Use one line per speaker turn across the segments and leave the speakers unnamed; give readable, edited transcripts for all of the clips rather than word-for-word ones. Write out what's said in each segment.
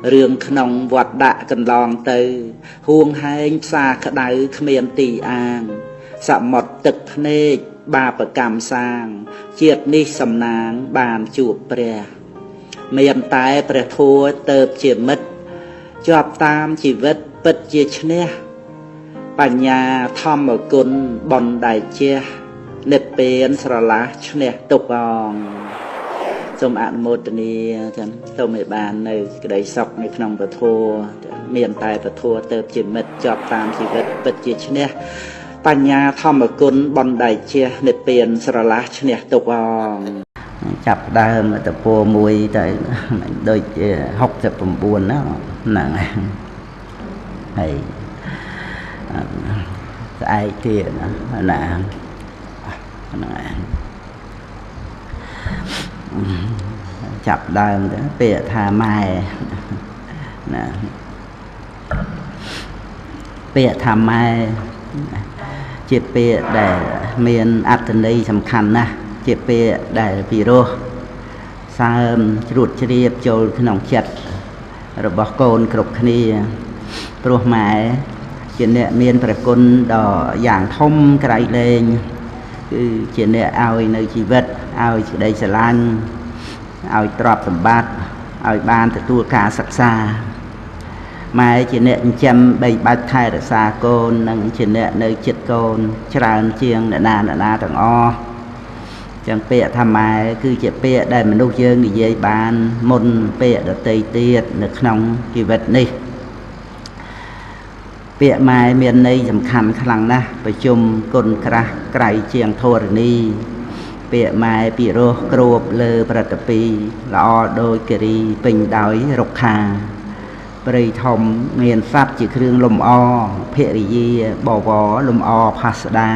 rương nòng vọt đạ cần lòng từ huông hai xa khả đáy khmien tì an sạm mọt tực nê ba bờ cam sang chiết ni sầm náng bàn chuột bè miền tái bè thua tợp chỉ mít chọp tam chỉ vết bật chỉ chneปัญญาทอมกุลบอนได้เจียเนปเป็นสระละชเนตุกองจมอันโมตนีฉันตัวไม่บานในกระไดซอกในขนมประทัวเมียนตายประทัวเติบจิตเม็ดจอบตามชีวิตปัจจิชเนปัญญาทอมกุลบอนได้เจียเนปเป็นสระละชเนตุกองจับได้มาแต่ปัวมวยแต่โดย60 นะหนังไอ้ไอ้เตี้ยนะน่ะจับได้แต่เปียทาไม้นะเปียทาไม้เจ็บเปียได้เมียนอัตนีสำคัญนะเจ็บเปียได้ปีโรสามจุดเฉียบโจลขนมเช็ดระบบโกนกรบขณีปลุกหมายเจนเนี่ยเมียนประกุลดออย่างทมไกลเลงคือเจนเนี่ยเอาในชีวิตเอาได้สลานเอาตรอบสมบัติเอาบ้านแต่ตัวกาศักษาหมายเจนเนี่ยจำใบบัตรไทยรักษาโกนนั่งเจนเนี่ยในจิตโกนชราเชียงนาต่างอ้อจังเปียทำไมคือเจ็บเปียได้มันลูกเยิงดีเยบานมนเปียดตีเตียดในขนมชีวิตนี่เปียไม้เมียนในสำคัญครั้งนะประชุมกลกระไกรเชียงโทรณีเปียไม้ปีโรกรวบเลอประตปีละอโดยกรีปิงดอยรกคาปริทมเมียนซับจีเครื่องลมอเพริยีบวลมอภัสดา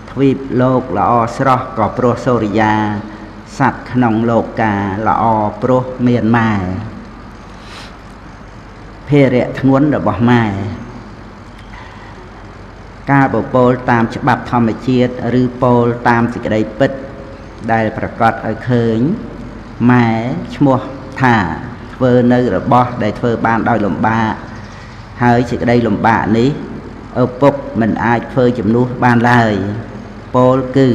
ทวีปโลกละอสระก่อโปรโซริยาสัตว์ขนงโลกาละอโปรเมียนไม้เพเรทงวนระบไม้การบโปลตามฉบับธรรมชาติหรือโปลตามสิ่งใดปิดได้ประกอบเอาเคยหมายชั่วถ่าเฟอในระบอบได้เฟอบานดอยลมบาหายสิ่งใดลมบานี้ปุ๊บมันอาจเฟอจำนุบานเลยโปลคือ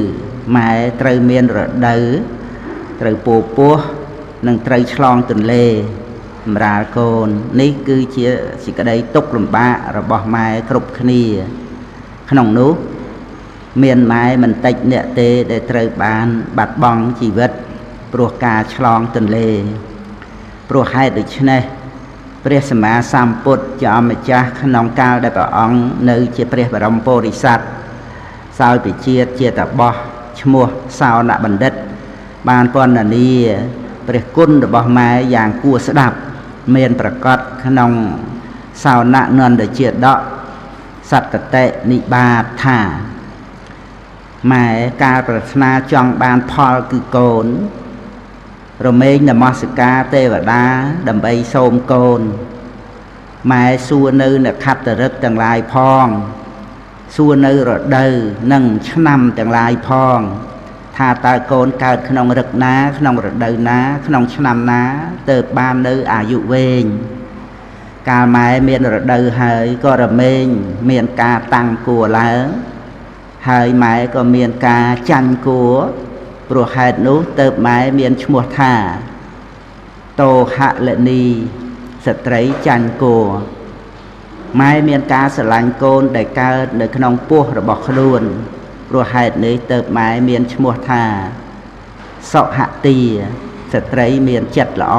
หมายไตรเมียนระเดอไตรปูปัวนังไตรฉลองตุนเลมราโกนนี่คือเชี่ยสิ่งใดตกลมบาระบอบหมายครบขณีขนมนู้เมียนไม้มันติดเนี่ยเตได้เตยบานบัดบองชีวิตปลุกกาฉลองตนเลปลุกให้ดิชเน่เปรียสมาสามปุตจะเอามาจ้าขนมกาวได้ปะอ่องในเจเปรียบรมโพธิสัตว์สาวปิเจียตบอชมัวสาวหน้าบันเด็ดบานปอนนันนี้เปรียกุนดบอไม้อย่างกัวสดับเมียนประกอบขนมสาวหน้านวลเดเจียดดอกสัตตะนิบาทธาหมายการปรารถนาจองบานพอคือโกนเราเมงนมัสการเทวดาดำใบโสมโกนหมายส่วนนึงขับแต่รึกต่างลายพองส่วนนึงรถเดินนั่งชนำต่างลายพองถ้าตาโกนเกิดขนมรึกน้าขนมรถเดินน้าขนมชนำน้าเติบบ้านนึงอายุเวงการหมายเมียนระเดอหายก็ระเมงเมียนกาตั้งกัวแล้วหายหมายก็เมียนกาจันกัวปลุกเหตุนู้เติบหมายเมียนชมัวท่าโตหะเลนีสตรีจันกัวหมายเมียนกาสลังโกนได้การในขนมปัวระบอกขลุ่นปลุกเหตุนี้เติบหมายเมียนชมัวท่าสหะตีสตรีเมียนจัดละอ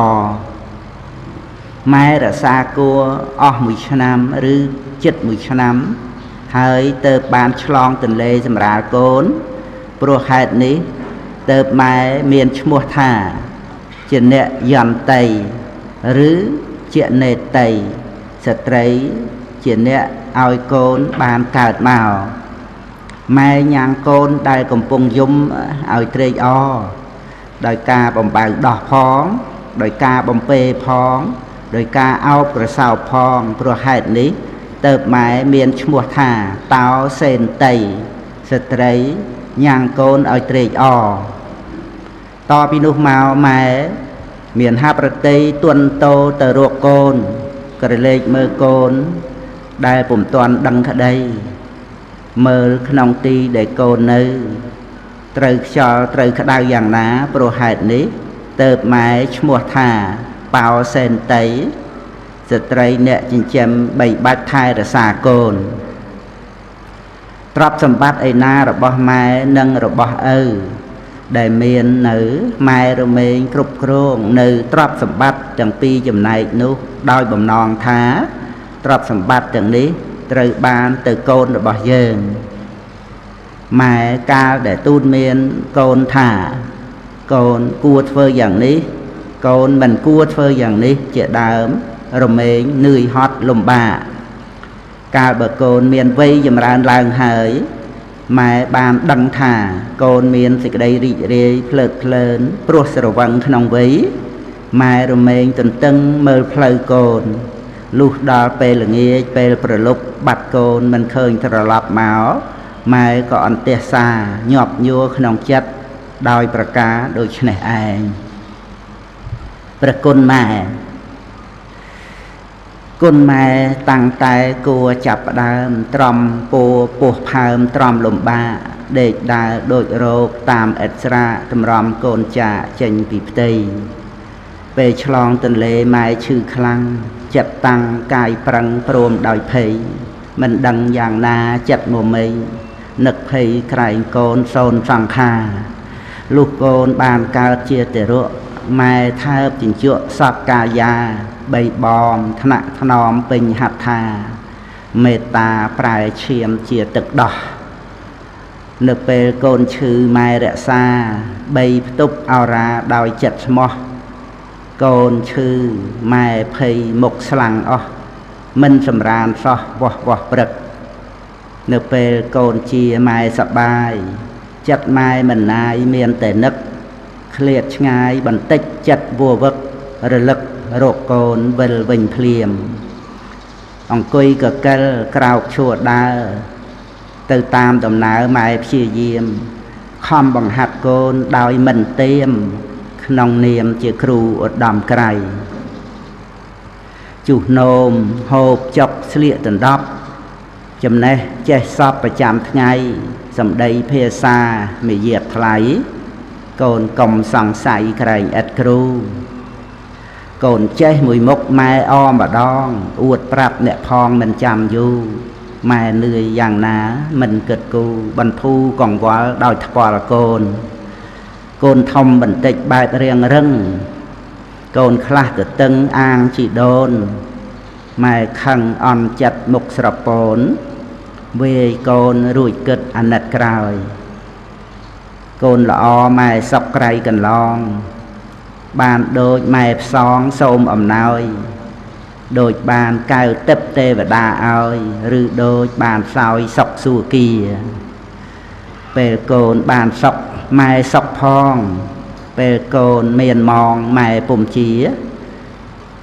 ไม้ระซากัวออกมือชนำหรือจิตมือชนำหายเติบบานฉลองตันเลสำราโกนโปรเหตุนี้เติบไม้เมียนชมัวท่าเจเนยันไตหรือเจเนไตสตรีเจเนเอาโกนบานเกิดมาไม้ยางโกนได้กำปงยุ่มเอาเตยอโดยกาบำบัดดอกพองโดยกาบำเปพองโดยการเอาประสาวพองปลุกเหตุนี้เติบหมายเมียนชมัวท่าเต้าเซนไตสตรียางโกนเอาเตยอต่อปีนุมาหมาย miền hạp rực tây tuần tô tờ ruột côn cái lệ mơ côn đại bùm toàn đăng khá đây mơ nông ti để côn nơi trời cho trời khá đau dạng ná pro hạt ní tợp máy mua thả bao sen tấy giật trời nẹ chinh châm bày bát thai ra xa côn trọc xâm bát ấy na rồi bỏ mai nâng rồi bỏ đại miền nữ mai rồi mình cục kruông nữ trọc xâm bát chẳng pi chùm này nụ đôi bầm non thá trọc xâm bát chẳng ní trời ban từ côn rồi bỏ dơn mai ca để tuôn miền côn thả côn cua phơ dạng ní côn mình cua phơ dạng ní chạy đám rồi mình nươi hót lùm bà ca bờ côn miền vây dùm ra làng hỡi mà bàn đăng thả côn miền xịt đây rị rị phật lớn pro sờ văng khăn vấy mà rồi mình từng tưng mơ phơi côn lúc đó pe là nghe pe là lúc bạt côn mình khơi thở lạp máu mà còn tia xa nhọp nhua khăn chất đòi bờ cá đôi chân này ai bờ côn mà côn mà tăng tay cua chập đàm trầm po po phàm trầm lùm ba để đà đội rô tam extra trầm rầm côn trà chênh bị tây về chlong tình lệ mai chư khlang chập tăng cài prang prom đòi phê mình đăng dạng na chập mùa mây nực phê cài côn son sang kha lúc côn bàn cao chia tề rộ mai tháp chỉnh chuộng sọc ca ya bay bom thna thnom bình hạt thà mê ta prai chiêm chia tực đỏ nực bê côn chư mai rẽ xa bay túc ao ra đòi chật mò côn chư mai phây mục slang o minh sầm ran so vò vò bực nực bê côn chia mai sập bài chật mai mình ai miền tề nực liệt ngay bẩn tích chật vua vực rồi lực rộ côn vần vinh phliềm ông cùi cờ cơ cào chùa đa từ tam đồng náo mai chia diêm khom bằng hạt côn đòi mình tiêm nông niệm chỉ kru ở đàm cày chủ nôm hộp chọc sliệt tận đắp chấm này che sọp và chạm ngay dầm đây phê xa mì diệt lấy côn công sòng sài cày ết kru côn che mùi mốc mai om bà đong uột prap nẹ phong mình chăm du mai lười dạng ná mình cực cu bần thu còn quá đòi thọ là côn thông bình tịch bài riêng rưng côn khla từ tưng an chỉ đôn mai khăn on chặt mục sập bồn về côn rủi cực ăn nật cày côn lọ mai sọc cày cần long bàn đôi mai xón xôm ẩm nôi đôi bàn cao tấp tê và đà ơi rư đôi bàn soi sọc xua kia về côn bàn sọc mai sọc phong về côn miền mòn mai bùm chía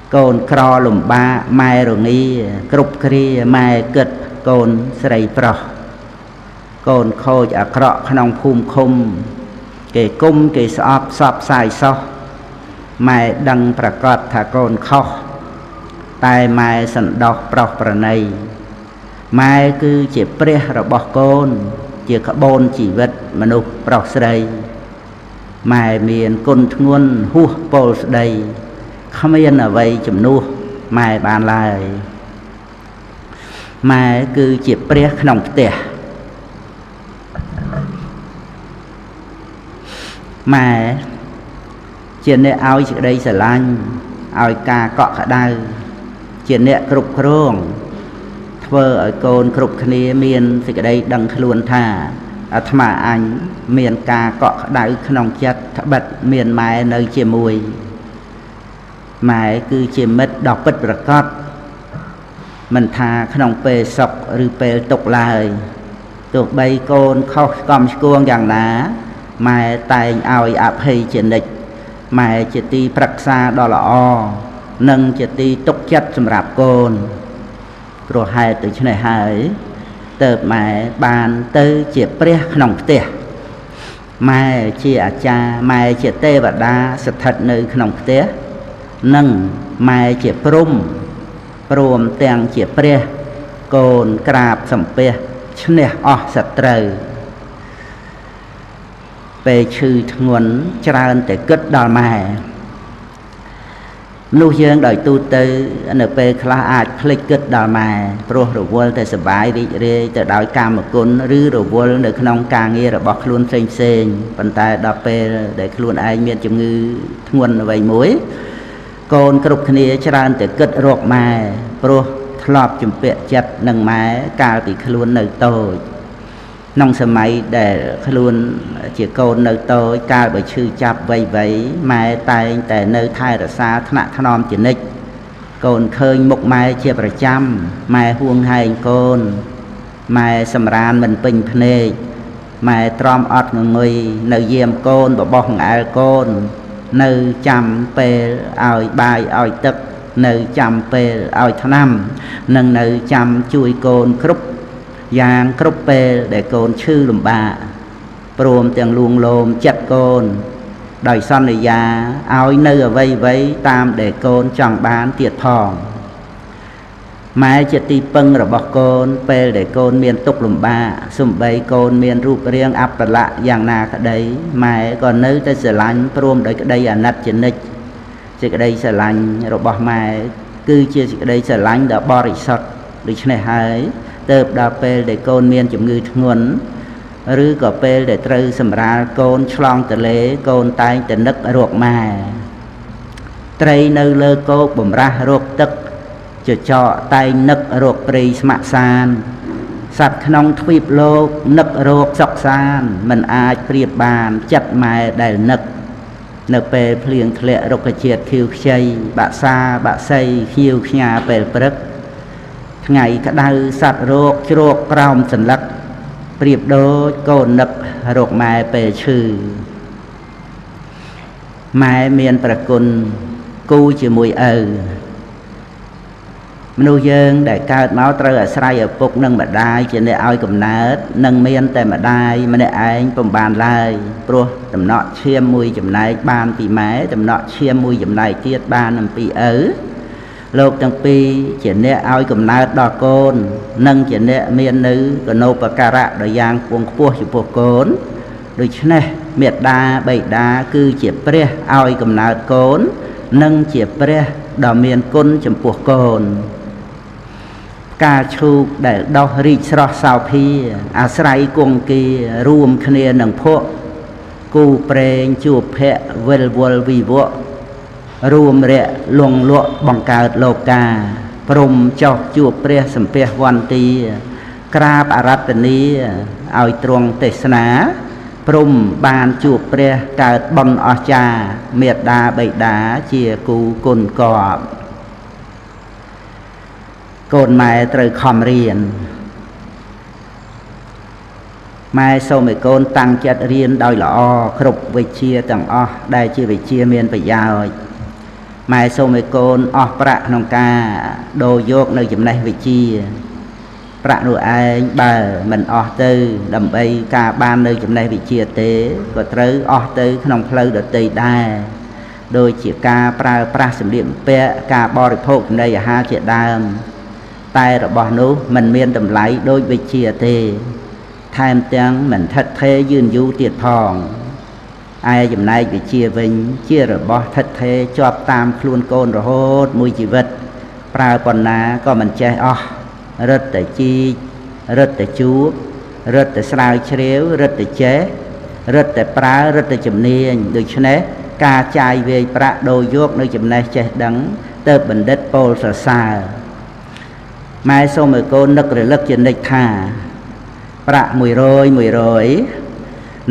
côn cro lùm ba mai rồi nghi cục kia mai kịch côn srei pro côn khôi ở cọ khăn phum khum kể cung kể sọp xài so mai đăngประกอบ thả côn khóc tai mai sẵn đọc prọc pra này mai cứ chỉ pre rồi bỏ côn chỉ có bôn chỉ vật mà nụ prọc srei mai miền côn nguồn hu pol đây không yên ở vậy chùm nu mai bàn lại mai cứ chỉ pre nòng tè mai chuyện này ao chỉ đây sẽ lanh ao ca cọ cả đau chuyện này cục kruông thơ ở côn cục kia miền thì cái đây đằng luôn thà thà anh miền ca cọ cả đau nòng chất bật miền mai nơi chia mùi mai cứ chia mất đọc bật bật cót mình thà nòng pe sọc rư pe tục lại tục bay côn khóc com cuông dạng ná mai tay ao áp hay chuyện địch mai chỉ ti prắc xa đó là o nâng chỉ ti tục chất sầm rạp côn rồi hai từ chỗ này hai từ mai bàn tư chỉ pre nòng tè mai chỉ cha mai chỉ tê và đa sự thật nơi nòng tè nâng mai chỉ prum prom tiền chỉ pre cồn crab sầm pe chne sạch trời về chư nguồn tràn để kết đòn mài nuôi dương đời tu tư np khla ai click kết đòn mài pro rồi vô để sờ bài đi để từ đói cam một cún rư rồi vô để nông càng nghe rồi bọc luôn xanh xanh bàn tay đập pe để luôn ai miền chủng ngư nguồn vậy muối cồn cục kia tràn để kết ruột mài pro lọp chụp vẽ chặt nâng máy cao thì luôn nơi tôi nông sớm máy để luôn chỉ cồn nơi tôi cao bởi chư chạp vây vấy máy tay tại nơi thay ra xa thạ thnom chỉ nịch cồn khơi một máy chiaប្រចាំ máy huông hành cồn máy sầm ran mình bình phê máy trom ọt người nơi diêm cồn và bong áo cồn nơi chăm pe ỏi bài ỏi tức nơi chăm pe ỏi năm nâng nơi chăm chui cồn cướp giang cướp pe để cồn chư lùm bạ prom tiền luồng lồm chặt cồn đời son này già ỏi nơi ở vây vấy tam để cồn chẳng bán tiệt thòng máy chỉ ti pưng rồi bọc cồn pe để cồn miền tục lùm bạ sum bay cồn miền ruột riêng áp lạ giang na cái đấy máy còn nơi tới sờ lạnh prom đấy cái đây à nát chỉ nịch chỉ cái đây sờ lạnh rồi bỏ máy cứ chia cái đây sờ lạnh đã bỏ đi sọt đi này hay tớp đào pe để cồn miền chủng ngư nguồn rứ có pe để trừ sầm ra cồn chlong từ lễ cồn tay từ nấc ruột mà tây nơi lơ cô bầm ra ruột tức cho tay nấc ruột pri smart san sạch nông thuyết lô nấc ruột sọc san mình ai priệp bàn chặt mài đầy nấc nợ pe phlieng thệ rục cái chiết khiêu chay bạ xa bạ say khiêu nhà pe prất ngày cái đau sạch ruột ruột rong sần lắc priệp đôi cồn nấc ruột mài pe chư mài miềnประกุลกูជាមួយឪមនុស្សយើងដែលកើតមកត្រូវអាស្រ័យឪពុកនិងម្ដាយជាអ្នកឲ្យកំណើតនិងមានតែម្ដាយម្នាក់ឯងពុំបានឡើយព្រោះដំណក់ឈាមមួយចំណែកបានពីម៉ែដំណក់ឈាមមួយចំណែកទៀតបានអំពីឪលោកទាំងពីរជាអ្នកឲ្យកំណើតដល់កូននិងជាអ្នកមាននៅកណូបការៈដ៏យ៉ាងខ្ពង់ខ្ពស់ចំពោះកូនដូច្នេះមេត្តាបិតាគឺជាព្រះឲ្យកំណើតកូននិងជាព្រះដ៏មានគុណចំពោះកូនការឈូកដែលដោះរីកស្រស់សោភាអាស្រ័យគង្គារួមគ្នានឹងភក់គូប្រេងជួបភៈវិលវល់វិវៈរួមរៈលងលក់បង្កើតលោកាព្រំចោះជួបព្រះសម្ពះវន្ទាក្រាបអរតនីឲ្យទ្រង់ទេសនាព្រំបានជួបព្រះកើតបុណ្យអស្ចារ្យមេត្តាបិតាជាគូគុណកបកូនម៉ែត្រូវខំរៀនម៉ែសូមឲ្យកូនតាំងចិត្តរៀនដោយល្អគ្រប់វិជ្ជាទាំងអស់ដែលជាវិជ្ជាមានប្រយោជន៍ម៉ែសូមឲ្យកូនអស់ប្រាក់ក្នុងការដូរយកនៅចំណេះវិជ្ជាប្រាក់នោះឯងបើមិនអស់ទៅដើម្បីការបាននៅចំណេះវិជ្ជាទេក៏ត្រូវអស់ទៅក្នុងផ្លូវដទៃដែរដូចជាការប្រើប្រាស់សម្លៀកបំពាក់ការបរិភោគចំណីអាហារជាដើមតែរបស់នោះមិនមានតម្លៃដូចវិជ្ជាទេថែមទាំងមិនថិតថេរយឺនយូរទៀតផងឯចំណែកវិជ្ជាវិញជារបស់ថិតថេរជាប់តាមខ្លួនកូនរហូតមួយជីវិតប្រើប៉ុណ្ណាក៏មិនចេះអស់រឹតតែជីករឹតតែជួបរឹតតែស្រាវជ្រាវរឹតតែចេះរឹតតែប្រើរឹតតែជំនាញដូច្នេះការចាយវាយប្រាក់ដូរយកនៅចំណេះចេះដឹងទៅបណ្ឌិតពោលសរសើរម៉ែសូមឲ្យកូននឹករលឹកជានិច្ចថាប្រាក់100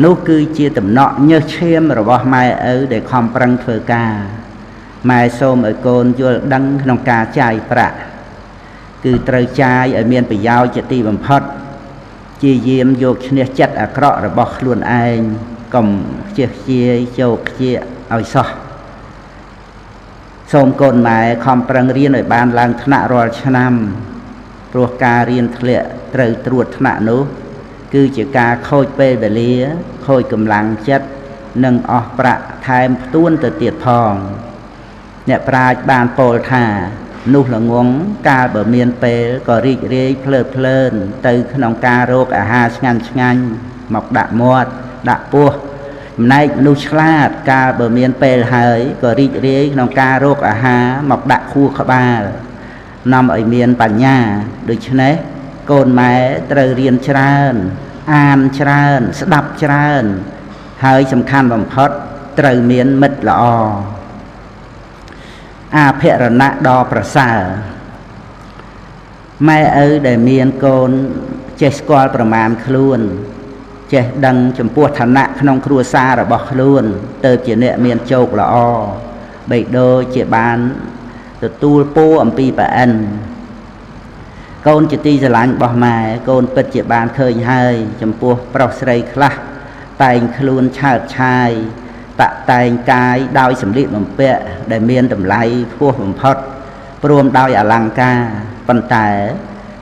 នោះគឺជាតំណក់ញើសឈាមរបស់ម៉ែឪដែលខំប្រឹងធ្វើការម៉ែសូមឲ្យកូនយល់ដឹងក្នុងការចាយប្រាក់គឺត្រូវចាយឲ្យមានប្រយោជន៍ជាទីបំផុតជាយាមយកឈ្នះចិត្តអាក្រក់របស់ខ្លួនឯងកុំខ្ជិះខ្ជាយចូលខ្ជាឲ្យសោះសូមកូនម៉ែខំប្រឹងរៀនឲ្យបានឡើងថ្នាក់រាល់ឆ្នាំព្រោះការរៀនធ្លាក់ត្រូវត្រួតថ្នាក់នោះគឺជាការខូចពេលវេលាខូចកម្លាំងចិត្តនិងអស់ប្រាក់ថែមផ្ទួនទៅទៀតផង អ្នកប្រាជ្ញបានពោលថានោះល្ងងកាលបើមានពេលក៏រីករាយភ្លើតភ្លើនទៅក្នុងការរកអាហារឆ្ងាញ់ឆ្ងាញ់មកដាក់មាត់ដាក់ពោះចំណែកមនុស្សឆ្លាតកាលបើមានពេលហើយក៏រីករាយក្នុងការរកអាហារមកដាក់ខួរក្បាលនាំឲ្យមានបញ្ញាដូច្នេះកូនម៉ែត្រូវរៀនច្រើនអានច្រើនស្ដាប់ច្រើនហើយសំខាន់បំផុតត្រូវមានមិត្តល្អអភិរណៈដ៏ប្រសើរម៉ែឪដែលមានកូនចេះស្គាល់ប្រមាណខ្លួនចេះដឹងចំពោះឋានៈក្នុងគ្រួសាររបស់ខ្លួនទៅជាអ្នកមានជោគល្អបីដូចជាបានទទួលពរអំពីប្រអិនកូនជាទីស្រឡាញ់របស់ម៉ែកូនពិតជាបានឃើញហើយចំពោះប្រុសស្រីខ្លះតែងខ្លួនឆើតឆាយតាក់តែងកាយដោយសម្លៀកបំពាក់ដែលមានតម្លៃខ្ពស់បំផុតព្រមដោយអលង្ការប៉ុន្តែ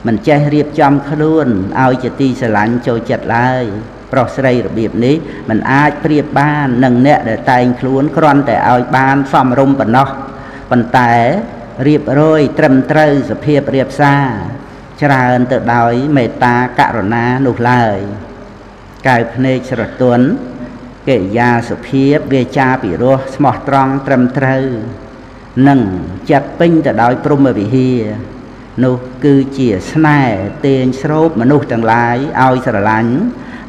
មិនចេះរៀបចំខ្លួនឲ្យជាទីស្រឡាញ់ចូលចិត្តឡើយប្រុសស្រីរបៀបនេះមិនអាចប្រៀបបាននឹងអ្នកដែលតែងខ្លួនគ្រាន់តែឲ្យបានសមរម្យប៉ុណ្ណោះប៉ុន្តែរៀបរយត្រឹមត្រូវសភាពរៀបសារច្រើនទៅដោយមេត្តាករុណានោះឡើយកែវភ្នែកស្រទន់កិរិយាសុភាពវាចាពិរោះស្មោះត្រង់ត្រឹមត្រូវនិងចិត្តពេញទៅដោយព្រហ្មវិហារនោះគឺជាស្នេហ៍ទាញស្រូបមនុស្សទាំងឡាយឲ្យស្រឡាញ់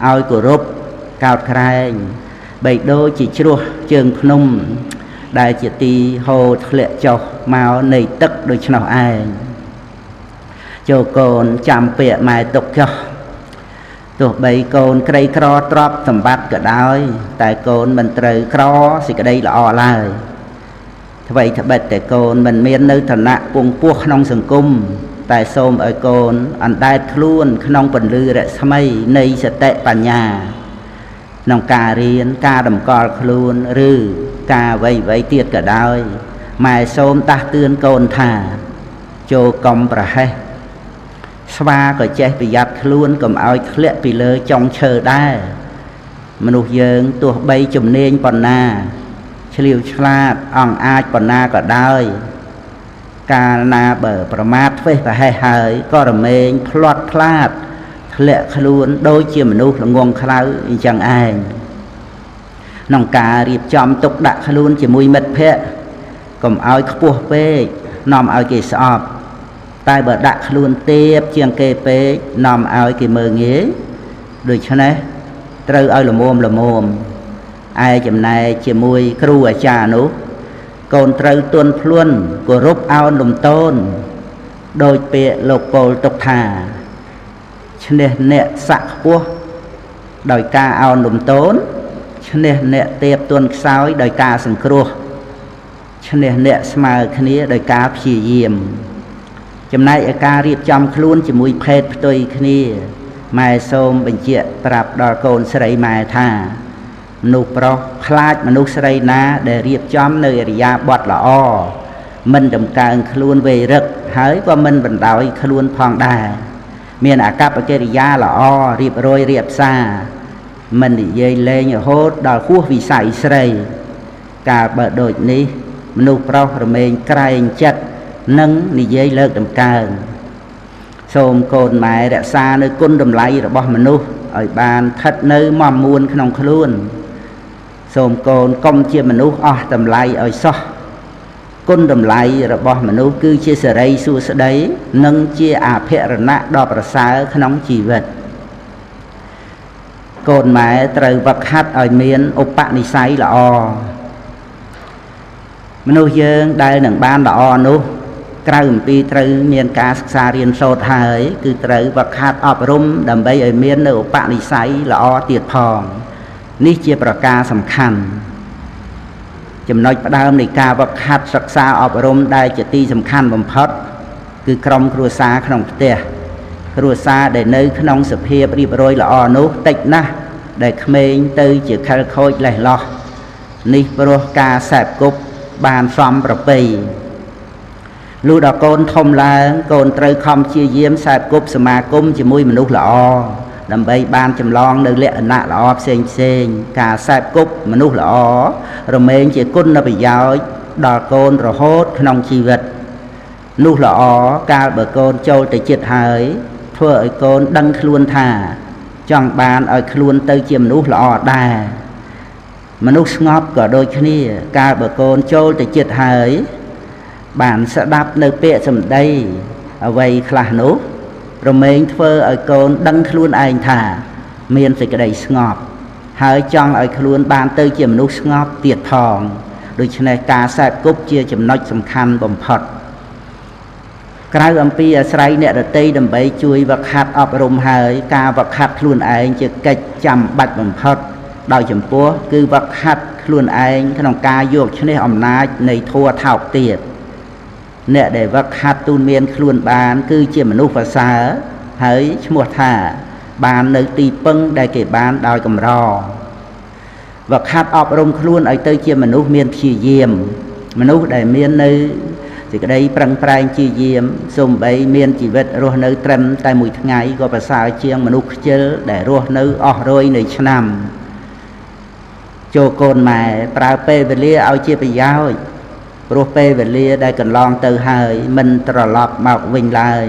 ឲ្យគោរពកោតក្រែងបីដូចជាជ្រោះជើងភ្នំដែលជាទីហូរធ្លាក់ចុះមកនៃទឹកដូច្នោះឯងចូលកូនចាំពាក្យម៉ែទុកចុះទោះបីកូនក្រីក្រទ្រព្យសម្បត្តិក៏ដោយតែកូនមិនត្រូវក្រសេចក្តីល្អឡើយអ្វីត្បិតតែកូនមិនមាននៅឋានៈពងពោះក្នុងសង្គមតែសូមឲ្យកូនអណ្ដែតខ្លួនក្នុងពន្លឺរស្មីនៃសតិបញ្ញាក្នុងការរៀនការតម្កល់ខ្លួនឬការអ្វីទៀតក៏ដោយម៉ែសូមដាស់តឿនកូនថាចូលកុំប្រហែសស្វាក៏ចេះប្រយ័ត្នខ្លួនកុំឲ្យធ្លាក់ពីលើចុងឈើដែរមនុស្សយើងទោះបីជំនាញប៉ុណ្ណាឆ្លៀវឆ្លាតអង្អាចប៉ុណ្ណាក៏ដោយកាលណាបើប្រមាថធ្វេសប្រហែសហើយក៏រមែងផ្លាត់ផ្លាតធ្លាក់ខ្លួនដូចជាមនុស្សល្ងងខ្លៅអញ្ចឹងឯងក្នុងការរៀបចំទុកដាក់ខ្លួនជាមួយមិត្តភ័ក្តិកុំឲ្យខ្ពស់ពេកនាំឲ្យគេស្អប់តែបើដាក់ខ្លួនទាបជាងគេពេកនាំឲ្យគេមើលងាយដូច្នេះត្រូវឲ្យល្មមឯចំណែកជាមួយគ្រូអាចារ្យនោះកូនត្រូវទន់ភ្លន់គោរពអោនលំទោនដោយពាក្យលោកពោលទុកថាឈ្នះអ្នកស័ក្តិខ្ពស់ដោយការអោនលំទោនឈ្នះអ្នកទាបទន់ខ្សោយដោយការសង្គ្រោះឈ្នះអ្នកស្មើគ្នាដោយការព្យាយាមចំណែកឯការរៀបចំខ្លួនជាមួយភេទផ្ទុយគ្នាម៉ែសូមបញ្ជាក់ប្រាប់ដល់កូនស្រីម៉ែថាមនុស្សប្រុសខ្លាចមនុស្សស្រីណាដែលរៀបចំនៅឥរិយាបថល្អមិនតម្កើងខ្លួនវេរឹកហើយក៏មិនបណ្ដោយខ្លួនផងដែរមានអាកប្បកិរិយាល្អរៀបរយរៀបសារមិននិយាយលេងរហូតដល់ហួសវិស័យស្រីកាលបើដូចនេះមនុស្សប្រុសរមែងក្រែងចិត្តនិងនិយាយលើកតម្កើងសូមកូនម៉ែរក្សានៅគុណតម្លៃរបស់មនុស្សឲ្យបានស្ថិតនៅមមមួនក្នុងខ្លួនសូមកូនកុំជាមនុស្សអស់តម្លៃឲ្យសោះគុណតម្លៃរបស់មនុស្សគឺជាសេរីសួស្តីនិងជាអភិរណៈដ៏ប្រសើរក្នុងជីវិតកូនម៉ែត្រូវវឹកហាត់ឲ្យមានឧបនិស្ស័យល្អមនុស្សយើងដែលនឹងបានល្អនោះក្រៅអំពីត្រូវមានការសិក្សារៀនសូត្រហើយគឺត្រូវវឹកហាត់អប់រំដើម្បីឲ្យមាននៅឧបនិស្ស័យល្អទៀតផងនេះជាប្រការសំខាន់ចំណុចផ្ដើមនៃការវឹកហាត់សិក្សាអប់រំដែលជាទីសំខាន់បំផុតគឺក្រុមគ្រួសារក្នុងផ្ទះគ្រួសារដែលនៅក្នុងសភាពរៀបរយល្អនោះតិចណាស់ដែលក្មេងទៅជាខិលខូចលេះលោះនេះព្រោះការសែបគប់បានសំប្រពៃលុះដល់កូនធំឡើងកូនត្រូវខំព្យាយាមសែបគប់សមាគមជាមួយមនុស្សល្អដើម្បីបានចម្លងនៅលក្ខណៈល្អផ្សេងការសែបគប់មនុស្សល្អរមែងជាគុណប្រយោជន៍ ដល់កូនរហូតក្នុងជីវិតនោះល្អកាលបើកូនចូលទៅចិត្តហើយធ្វើឲ្យកូនដឹងខ្លួនថាចង់បានឲ្យខ្លួនទៅជាមនុស្សល្អដែរមនុស្សស្ងប់ក៏ដូចគ្នាកាលបើកូនចូលទៅចិត្តហើយបានស្ដាប់នៅពាក្យសម្ដីអ្វីខ្លះនោះរមែងធ្វើឲ្យកូនដឹងខ្លួនឯងថាមានសេចក្តីស្ងប់ហើយចង់ឲ្យខ្លួនបានទៅជាមនុស្សស្ងប់ទៀតផងដូច្នេះការសេពគប់ជាចំណុចសំខាន់បំផុតក្រៅអំពីអាស្រ័យអ្នកដទៃដើម្បីជួយវឹកហាត់អប់រំហើយការវឹកហាត់ខ្លួនឯងជាកិច្ចចាំបាច់បំផុតដោយចំពោះគឺវឹកហាត់ខ្លួនឯងក្នុងការយកឈ្នះអំណាចនៃធម៌ថោកទៀតអ្នកដែលវឹកហាត់ទូនមានខ្លួនបានគឺជាមនុស្សប្រសើរហើយឈ្មោះថាបាននៅទីពឹងដែលគេបានដោយកម្រវឹកហាត់អប់រំខ្លួនឲ្យទៅជាមនុស្សមានព្យាយាមមនុស្សដែលមាននៅសេចក្តីប្រឹងប្រែងព្យាយាមសូម្បីមានជីវិតរស់នៅត្រឹមតែមួយថ្ងៃក៏ប្រសើរជាងមនុស្សខ្ជិលដែលរស់នៅអស់រយនៃឆ្នាំចូលកូនម៉ែប្រើពេលវេលាឲ្យជាប្រយោជន៍ព្រោះពេលវេលាដែលកន្លងទៅហើយមិនត្រឡប់មកវិញឡើយ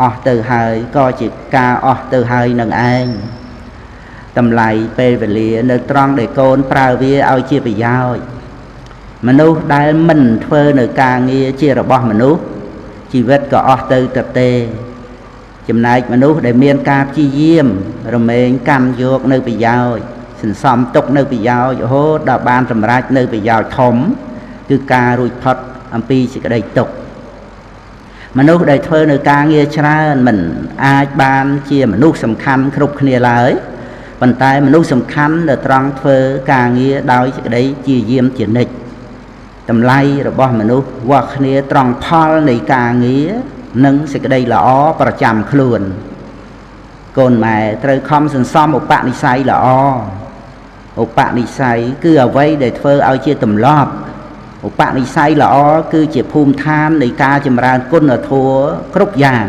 អស់ទៅហើយក៏ជាការអស់ទៅហើយនឹងឯងតម្លៃពេលវេលានៅត្រង់ដែលកូនប្រើវាឲ្យជាប្រយោជន៍មនុស្សដែលមិនធ្វើនៅការងារជារបស់មនុស្សជីវិតក៏អស់ទៅទទេចំណែកមនុស្សដែលមានការព្យាយាមរមែងកម្មយកនៅប្រយោជន៍សន្សំទុកនៅប្រយោជន៍រហូតដល់បានសម្រេចនៅប្រយោជន៍ធំគឺការរួចផុតអំពីសេចក្តីទុក្ខមនុស្សដែលធ្វើនៅការងារច្រើនមិនអាចបានជាមនុស្សសំខាន់គ្រប់គ្នាឡើយប៉ុន្តែមនុស្សសំខាន់នៅត្រង់ធ្វើការងារដោយសេចក្តីព្យាយាមជានិច្ចតម្លៃរបស់មនុស្សវាស់គ្នាត្រង់ផលនៃការងារនិងសេចក្តីល្អប្រចាំខ្លួនកូនម៉ែត្រូវខំសន្សំឧបនិស្ស័យល្អឧបនិស្ស័យគឺអ្វីដែលធ្វើឲ្យជាទម្លាប់ឧបនិស្ស័យល្អគឺជាភូមិឋាននៃការចម្រើនគុណធម៌គ្រប់យ៉ាង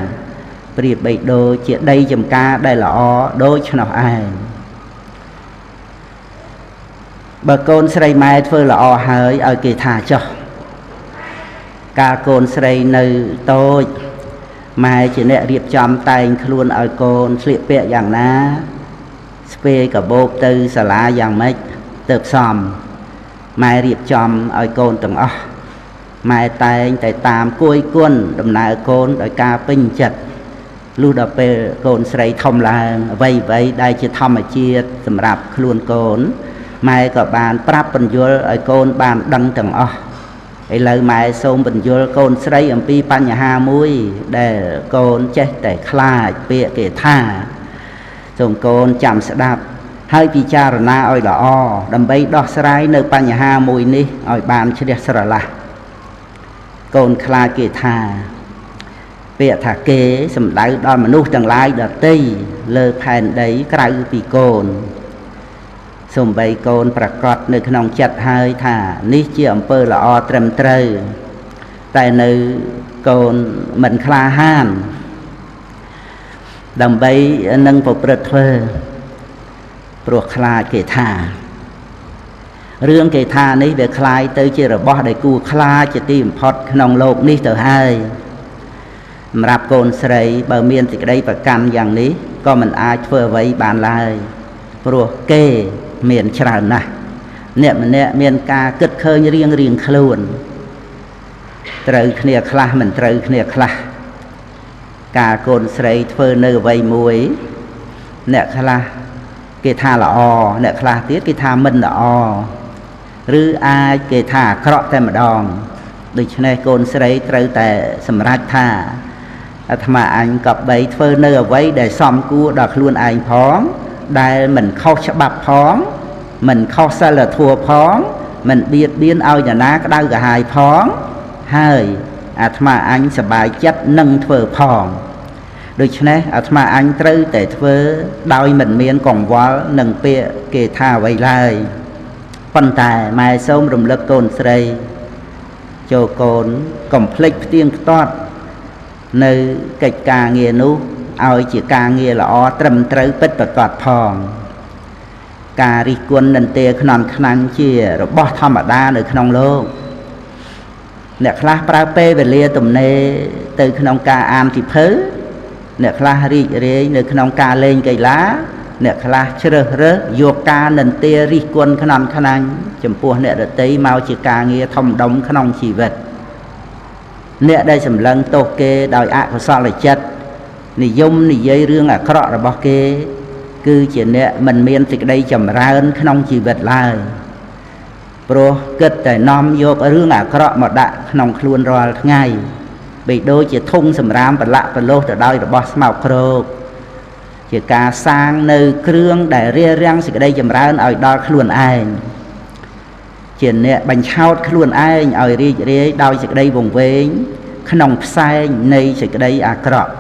ប្រៀបបីដូចជាដីចម្ការដែលល្អដូច្នោះឯងបើកូនស្រីម៉ែធ្វើល្អហើយឲ្យគេថាចុះកាលកូនស្រីនៅតូចម៉ែជាអ្នករៀបចំតែងខ្លួនឲ្យកូនស្លៀកពាក់យ៉ាងណាស្ពេកាបូបទៅសាលាយ៉ាងម៉េចទៅផ្សំម៉ែរៀបចំឲ្យកូនទាំងអស់ម៉ែតែងតែតាមគួយគុណដំណើរកូនដោយការពេញចិត្តលុះដល់ពេលកូនស្រីធំឡើងអ្វីដែលជាធម្មជាតិសម្រាប់ខ្លួនកូនម៉ែក៏បានប្រាប់បញ្យល់ឲ្យកូនបានដឹងទាំងអស់ឥឡូវម៉ែសូមបញ្យល់កូនស្រីអំពីបញ្ហាមួយដែលកូនចេះតែខ្លាចពាក្យគេថាសូមកូនចាំស្ដាប់ហើយពិចារណាឲ្យល្អដើម្បីដោះស្រាយនៅបញ្ហាមួយនេះឲ្យបានជ្រះស្រឡះកូនខ្លាចគេថាពាក្យថាគេសំដៅដល់មនុស្សទាំងឡាយដទៃលើផែនដីក្រៅពីកូនសូម្បីកូនប្រកាសនៅក្នុងចិត្តហើយថានេះជាអំពើល្អត្រឹមត្រូវតែនៅកូនមិនក្លាហានដើម្បីនឹងប្រព្រឹត្តធ្វើព្រោះខ្លាចគេថារឿងគេថានេះវាคล้ายទៅជារបស់ដែលគួរខ្លាចជាទីបំផុតក្នុងโลกនេះទៅហើយសម្រាប់កូនស្រីបើមានសេចក្តីប្រកាន់យ៉ាងនេះក៏មិនអាចធ្វើអ្វីបានឡើយព្រោះគេមានច្រើនណាស់អ្នកម្នាក់មានការគិតឃើញរៀងខ្លួនត្រូវគ្នាខ្លះមិនត្រូវគ្នាខ្លះការកូនស្រីធ្វើនៅអ្វីមួយអ្នកខ្លះគេថាល្អអ្នកខ្លះទៀតគេថាមិនល្អឬអាចគេថាអាក្រក់តែម្ដងដូច្នេះកូនស្រីត្រូវតែសម្រេចថាអាត្មាអញក៏បីធ្វើនៅអ្វីដែលសមគួរដល់ខ្លួនឯងផងដែលមិនខុសច្បាប់ផងមិនខុសសិលធម៌ផងមិនបៀតបៀនឲ្យនរណាក្តៅក្រហាយផងហើយអាត្មាអញសប្បាយចិត្តនឹងធ្វើផងដូច្នេះអាត្មាអញត្រូវតែធ្វើដោយមិនមានកង្វល់នឹងពាក្យគេថាអ្វីឡើយប៉ុន្តែម៉ែសូមរំលឹកកូនស្រីចូលកូនកុំភ្លេចផ្ទៀងផ្ទាត់នៅកិច្ចការងារនោះឲ្យជាការងារល្អត្រឹមត្រូវពិតប្រាកដផងការរិះគន់និន្ទាខ្នន់ខ្នាញ់ជារបស់ធម្មតានៅក្នុងโลก អ្នកខ្លះប្រើពេលវេលាទំនេរទៅក្នុងការអានសៀវភៅអ្នកខ្លះរីករាយនៅក្នុងការលេងកីឡាអ្នកខ្លះជ្រើសរើសយកការនិន្ទារិះគន់ខ្នំខ្នាញ់ចំពោះអ្នកដទៃមកជាការងារធំដុំក្នុងជីវិតអ្នកដែលសម្លឹងទោសគេដោយអកុសលចិត្តនិយមនិយាយរឿងអាក្រក់របស់គេគឺជាអ្នកមិនមានសេចក្តីចម្រើនក្នុងជីវិតឡើយព្រោះគិតតែនាំយករឿងអាក្រក់មកដាក់ក្នុងខ្លួនរាល់ថ្ងៃបីដូចជាធុងសម្រាមប្រឡាក់ប្រលោះទៅដោយរបស់ស្មោកគ្រោកជាការសាងនៅគ្រឿងដែលរារាំងសេចក្តីចម្រើនឲ្យដល់ខ្លួនឯងជាអ្នកបញ្ឆោតខ្លួនឯងឲ្យរីករាយដោយសេចក្តីវង្វេងក្នុងផ្សែងនៃសេចក្តីអាក្រក់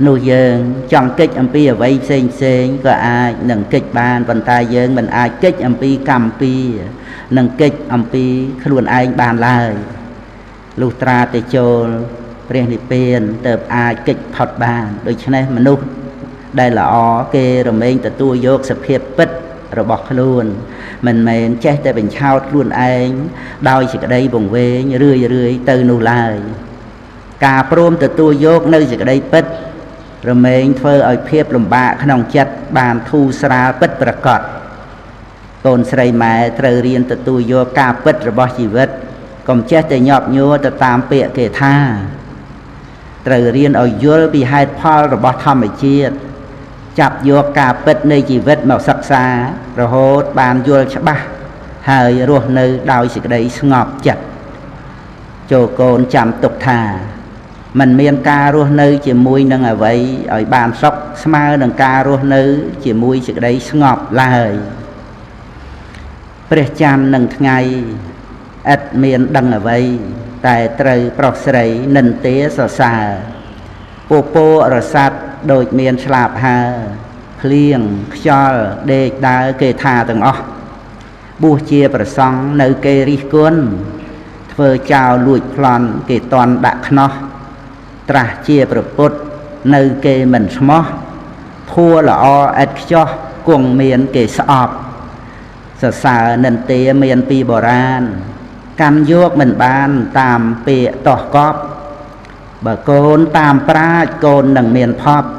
នោះយើងចង់កិច្ចអំពីអ្វីផ្សេងក៏អាចនឹងកិច្ចបានប៉ុន្តែយើងមិនអាចកិច្ចអំពីកម្មពីនឹងកិច្ចអំពីខ្លួនឯងបានឡើយលុះត្រាតែចូលព្រះនិព្វានទើបអាចកិច្ចផុតបានដូច្នេះមនុស្សដែលល្អគេរមែងទទួលយកសភាពពិតរបស់ខ្លួនមិនមែនចេះតែបញ្ឆោតខ្លួនឯងដោយសេចក្តីវង្វេងរឿយទៅនោះឡើយការព្រមទទួលយកនៅសេចក្តីពិតរមែងធ្វើឲ្យភាពលំបាកក្នុងចិត្តបានធូរស្រាលពិតប្រាកដកូនស្រីម៉ែត្រូវរៀនទទួលយកការពិតរបស់ជីវិតកុំចេះតែញាប់ញ័រទៅតាមពាក្យគេថាត្រូវរៀនឲ្យយល់ពីហេតុផលរបស់ធម្មជាតិចាប់យកការពិតនៃជីវិតមកសិក្សារហូតបានយល់ច្បាស់ហើយរស់នៅដោយសេចក្តីស្ងប់ចិត្តចូលកូនចាំទុកថាมันមានការរស់នៅជាមួយនឹងអ្វីឲ្យបានសុខស្មើនឹងការរស់នៅជាមួយសេចក្តីស្ងប់ឡើយព្រះច័ន្ទនឹងថ្ងៃឥតមានដឹងអ្វីតែត្រូវប្រុសស្រីនិន្ទាសរសើរពពោរស័ព្ទដូចមានឆ្លាបហើភ្លៀងខ្យល់ដេកដើរគេថាទាំងអស់បួសជាប្រសង់នៅគេរិះគន់ធ្វើចោលលួចប្លន់គេតន់ដាក់ខ្នោះត្រាស់ជាប្រពុតនៅគេមិនស្មោះធัวល្អឥតខ្ចោះគង់មានគេស្អប់សរសើរនិន្ទាមានពីបុរាណកាន់យកមិនបានតាមពាក្យតោះកប់បើកូនតាមប្រាជ្ញកូននឹងមានផប់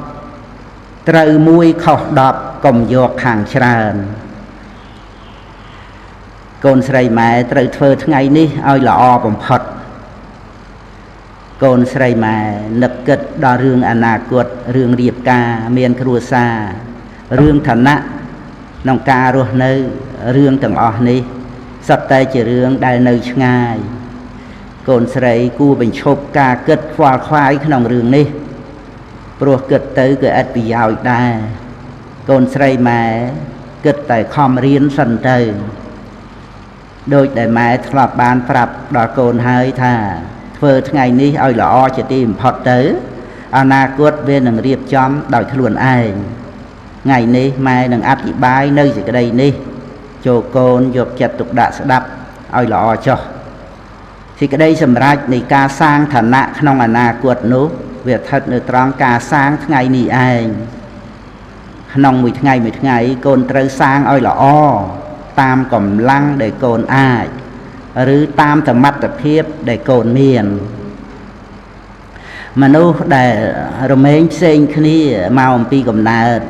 ត្រូវមួយខុស10កុំយកខាងច្រើនកូនស្រីម៉ែត្រូវធ្វើថ្ងៃនេះឲ្យល្អបំផុតកូនស្រីម៉ែនឹកគិតដល់រឿងអនាគតរឿងរៀបការមានគ្រួសាររឿងឋានៈក្នុងការរស់នៅរឿងទាំងអស់នេះសុទ្ធតែជារឿងដែលនៅឆ្ងាយកូនស្រីគួរបញ្ឈប់ការគិតខ្វល់ខ្វាយក្នុងរឿងនេះព្រោះគិតទៅគឺឥតប្រយោជន៍ដែរកូនស្រីម៉ែគិតតែខំរៀនសិនទៅដូចដែលម៉ែធ្លាប់បានប្រាប់ដល់កូនហើយថាធ្វើថ្ងៃនេះឲ្យល្អជាទីបំផុតទៅអនាគតវានឹងរៀបចំដោយខ្លួនឯងថ្ងៃនេះម៉ែនឹងអធិប្បាយនៅសេចក្តីនេះចូលកូនយកចិត្តទុកដាក់ស្ដាប់ឲ្យល្អចុះសេចក្តីសម្រេចនៃការសាងឋានៈក្នុងអនាគតនោះវាស្ថិតនៅត្រង់ការសាងថ្ងៃនេះឯងក្នុងមួយថ្ងៃកូនត្រូវសាងឲ្យល្អតាមកម្លាំងដែលកូនអាចឬតាមសមត្ថភាពដែលកូនមានមនុស្សដែលរមែងផ្សេងគ្នាមកអំពីកំណើត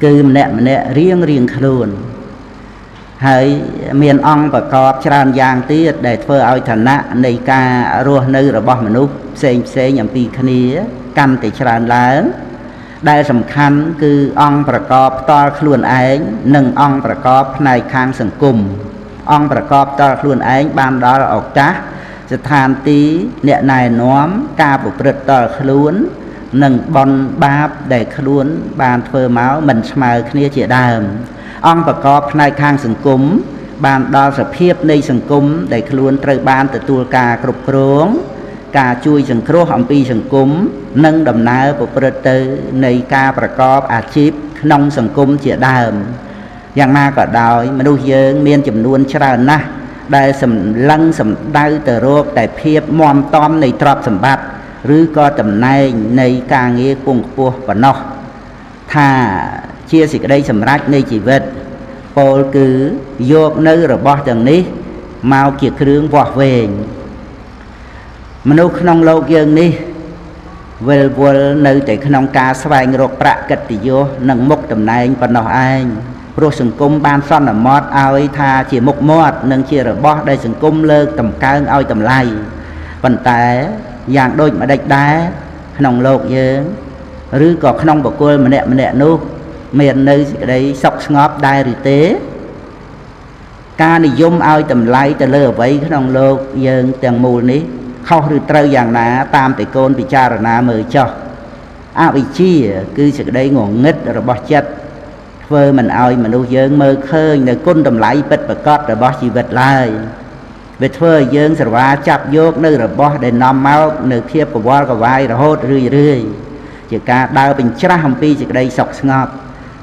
គឺម្នាក់រៀងខ្លួនហើយមានអង្គប្រកបច្រើនយ៉ាងទៀតដែលធ្វើឲ្យឋានៈនៃការរស់នៅរបស់មនុស្សផ្សេងអំពីគ្នាកាន់តែច្រើនឡើងដែលសំខាន់គឺអង្គប្រកបផ្ទាល់ខ្លួនឯងនិងអង្គប្រកបផ្នែកខាងសង្គមអង្គប្រកបផ្ទាល់ខ្លួនឯងបានដល់ឱកាសស្ថានទីអ្នកណែនាំការប្រព្រឹត្តផ្ទាល់ខ្លួននិងបុណ្យបាបដែលខ្លួនបានធ្វើមកមិនស្មើគ្នាជាដើមអង្គប្រកបផ្នែកខាងសង្គមបានដល់សភាពនៃសង្គមដែលខ្លួនត្រូវបានទទួលការគ្រប់គ្រងការជួយសង្គ្រោះអំពីសង្គមនិងដំណើរប្រព្រឹត្តទៅនៃការប្រកបអាជីពក្នុងសង្គមជាដើមយ៉ាងណាក៏ដោយមនុស្សយើងមានចំនួនច្រើនណាស់ដែលសម្លឹងសម្ដៅទៅរកតែភាពមាំទាំនៃទ្រព្យសម្បត្តិឬក៏តំណែងនៃការងារគង់ខ្ពស់ប៉ុណ្ណោះថាជាសេចក្តីសម្រេចនៃជីវិតពោលគឺយកនៅរបស់ទាំងនេះមកជាគ្រឿងវាស់វែង មនុស្សក្នុងលោកយើងនេះវិលវល់នៅតែក្នុងការស្វែងរកប្រាក់កិត្តិយសនិងមុខតំណែងប៉ុណ្ណោះឯងព្រោះសង្គមបានសន្មត់ឲ្យថាជាមុខមាត់និងជារបស់ដែលសង្គមលើកតម្កើងឲ្យតម្លៃប៉ុន្តែយ៉ាងដូចម្ដេចដែរក្នុងលោកយើងឬក៏ក្នុងបុគ្គលម្នាក់នោះមាននៅសេចក្តីសុខស្ងប់ដែរឬទេការនិយមឲ្យតម្លៃទៅលើអ្វីក្នុងលោកយើងទាំងមូលនេះខុសឬត្រូវយ៉ាងណាតាមតែកូនពិចារណាមើលចុះអវិជ្ជាគឺសេចក្តីងងឹតរបស់ចិត្តធ្វើមិនឲ្យមនុស្សយើងមើលឃើញនៅគុណតម្លៃពិតប្រាកដរបស់ជីវិតឡើយវាធ្វើឲ្យយើងស្រវាចាប់យកនៅរបស់ដែលនាំមកនៅភាពកវល់កវាយរហូតរឿយជាការដើរបញ្ច្រាស់អំពីសេចក្តីសុខស្ងប់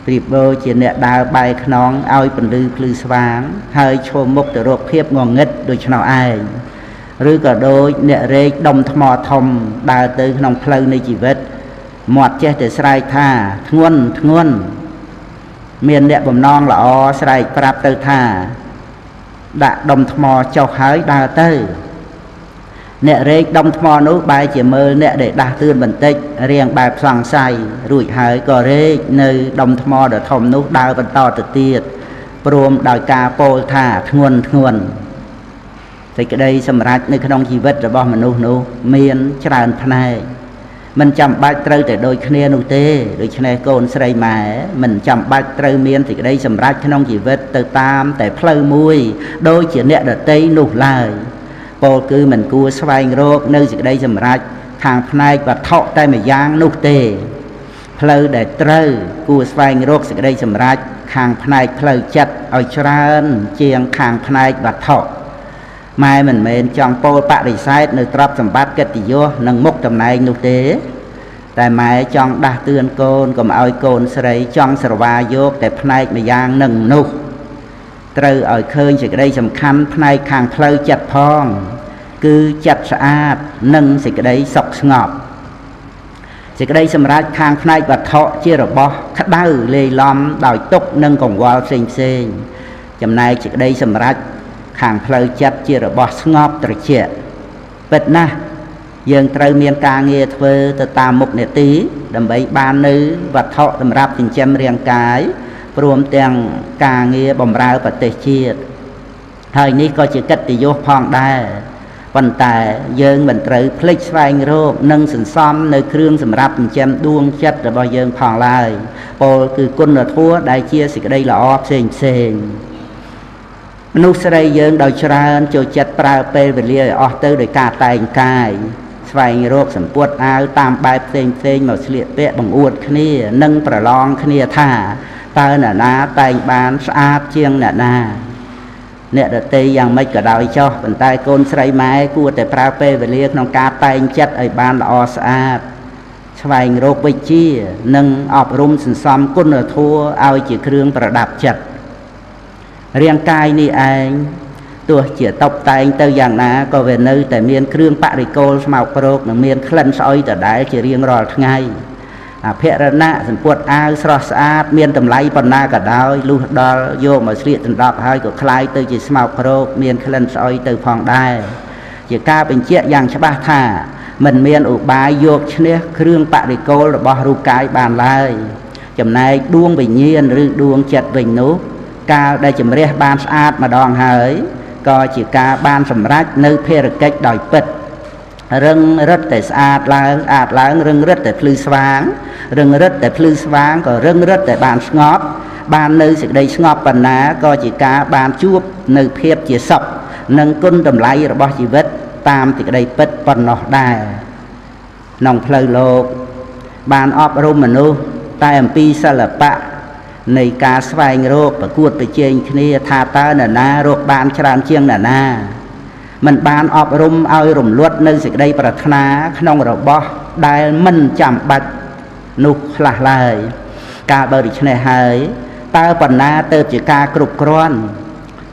ប្រៀបដូចជាអ្នកដើរបែរខ្នងឲ្យពន្លឺភ្លឺស្វាងហើយឈរមុខទៅរកភាពងងឹតដូច្នោះឯងឬក៏ដូចអ្នករែកដុំថ្មធំដើរទៅក្នុងផ្លូវនៃជីវិតមាត់ចេះតែស្រែកថាធ្ងន់មានអ្នកបំណងល្អស្រែកប្រាប់ទៅថាដាក់ដុំថ្មចុះហើយដើរទៅអ្នករែកដុំថ្មនោះបែរជាមើលអ្នកដែលដាស់តឿនបន្តិចរៀងបែបសង្ស័យរួចហើយក៏រែកនៅដុំថ្មដ៏ធំនោះដើរបន្តទៅទៀតព្រមដោយការពោលថាធ្ងន់សេចក្តីសម្រេចនៅក្នុងជីវិតរបស់មនុស្សនោះមានច្រើនផ្នែកមិនចាំបាច់ត្រូវតែដូចគ្នានោះទេដូច្នេះកូនស្រីម៉ែមិនចាំបាច់ត្រូវមានសេចក្តីសម្រេចក្នុងជីវិតទៅតាមតែផ្លូវមួយដូចជាអ្នកដទៃនោះឡើយពោលគឺមិនគួរស្វែងរកនៅសេចក្តីសម្រេចខាងផ្នែកវត្ថុតែម្យ៉ាងនោះទេផ្លូវដែលត្រូវគួរស្វែងរកសេចក្តីសម្រេចខាងផ្នែកផ្លូវចិត្តឲ្យច្រើនជាងខាងផ្នែកវត្ថុម៉ែមិនមែនចង់ពោលបដិសេធនៅទ្រព្យសម្បត្តិកិត្តិយសនិងមុខតំណែងនោះទេតែម៉ែចង់ដាស់តឿនកូនកុំឲ្យកូនស្រីចង់ស្រវាយកតែផ្នែកម្យ៉ាងនឹងនោះត្រូវឲ្យឃើញសេចក្តីសំខាន់ផ្នែកខាងផ្លូវចិត្តផងគឺចិត្តស្អាតនិងសេចក្តីសុខស្ងប់សេចក្តីសម្រេចខាងផ្នែកវត្ថុជារបស់ក្តៅលេីឡំដោយទុក្ខនិងកង្វល់ផ្សេងចំណែកសេចក្តីសម្រេចខាងផ្លូវចិត្តជារបស់ស្ងប់ត្រជាក់ពិតណាស់យើងត្រូវមានការងារធ្វើទៅតាមមុខនេតិដើម្បីបាននៅវត្ថុសម្រាប់ចិញ្ចឹមរាងកាយព្រមទាំងការងារបម្រើប្រទេសជាតិហើយនេះក៏ជាកិត្តិយសផងដែរប៉ុន្តែយើងមិនត្រូវភ្លេចស្វែងរកនិងសន្សំនៅគ្រឿងសម្រាប់ចិញ្ចឹមដួងចិត្តរបស់យើងផងឡើយពោលគឺគុណធម៌ដែលជាសេចក្តីល្អផ្សេងមនុស្សស្រីយើងដោយច្រើនចូលចិត្តប្រើពេលវេលាឲ្យអស់ទៅដោយការតែងកាយស្វែងរកសម្ពុតអាវតាមបែបផ្សេងមកស្លៀកពាក់បង្អួតគ្នានិងប្រឡងគ្នាថាតើអ្នកណាតែងបានស្អាតជាងអ្នកណាអ្នកដទៃយ៉ាងម៉េចក៏ដោយចុះប៉ុន្តែកូនស្រីម៉ែគួរតែប្រើពេលវេលាក្នុងការតែងចិត្តឲ្យបានល្អស្អាតស្វែងរកវិជ្ជានិងអប់រំសន្សំគុណធម៌ឲ្យជាគ្រឿងប្រដាប់ចិត្តរាងកាយនេះឯងទោះជាតុបតែងទៅយ៉ាងណាក៏វានៅតែមានគ្រឿងបរិគោលស្មោកគ្រោកនិងមានក្លិនស្អុយដដែលជារៀងរាល់ថ្ងៃអភិរណៈសម្ពុតអាវស្រស់ស្អាតមានតម្លៃប៉ុណ្ណាក៏ដោយលុះដល់យកមកស្លៀកដណ្ដប់ហើយក៏คล้ายទៅជាស្មោកគ្រោកមានក្លិនស្អុយទៅផងដែរជាការបញ្ជាក់យ៉ាងច្បាស់ថាមិនមានឧបាយយកឈ្នះគ្រឿងបរិគោលរបស់រូបកាយបានឡើយចំណែកដួងវិញ្ញាណឬដួងចិត្តវិញនោះកាលដែលជំរះបានស្អាតម្ដងហើយក៏ជាការបានសម្រេចនៅភារកិច្ចដោយពិតរឹងរិតតែស្អាតឡើងរឹងរិតតែភ្លឺស្វាងរឹងរិតតែភ្លឺស្វាងក៏រឹងរិតតែបានស្ងប់បាននៅសេចក្តីស្ងប់ប៉ុណ្ណាក៏ជាការបានជួបនៅភាពជាសុខនិងគុណតម្លៃរបស់ជីវិតតាមសេចក្តីពិតប៉ុណ្ណោះដែរក្នុងផ្លូវលោកបានអប់រំមនុស្សតែអំពីសិល្បៈនៃការស្វែងរកប្រកួតប្រជែងគ្នាថាតើនរណារកបានច្រើនជាងនរណាមិនបានអប់រំឲ្យរំលត់នៅសេចក្តីប្រាថ្នាក្នុងរបស់ដែលមិនចាំបាច់នោះខ្លះឡើយកាលបើដូច្នេះហើយតើប៉ុណ្ណាទៅជាការគ្រប់គ្រាន់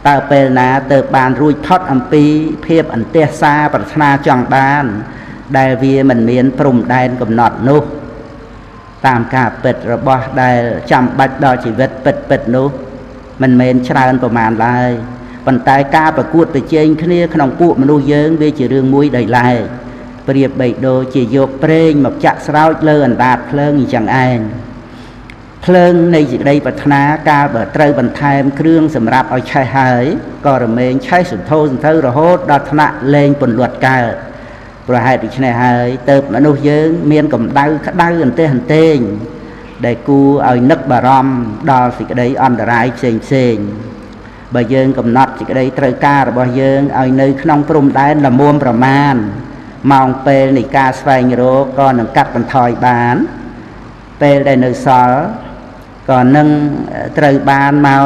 តើពេលណាទៅបានរួចផុតអំពីភាពអន្ទះសារប្រាថ្នាចង់បានដែលវាមិនមានព្រំដែនកំណត់នោះតាមការពិតរបស់ដែលចាំបាច់ដល់ជីវិតពិតនោះមិនមែនច្រើនប្រមាណឡើយប៉ុន្តែការប្រកួតប្រជែងគ្នាក្នុងពួកមនុស្សយើងវាជារឿងមួយដោយឡែក ប្រៀបបីដូចជាយកប្រេងមកចាក់ស្រោចលើអណ្ដាតភ្លើងអញ្ចឹងឯងភ្លើងនៃសេចក្តីប្រាថ្នាកាលបើត្រូវបន្ថែមគ្រឿងសម្រាប់ឲ្យឆេះហើយក៏រមែងឆេះសន្ធោសន្ធៅរហូតដល់ថ្នាក់លែងពន្លត់កើតប្រហែលដូច្នេះហើយទៅមនុស្សយើងមានកម្ដៅក្ដៅអន្ទះអន្ទែងដែលគួរឲ្យនឹកបារម្ភដល់សេចក្តីអន្តរាយផ្សេងបើយើងកំណត់សេចក្តីត្រូវការរបស់យើងឲ្យនៅក្នុងព្រំដែនល្មមប្រមាណម៉ោងពេលនៃការស្វែងរកក៏នឹងកាត់បន្ថយបានពេលដែលនៅសល់ក៏នឹងត្រូវបានមក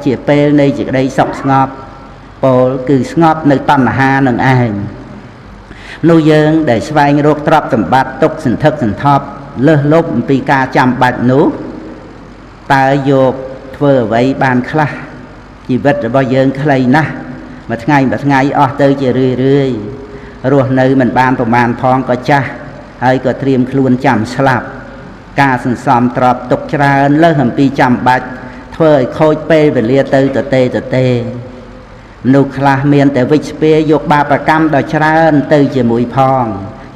ជាពេលនៃសេចក្តីសុខស្ងប់ពោលគឺស្ងប់នៅតណ្ហានឹងឯងនោះយើងដែលស្វែងរកទ្រព្យសម្បត្តិទុកសន្ធឹកសន្ធាប់លើសលប់អំពីការចាំបាច់នោះតើយកធ្វើអ្វីបានខ្លះជីវិតរបស់យើងខ្លីណាស់មួយថ្ងៃអស់ទៅជារឿយរស់នៅមិនបានប្រមាណផងក៏ចាស់ហើយក៏ត្រៀមខ្លួនចាំស្លាប់ការសន្សំទ្រព្យទុកច្រើនលើសអំពីចាំបាច់ធ្វើឲ្យខូចពេលវេលាទៅទទេមនុស្សខ្លះមានតែវិជ្ជពាយកបាបកម្មដ៏ច្រើនទៅជាមួយផង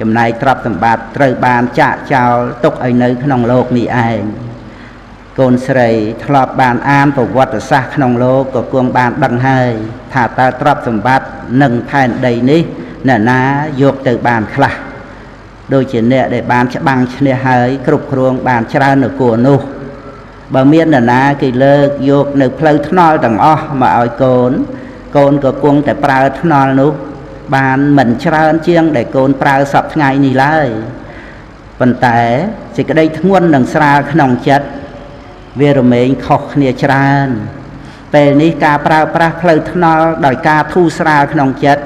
ចំណែកទ្រព្យសម្បត្តិត្រូវបានចាក់ចោលទុកឲ្យនៅក្នុងโลกនេះឯងកូនស្រីធ្លាប់បានអានប្រវត្តិសាស្ត្រក្នុងโลกក៏គង់បានដឹងហើយថាតើទ្រព្យសម្បត្តិនិងផែនដីនេះអ្នកណាយកទៅបានខ្លះដូចជាអ្នកដែលបានច្បាំងឈ្នះហើយគ្រប់គ្រងបានច្រើននគរនោះបើមាននរណាគេលើកយកនៅផ្លូវថ្នល់ទាំងអស់មកឲ្យកូនក៏គង់តែប្រើថ្នល់នោះបានមិនច្រើនជាងដែលកូនប្រើសពថ្ងៃនេះឡើយប៉ុន្តែសេចក្តីធ្ងន់និងស្រាលក្នុងចិត្តវារមែងខុសគ្នាច្រើនពេលនេះការប្រើប្រាស់ផ្លូវថ្នល់ដោយការធូរស្រាលក្នុងចិត្ត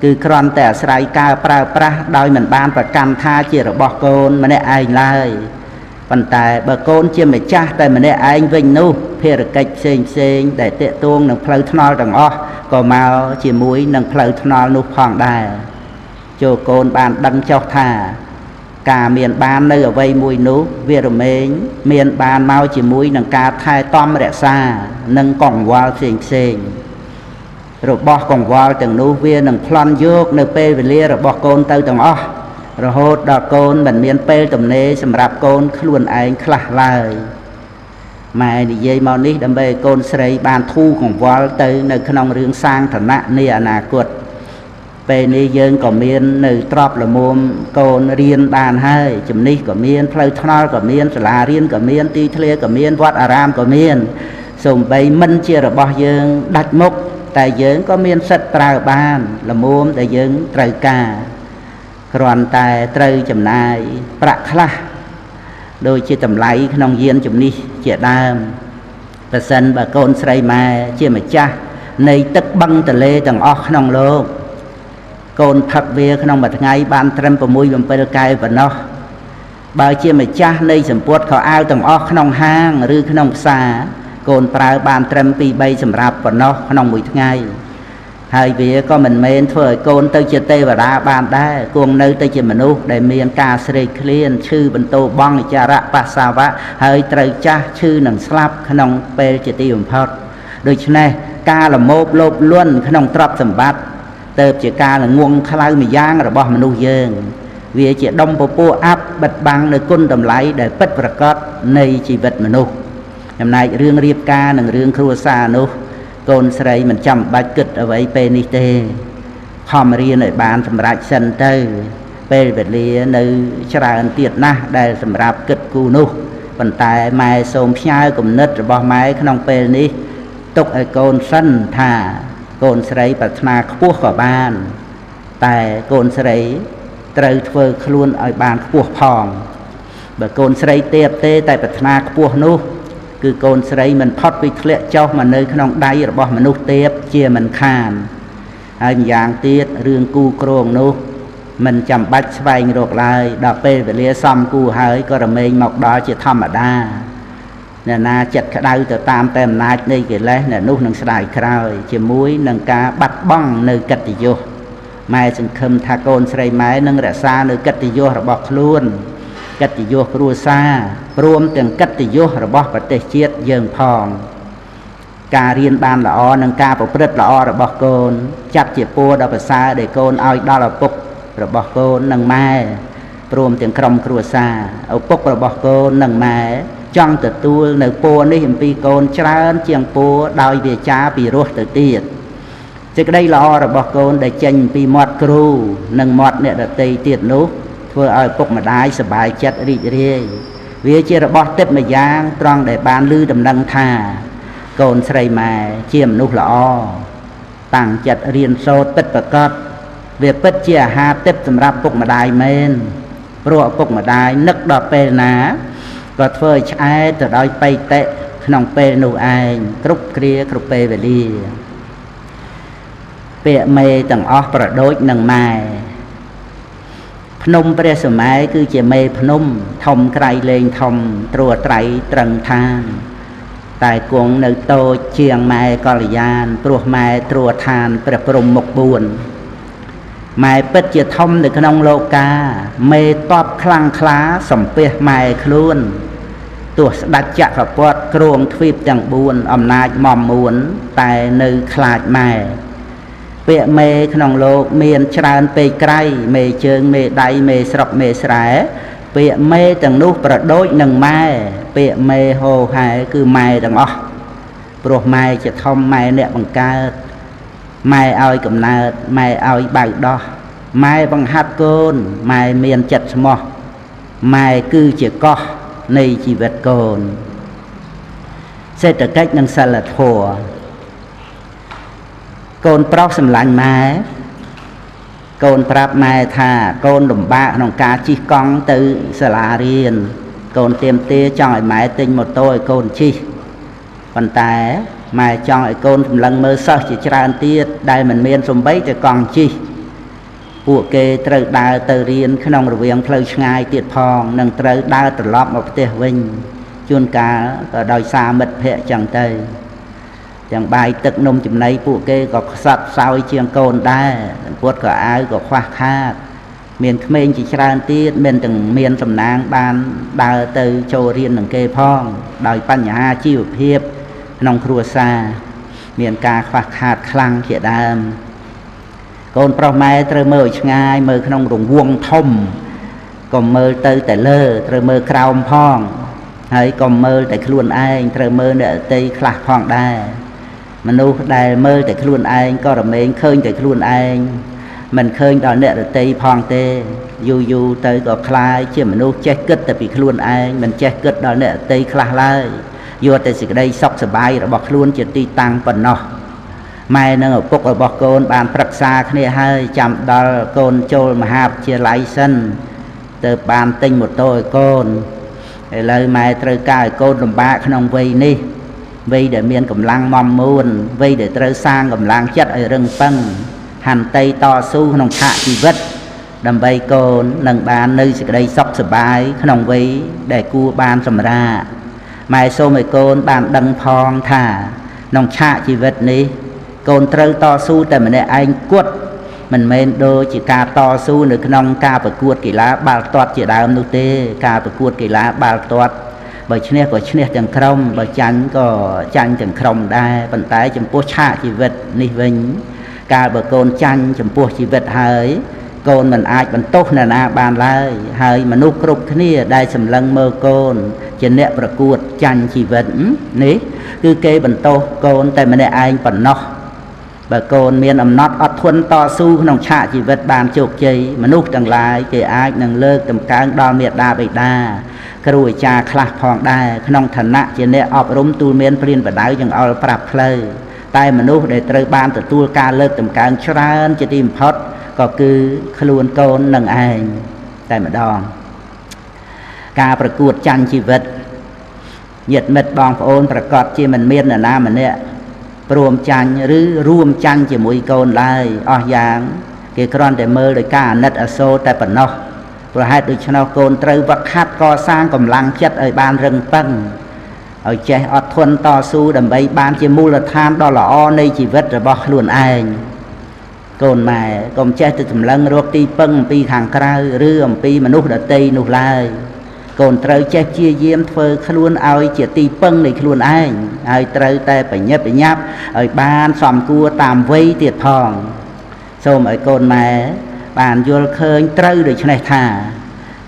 គឺគ្រាន់តែអាស្រ័យការប្រើប្រាស់ដោយមិនបានប្រកាន់ថាជារបស់កូនម្នាក់ឯងឡើយប៉ុន្តែបើកូនជាម្ចាស់តែម្នាក់ឯងវិញនោះភារកិច្ចផ្សេងដែលតាក់ទងនឹងផ្លូវថ្នល់ទាំងអស់ក៏មកជាមួយនឹងផ្លូវថ្នល់នោះផងដែរចូលកូនបានដឹងចុះថាការមានបាននៅអ្វីមួយនោះវារមែងមានបានមកជាមួយនឹងការថែទាំរក្សានិងកង្វល់ផ្សេងរបស់កង្វល់ទាំងនោះវានឹងប្លន់យកនៅពេលវេលារបស់កូនទៅទាំងអស់រហូតដល់កូនមិនមានពេលទំនេរសម្រាប់កូនខ្លួនឯងខ្លះឡើយម៉ែនិយាយមកនេះដើម្បីឲ្យកូនស្រីបានធូរកង្វល់ទៅនៅក្នុងរឿងសាងឋានៈនៃអនាគតពេលនេះយើងក៏មាននៅទ្រព្យល្មមកូនរៀនបានហើយជំនិះក៏មានផ្លូវថ្នល់ក៏មានសាលារៀនក៏មានទីធ្លាក៏មានវត្តអារាមក៏មានសូម្បីមិនជារបស់យើងដាច់មុខតែយើងក៏មានសិទ្ធិប្រើបានល្មមដែលយើងត្រូវការគ្រាន់តែត្រូវចំណាយប្រាក់ខ្លះដូចជាតម្លៃក្នុងយានជំនិះជាដើមប្រសិនបើកូនស្រីម៉ែជាម្ចាស់នៃទឹកបឹងទន្លេទាំងអស់ក្នុងโลกកូនផឹកវាក្នុងមួយថ្ងៃបានត្រឹម 6-7 កែវប៉ុណ្ណោះបើជាម្ចាស់នៃសម្ពុតខោអាវទាំងអស់ក្នុងហាងឬក្នុងផ្សារកូនប្រើបានត្រឹម 2-3 សម្រាប់ប៉ុណ្ណោះក្នុងមួយថ្ងៃហើយវាក៏មិនមែនធ្វើឲ្យកូនទៅជាទេវតាបានដែរគង់នៅទៅជាមនុស្សដែលមានការស្រេកឃ្លានឈឺបន្ទោបង់អចារៈបសាវៈហើយត្រូវចាស់ឈឺនឹងស្លាប់ក្នុងពេលជាទីបំផុតដូច្នេះការលមោបលោភលន់ក្នុងទ្រព្យសម្បត្តិទៅជាការល្ងងខ្លៅម្យ៉ាងរបស់មនុស្សយើងវាជាដុំពពោះអាប់បិទបាំងនៅគុណតម្លៃដែលពិតប្រាកដនៃជីវិតមនុស្សចំណែករឿងរៀបការនិងរឿងគ្រួសារនោះកូនស្រីមិនចាំបាច់គិតអ្វីពេលនេះទេខំរៀនឲ្យបានសម្រេចសិនទៅពេលវេលានៅច្រើនទៀតណាស់ដែលសម្រាប់គិតគូរនោះប៉ុន្តែម៉ែសូមផ្ញើគំនិតរបស់ម៉ែក្នុងពេលនេះទុកឲ្យកូនសិនថាកូនស្រីប្រាថ្នាខ្ពស់ក៏បានតែកូនស្រីត្រូវធ្វើខ្លួនឲ្យបានខ្ពស់ផងបើកូនស្រីទេតែប្រាថ្នាខ្ពស់នោះគឺកូនស្រីមិនផុតពីធ្លាក់ចុះមកនៅក្នុងដៃរបស់មនុស្សទេពជាមិនខានហើយម្យ៉ាងទៀតរឿងគូក្រងនោះមិនចាំបាច់ស្វែងរកឡើយដល់ពេលវេលាសមគូហើយក៏រមែងមកដល់ជាធម្មតាអ្នកណាចិត្តក្តៅទៅតាមតែអំណាចនៃកិលេសអ្នកនោះនឹងស្ដាយក្រោយជាមួយនឹងការបាត់បង់នៅកិត្តិយសម៉ែសង្ឃឹមថាកូនស្រីម៉ែនឹងរក្សានៅកិត្តិយសរបស់ខ្លួនកិត្តិយសគ្រួសារព្រមទាំងកិត្តិយសរបស់ប្រទេសជាតិយើងផងការរៀនបានល្អនិងការប្រព្រឹត្តល្អរបស់កូនចាត់ជាពរដ៏ប្រសើរដែលកូនឲ្យដល់ឪពុក របស់កូននិងម៉ែព្រមទាំងក្រុមគ្រួសារឪពុករបស់កូននិងម៉ែចង់ទទួលនៅពរនេះអំពីកូនច្រើនជាងពរដោយវាចាពីរោះទៅទៀតសេចក្តីល្អរបស់កូនដែលចេញពីមាត់គ្រូនិងមាត់អ្នកដទៃទៀតនោះធ្វើឲ្យពុកម្ដាយសប្បាយចិត្តរីករាយវាជារបស់ទិព្វម្យ៉ាងត្រង់ដែលបានឮដំណឹងថាកូនស្រីម៉ែជាមនុស្សល្អតាំងចិត្តរៀនសូត្រពិតប្រាកដវាពិតជាអាហារទិព្វសម្រាប់ពុកម្ដាយមែនព្រោះឪពុកម្ដាយនឹកដល់ពេលណាក៏ធ្វើឲ្យឆ្អែតទៅដោយបៃតៈក្នុងពេលនោះឯងគ្រប់គ្រាគ្រប់ពេលវេលាពាក្យមេទាំងអស់ប្រដូចនឹងម៉ែភ្នំព្រះសម័យគឺជាមេភ្នំធំក្រៃលែងធំត្រួតត្រៃត្រឹងឋានតែគង់នៅតូចជាងម៉ែកល្យានព្រោះម៉ែត្រួតឋានព្រះព្រំមុខ4ម៉ែពិតជាធំនៅក្នុងលោកាមេតបខ្លាំងក្លាសំពះម៉ែខ្លួនទោះស្ដេចចក្រពត្តិគ្រងទ្វីបទាំង4អំណាចមមមួនតែនៅខ្លាចម៉ែពាក្យមេក្នុងលោកមានច្រើនពេកក្រៃមេជើងមេដៃមេស្រុកមេស្រែពាក្យមេទាំងនោះប្រដូចនឹងម៉ែពាក្យមេហោហែគឺម៉ែទាំងអស់ព្រោះម៉ែជាធំម៉ែអ្នកបង្កើតម៉ែឲ្យកំណើតម៉ែឲ្យបៅដោះម៉ែបង្ហាត់កូនម៉ែមានចិត្តស្មោះម៉ែគឺជាកោះនៃជីវិតកូនសេដ្ឋកិច្ចនិងសិលធម៌កូនប្រុសសម្លាញ់ម៉ែកូនប្រាប់ម៉ែថាកូនលំបាកក្នុងការជិះកង់ទៅសាលារៀនកូនទាមទារចង់ឲ្យម៉ែទិញម៉ូតូឲ្យកូនជិះប៉ុន្តែម៉ែចង់ឲ្យកូនសម្លឹងមើលសិស្សជាច្រើនទៀតដែលមិនមានសំបីតែកង់ជិះពួកគេត្រូវដើរទៅរៀនក្នុងរវាងផ្លូវឆ្ងាយទៀតផងនិងត្រូវដើរត្រឡប់មកផ្ទះវិញជួនកាលក៏ដោយសារមិត្តភ័ក្តិចឹងទៅទាំងបាយទឹកនំចំណីពួកគេក៏ខ្សត់ខ្សោយជាងកូនដែរពុតក៏អាវក៏ខ្វះខាតមានក្មេងជាច្រើនទៀតមានទាំងមានសំណាងបានដើរទៅចូលរៀននឹងគេផងដោយបញ្ហាជីវភាពក្នុងគ្រួសារមានការខ្វះខាតខ្លាំងជាដើមកូនប្រុសម៉ែត្រូវមើលឲ្យឆ្ងាយមើលក្នុងរង្វង់ធំកុំមើលទៅតែលើត្រូវមើលក្រោមផងហើយកុំមើលតែខ្លួនឯងត្រូវមើលអ្នកដទៃខ្លះផងដែរមនុស្សដែលមើលតែខ្លួនឯងក៏រមែងឃើញតែខ្លួនឯងមិនឃើញដល់អ្នកដទៃផងទេយូរយូរទៅក៏คล้ายជាមនុស្សចេះគិតតែពីខ្លួនឯងមិនចេះគិតដល់អ្នកដទៃខ្លះឡើយយកតែសេចក្តីសុខសប្បាយរបស់ខ្លួនជាទីតាំងប៉ុណ្ណោះម៉ែនិងឪពុករបស់កូនបានប្រឹក្សាគ្នាហើយចាំដល់កូនចូលមហាវិទ្យាល័យសិនទៅបានទិញម៉ូតូឲ្យកូនឥឡូវម៉ែត្រូវការឲ្យកូនលំបាកក្នុងវ័យនេះវ័យដែលមានកម្លាំងមមួនវ័យដែលត្រូវសាងកម្លាំងចិត្តឲ្យរឹងប៉ឹងហន្តីតស៊ូក្នុងឆាកជីវិតដើម្បីកូននឹងបាននៅសេចក្តីសុខសប្បាយក្នុងវ័យដែលគួរបានសម្រាកម៉ែសូមឲ្យកូនបានដឹងផងថាក្នុងឆាកជីវិតនេះកូនត្រូវតស៊ូតែម្នាក់ឯងគត់មិនមែនដូចជាការតស៊ូនៅក្នុងការប្រកួតកីឡាបាល់ទាត់ជាដើមនោះទេការប្រកួតកីឡាបាល់ទាត់បើឈ្នះក៏ឈ្នះទាំងក្រុមបើចាញ់ក៏ចាញ់ទាំងក្រុមដែរប៉ុន្តែចំពោះឆាកជីវិតនេះវិញកាលបើកូនចាញ់ចំពោះជីវិតហើយកូនមិនអាចបន្ទោសអ្នកណាបានឡើយហើយមនុស្សគ្រប់គ្នាដែលសម្លឹងមើលកូនជាអ្នកប្រកួតចាញ់ជីវិតនេះគឺគេបន្ទោសកូនតែម្នាក់ឯងប៉ុណ្ណោះបើកូនមានអំណត់អត់ធន់តស៊ូក្នុងឆាកជីវិតបានជោគជ័យមនុស្សទាំងឡាយគេអាចនឹងលើកតម្កើងដល់មេដាបិតាគ្រូអាចារ្យខ្លះផងដែរក្នុងឋានៈជាអ្នកអប់រំទូលមានព្រានបដៅចង្អុលប្រាប់ផ្លូវតែមនុស្សដែលត្រូវបានទទួលការលើកតម្កើងច្រើនជាទីបំផុតក៏គឺខ្លួនកូននឹងឯងតែម្ដងការប្រកួតចាញ់ជីវិតញាតិមិត្តបងប្អូនប្រកាសជាមិនមាននរណាម្នាក់ព្រមចាញ់ឬរួមចាញ់ជាមួយកូនឡើយអស់យ៉ាងគេគ្រាន់តែមើលដោយការអាណិតអាសូរតែប៉ុណ្ណោះព្រោះហេតុដូច្នោះកូនត្រូវវឹកហាត់កសាងកម្លាំងចិត្តឲ្យបានរឹងប៉ឹងឲ្យចេះអត់ធន់តស៊ូដើម្បីបានជាមូលដ្ឋានដ៏ល្អនៃជីវិតរបស់ខ្លួនឯងកូនម៉ែកុំចេះទៅសម្លឹងរកទីពឹងអំពីខាងក្រៅឬអំពីមនុស្សដទៃនោះឡើយកូនត្រូវចេះព្យាយាមធ្វើខ្លួនឲ្យជាទីពឹងនៃខ្លួនឯងហើយត្រូវតែបញ្ញាប់បញ្ញាប់ឲ្យបានសមគួរតាមវ័យទៀតផងសូមឲ្យកូនម៉ែ bàn vô khơi trâu được cho này thà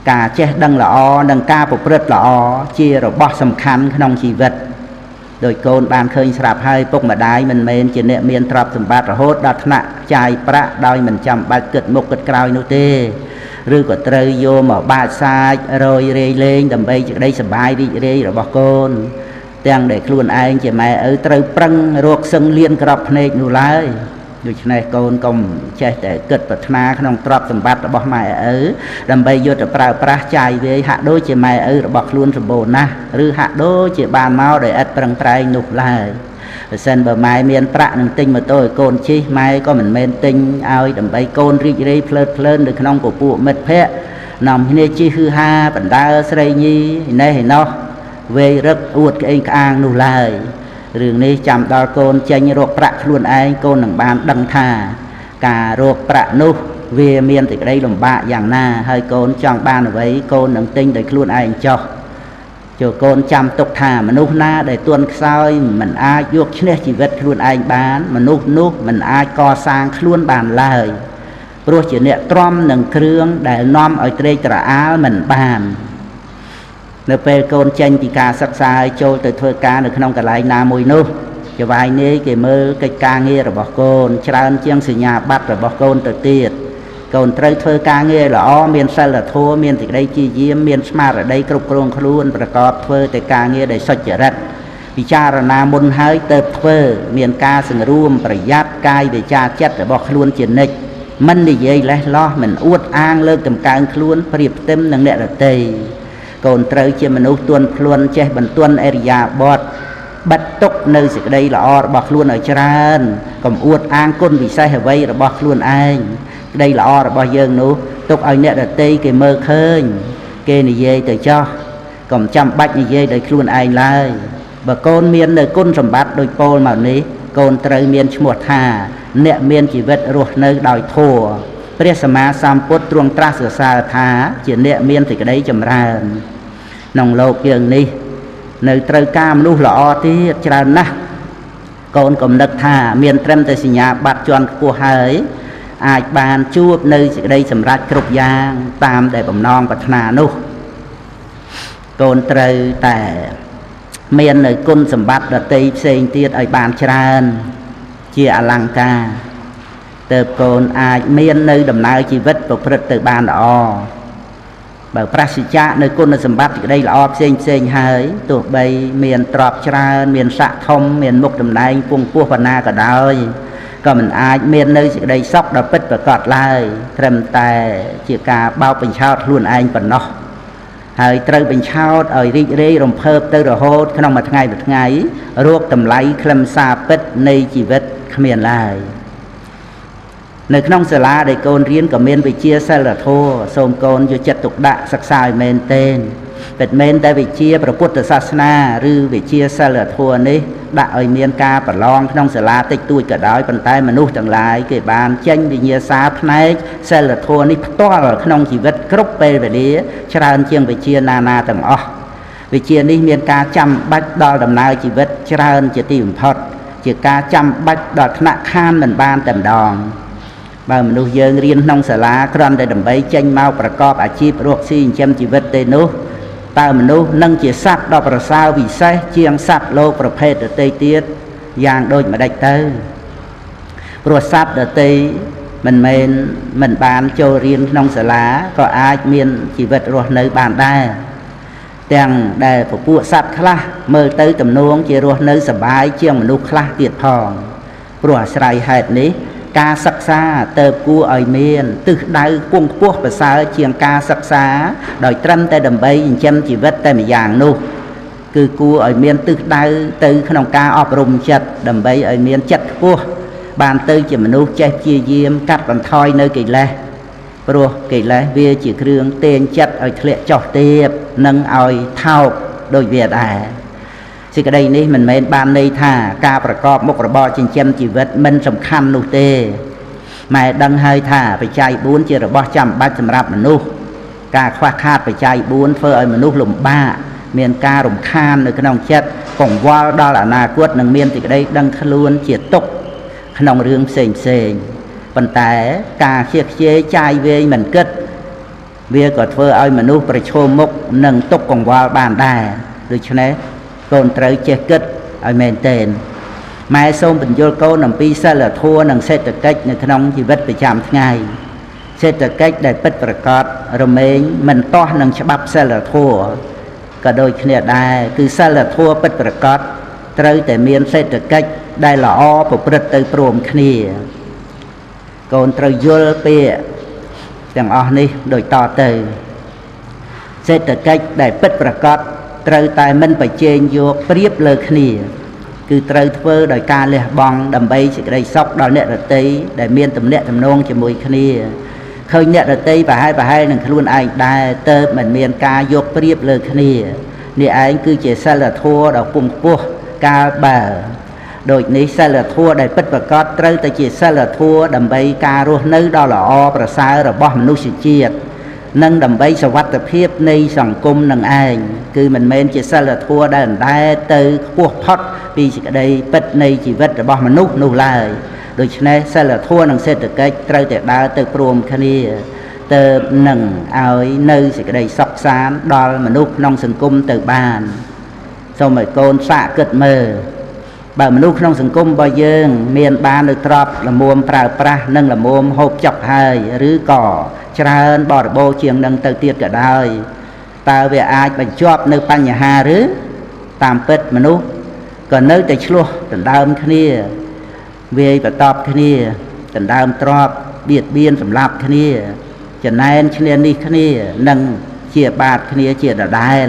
cả che đằng lọ đằng ca bộ rất lọ chia rồi bó sầm khăn nông chỉ vật đôi côn bàn khơi sạp hai bốc mà đai mình men chỉ niệm miên trập sầm bát rồi hốt đặt nặng chài pra đôi mình chăm bài cực một cực cào nô tê rư của trâu vô mà ba sai rồi rê lên đầm bay đây sầm bài đi đây rồi bó côn tiếng để luôn ai chỉ mẹ ở trâu prăng ruột sưng liên cọp này nụ láiดูชนัยโกนกลมใจแต่เกิดปัฒนาขนมตรอบสมบัติระบบใหม่ดำไปโยตปราปราใจเวหะโดยเจไม่ระบบล้วนสมบูรณ์นะหรือหะโดยเจบานเมาโดยอัดปรังไตรหนุกลายเส้นบะไม้เมียนประหนึ่งติงมาโต้โกนชี้ไม้ก็เหมือนเมียนติงเอาดำไปโกนรีรีเพลิดเพลินโดยขนมปูปูเม็ดเพะนำที่นี่ชี้คือฮาปันดาสไรยี่ในเห็นเนาะเวรักอวดเองอ่างหนุลายเรื่องนี้จำดอลโกนเจงโรคประล้วนไอ้โกนหนังบานดังท่าการโรคประนุเวียเมียนติดได้ลมบะอย่างน่าให้โกนจังบานไว้โกนหนังติงได้ล้วนไอ้จ่อโจโกนจำตกท่ามนุษย์หน้าได้ตวนซอยมันอายุกเชื่อชีวิตล้วนไอ้บานมนุษย์นุกมันอาก่อสร้างล้วนบานเลยโปรเจเนตรอมหนึ่งเครื่องได้น้อมเอาเตยตระอาเหมือนบานในเปโกนเจนติกาศักดิ์สายโจตเทอการในขนมกะไลนามวยนุจะวายนี้เกี่ยมือกิจการเงี้ยระบบโกนชราญเชียงสัญญาบัตรระบบโกนตัวเตี้ยโกนเตยเทอการเงี้ยหล่อเมียนเซลล์ทัวเมียนติดได้จีเยี่ยมเมียนสมาร์ได้กรุบกรองคล้วนประกอบเทอแต่การเงี้ยได้สดเจริญวิจารณามุนหายเติบเทอเมียนกาสังร่วมประหยัดกายวิจารจัดระบบคล้วนเจนิกมันได้ยัยและล้อเหมือนอวดอ้างเลิกกำการคล้วนเปรียบเต็มหนังเนรเตยโกนเตยเจมนุษย์ตวนพลวนเจบันตวนเอริยาบอดบัดตกในสิ่งใดละอระบอกล้วนởจานกำอวดอ้างก้นวิสัยเหวยระบอกล้วนเองได้ละอระบอกเยิงนู้ตกเอาเนี่ยเดตีเกเมอเคยเกนิเยแต่จ่อกำจำบัดนิเยได้ล้วนเองเลยบ่โกนเมียนในก้นสมบัติโดยโปลมานี้โกนเตยเมียนชมวดท่าเนี่ยเมียนชีวิตรวดในดอยทั่วเปรียสมาสามปุตตรวงตราเสือสาธาเจียนเนี่ยเมียนติดได้จำรานนองโลกอย่างนี้ในตรกามลูกหล่อที่จรานะโกนกลมนักท่าเมียนเตรมแต่สัญญาบัดจวนกัวหายอาจบานจูบในติดได้สำรัดกรุบยางตามแต่ผมนองปัฒนานุโกนเตยแต่เมียนในกุนสมบัติดัตติเสียงเตียดไอบานจรานเจียอลังกาเติบโกนอาจเมียนในดำนาชีวิตประพฤติบานอ๋อแบบปราศจากในกุณสมบัติได้ละออเสียงหายตัวใบเมียนตรอบชราเมียนสะทมเมียนมุกดำนายปุงปัวพนาก็ได้ก็มันอาจเมียนในได้ซอกดับปิดประกอบลายเตรียมแต่เจียกาเบาเป็นชาวล้วนไอ้ปนเนาะหายเตยเป็นชาวเอาริเร่รมเพิ่มเตยระโหดขนมมาทั้งไงโรคตำไลคลำซาปิดในชีวิตเขมียนลายในขนมสลาได้โกนเรียนกับเมนไปเชียเซลโทโสมโกนอยู่จัดตุกดะสักสายเมนเตนเป็นเมนแต่ไปเชียพระพุทธศาสนาหรือไปเชียเซลโทนี้ดะไอเมียนกาปะลองขนมสลาติดตุ้ยกระดอยปันใต้มนุษย์ต่างหลายเกิดบานเช่นวิญญาสาพนัยเซลโทนี้ตัวขนมชีวิตครบไปแบบนี้ชราญเชียงไปเชียนานาต่างอ๋อไปเชียนี้เมียนกาจำบัดดอลดำนาชีวิตชราญจะตีมพอดเจียกาจำบัดดอลธนาคารเหมือนบานแต่ดองบางมนุษย์ยังเรียนนองสลากรอนได้ดำใบเจงเมาประกอบอาชีพรวกซีนเชมชีวิตเตนุตามนุษย์นั่งเจียสัตว์ดอกประสาววิเศษเชียงสัตว์โลกประเภทเตยเตียดอย่างโดยมาได้เตยปรวสัตว์เตยมันบานโจเรียนนองสลาก็อาจเมียนชีวิตรวดในบานได้แต่งได้ผู้ปวดสัตว์คลาเมื่อเตยตำนวงเจียรวดในสบายเชียงมนุษย์คลาเตียดพองปรวสไรเหตุนี้กาศักษาเติบกูไอเมียนตึกได้ปุ่งพวกภาษาเชียงกาศักษาโดยตรัมแต่ดำใบยิงเชมชีวิตแต่ไม่อย่างนู้คือกูไอเมียนตึกได้ตึกขนมกาอบรมจัดดำใบไอเมียนจัดพวกบานตึกจะมนุษย์เจ็บเจียเยี่ยมกัดบันทอยในกิเลสปลัวกิเลสเวียจีเครื่องเตียนจัดไอเทเลจอเตียบนั่งไอเท่าโดยเวียดสิ่งใดนี้มันไม่บานในท่าการประกอบมุกระบอจิงเจมชีวิตมันสำคัญนุเตไม่ดังให้ท่าไปใจบุญเจระบอจำบัดสำหรับมนุษย์การคว้าคาดไปใจบุญเพื่อไอ้มนุษย์หลุมบ้าเมียนการหลุมคานในขนมเช็ดกงวอลดอลอนาคตหนึ่งเมียนสิ่งใดดังขลุ่นเจียตกขนมเรื่องเสงป ប៉ុន្តែការខ្ជិះខ្ជាយចាយវាយមិនគិតវាក៏ធ្វើឲ្យមនុស្សប្រឈមមុខនឹងទុក្ខកង្វល់បានដែរដូច្នេះកូនត្រូវចេះគិតឲ្យមែនទែនម៉ែសូមបញ្យល់កូនអំពីសិលធម៌និងសេដ្ឋកិច្ចនៅក្នុងជីវិតប្រចាំថ្ងៃសេដ្ឋកិច្ចដែលពិតប្រាកដរមែងមិនទាស់នឹងច្បាប់សិលធម៌ក៏ដូចគ្នាដែរគឺសិលធម៌ពិតប្រាកដត្រូវតែមានសេដ្ឋកិច្ចដែលល្អប្រព្រឹត្តទៅព្រមគ្នាកូនត្រូវយល់ពាក្យទាំងអស់នេះដូចតទៅសេដ្ឋកិច្ចដែលពិតប្រាកដត្រូវតែមិនប្រជែងយកប្រៀបលើគ្នាគឺត្រូវធ្វើដោយការលះបង់ដើម្បីសេចក្តីសុខដល់អ្នកដទៃដែលមានទំនាក់ទំនងជាមួយគ្នាឃើញអ្នកដទៃប្រហែលនឹងខ្លួនឯងដែរទើបមិនមានការយកប្រៀបលើគ្នានេះឯងគឺជាសិលធម៌ដ៏ពងខ្ពស់កាលបើដូចនេះសិលធម៌ដែលពិតប្រាកដត្រូវតែជាសិលធម៌ដើម្បីការរស់នៅដ៏ល្អប្រសើររបស់មនុស្សជាតិនិងដើម្បីសុវត្ថិភាពនៃសង្គមនឹងឯងគឺមិនមែនជាសិលធម៌ដែលអណ្ដែតទៅខ្ពស់ផុតពីសេចក្តីពិតនៃជីវិតរបស់មនុស្សនោះឡើយដូច្នេះសិលធម៌និងសេដ្ឋកិច្ចត្រូវតែដើរទៅព្រមគ្នាទើបនឹងឲ្យនៅសេចក្តីសុខសាន្តដល់មនុស្សក្នុងសង្គមទៅបានសូមឲ្យកូនសាកគិតមើលបើមនុស្សក្នុងសង្គមរបស់យើងមានបាននៅទ្រព្យល្មមប្រើប្រាស់និងល្មមហូបចុកហើយឬក៏ច្រើនបរិបូរជាងនឹងទៅទៀតក៏ដោយតើវាអាចបញ្ចប់នៅបញ្ហាឬតាមពិតមនុស្សក៏នៅតែឆ្លោះដណ្ដើមគ្នាវាយបតប់គ្នាដណ្ដើមទ្រព្យបៀតបៀនសម្លាប់គ្នាចំណែនឈ្នានេះគ្នានិងជាបាតគ្នាជាដដែល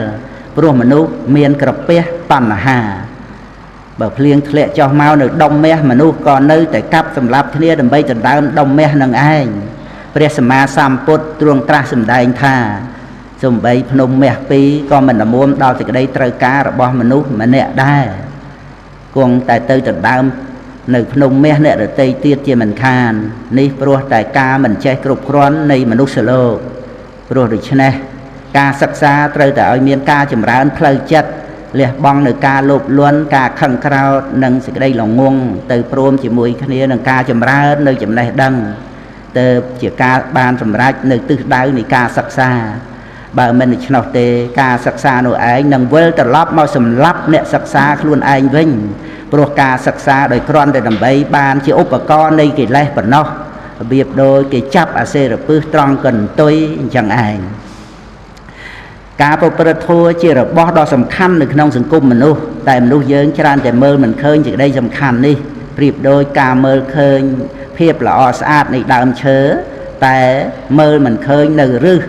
ព្រោះមនុស្សមានក្រពះតណ្ហាបើភ្លៀងធ្លាក់ចុះមកនៅដុំមាសមនុស្សក៏នៅតែកាប់សម្លាប់គ្នាដើម្បីដណ្ដើមដុំមាសនឹងឯងព្រះសម្មាសម្ពុទ្ធទ្រង់ត្រាស់សម្ដែងថាសំបីភ្នំមាសពីរក៏មិនល្មមដល់សេចក្តីត្រូវការរបស់មនុស្សម្នាក់ដែរគង់តែទៅដណ្ដើមនៅភ្នំមាសអ្នកដទៃទៀតជាមិនខាននេះព្រោះតែការមិនចេះគ្រប់គ្រាន់នៃមនុស្សលោកព្រោះដូច្នេះការសិក្សាត្រូវតែឲ្យមានការចម្រើនផ្លូវចិត្តលះបង់នៅការលោភលន់ការខឹងក្រោធនិងសេចក្តីល្ងងទៅព្រមជាមួយគ្នានឹងការចម្រើននៅចំណេះដឹងទៅជាការបានសម្រេចនៅទិសដៅនៃការសិក្សាបើមិនដូច្នោះទេការសិក្សានោះឯងនឹងវិលត្រឡប់មកសម្លាប់អ្នកសិក្សាខ្លួនឯងវិញព្រោះការសិក្សាដោយគ្រាន់តែដើម្បីបានជាឧបករណ៍នៃកិលេសប៉ុណ្ណោះរបៀបដូចគេចាប់អាសេរពឹសត្រង់កន្ទុយអញ្ចឹងឯងការប្រព្រឹត្តធម៌ជារបស់ដ៏សំខាន់នៅក្នុងសង្គមមនុស្សតែមនុស្សយើងច្រើនតែមើលមិនឃើញសេចក្តីសំខាន់នេះប្រៀបដូចការមើលឃើញភាពល្អស្អាតនៃដើមឈើតែមើលមិនឃើញនៅឫស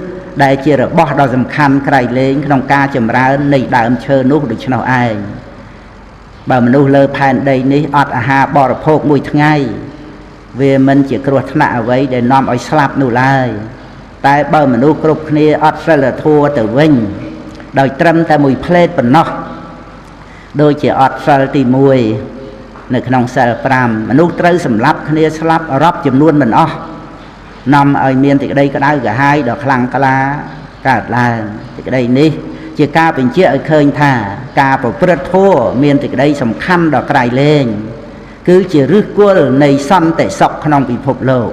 ដែលជារបស់ដ៏សំខាន់ក្រៃលែងក្នុងការចម្រើននៃដើមឈើនោះដូច្នោះឯងបើមនុស្សលើផែនដីនេះអត់អាហារបរិភោគមួយថ្ងៃវាមិនជាគ្រោះថ្នាក់អ្វីដែលនាំឲ្យស្លាប់នោះឡើយតែបើមនុស្សគ្រប់គ្នាអត់សិលធម៌ទៅវិញដោយត្រឹមតែមួយផ្លេតប៉ុណ្ណោះដូចជាអត់សិលទី1នៅក្នុងសិល5មនុស្សត្រូវសម្លាប់គ្នាស្លាប់រាប់ចំនួនមិនអស់នាំឲ្យមានសេចក្តីក្តៅក្រហាយដ៏ខ្លាំងក្លាកើតឡើងសេចក្តីនេះជាការបញ្ជាក់ឲ្យឃើញថាការប្រព្រឹត្តធម៌មានសេចក្តីសំខាន់ដ៏ក្រៃលែងគឺជាឫសគល់នៃសន្តិសុខក្នុងពិភពលោក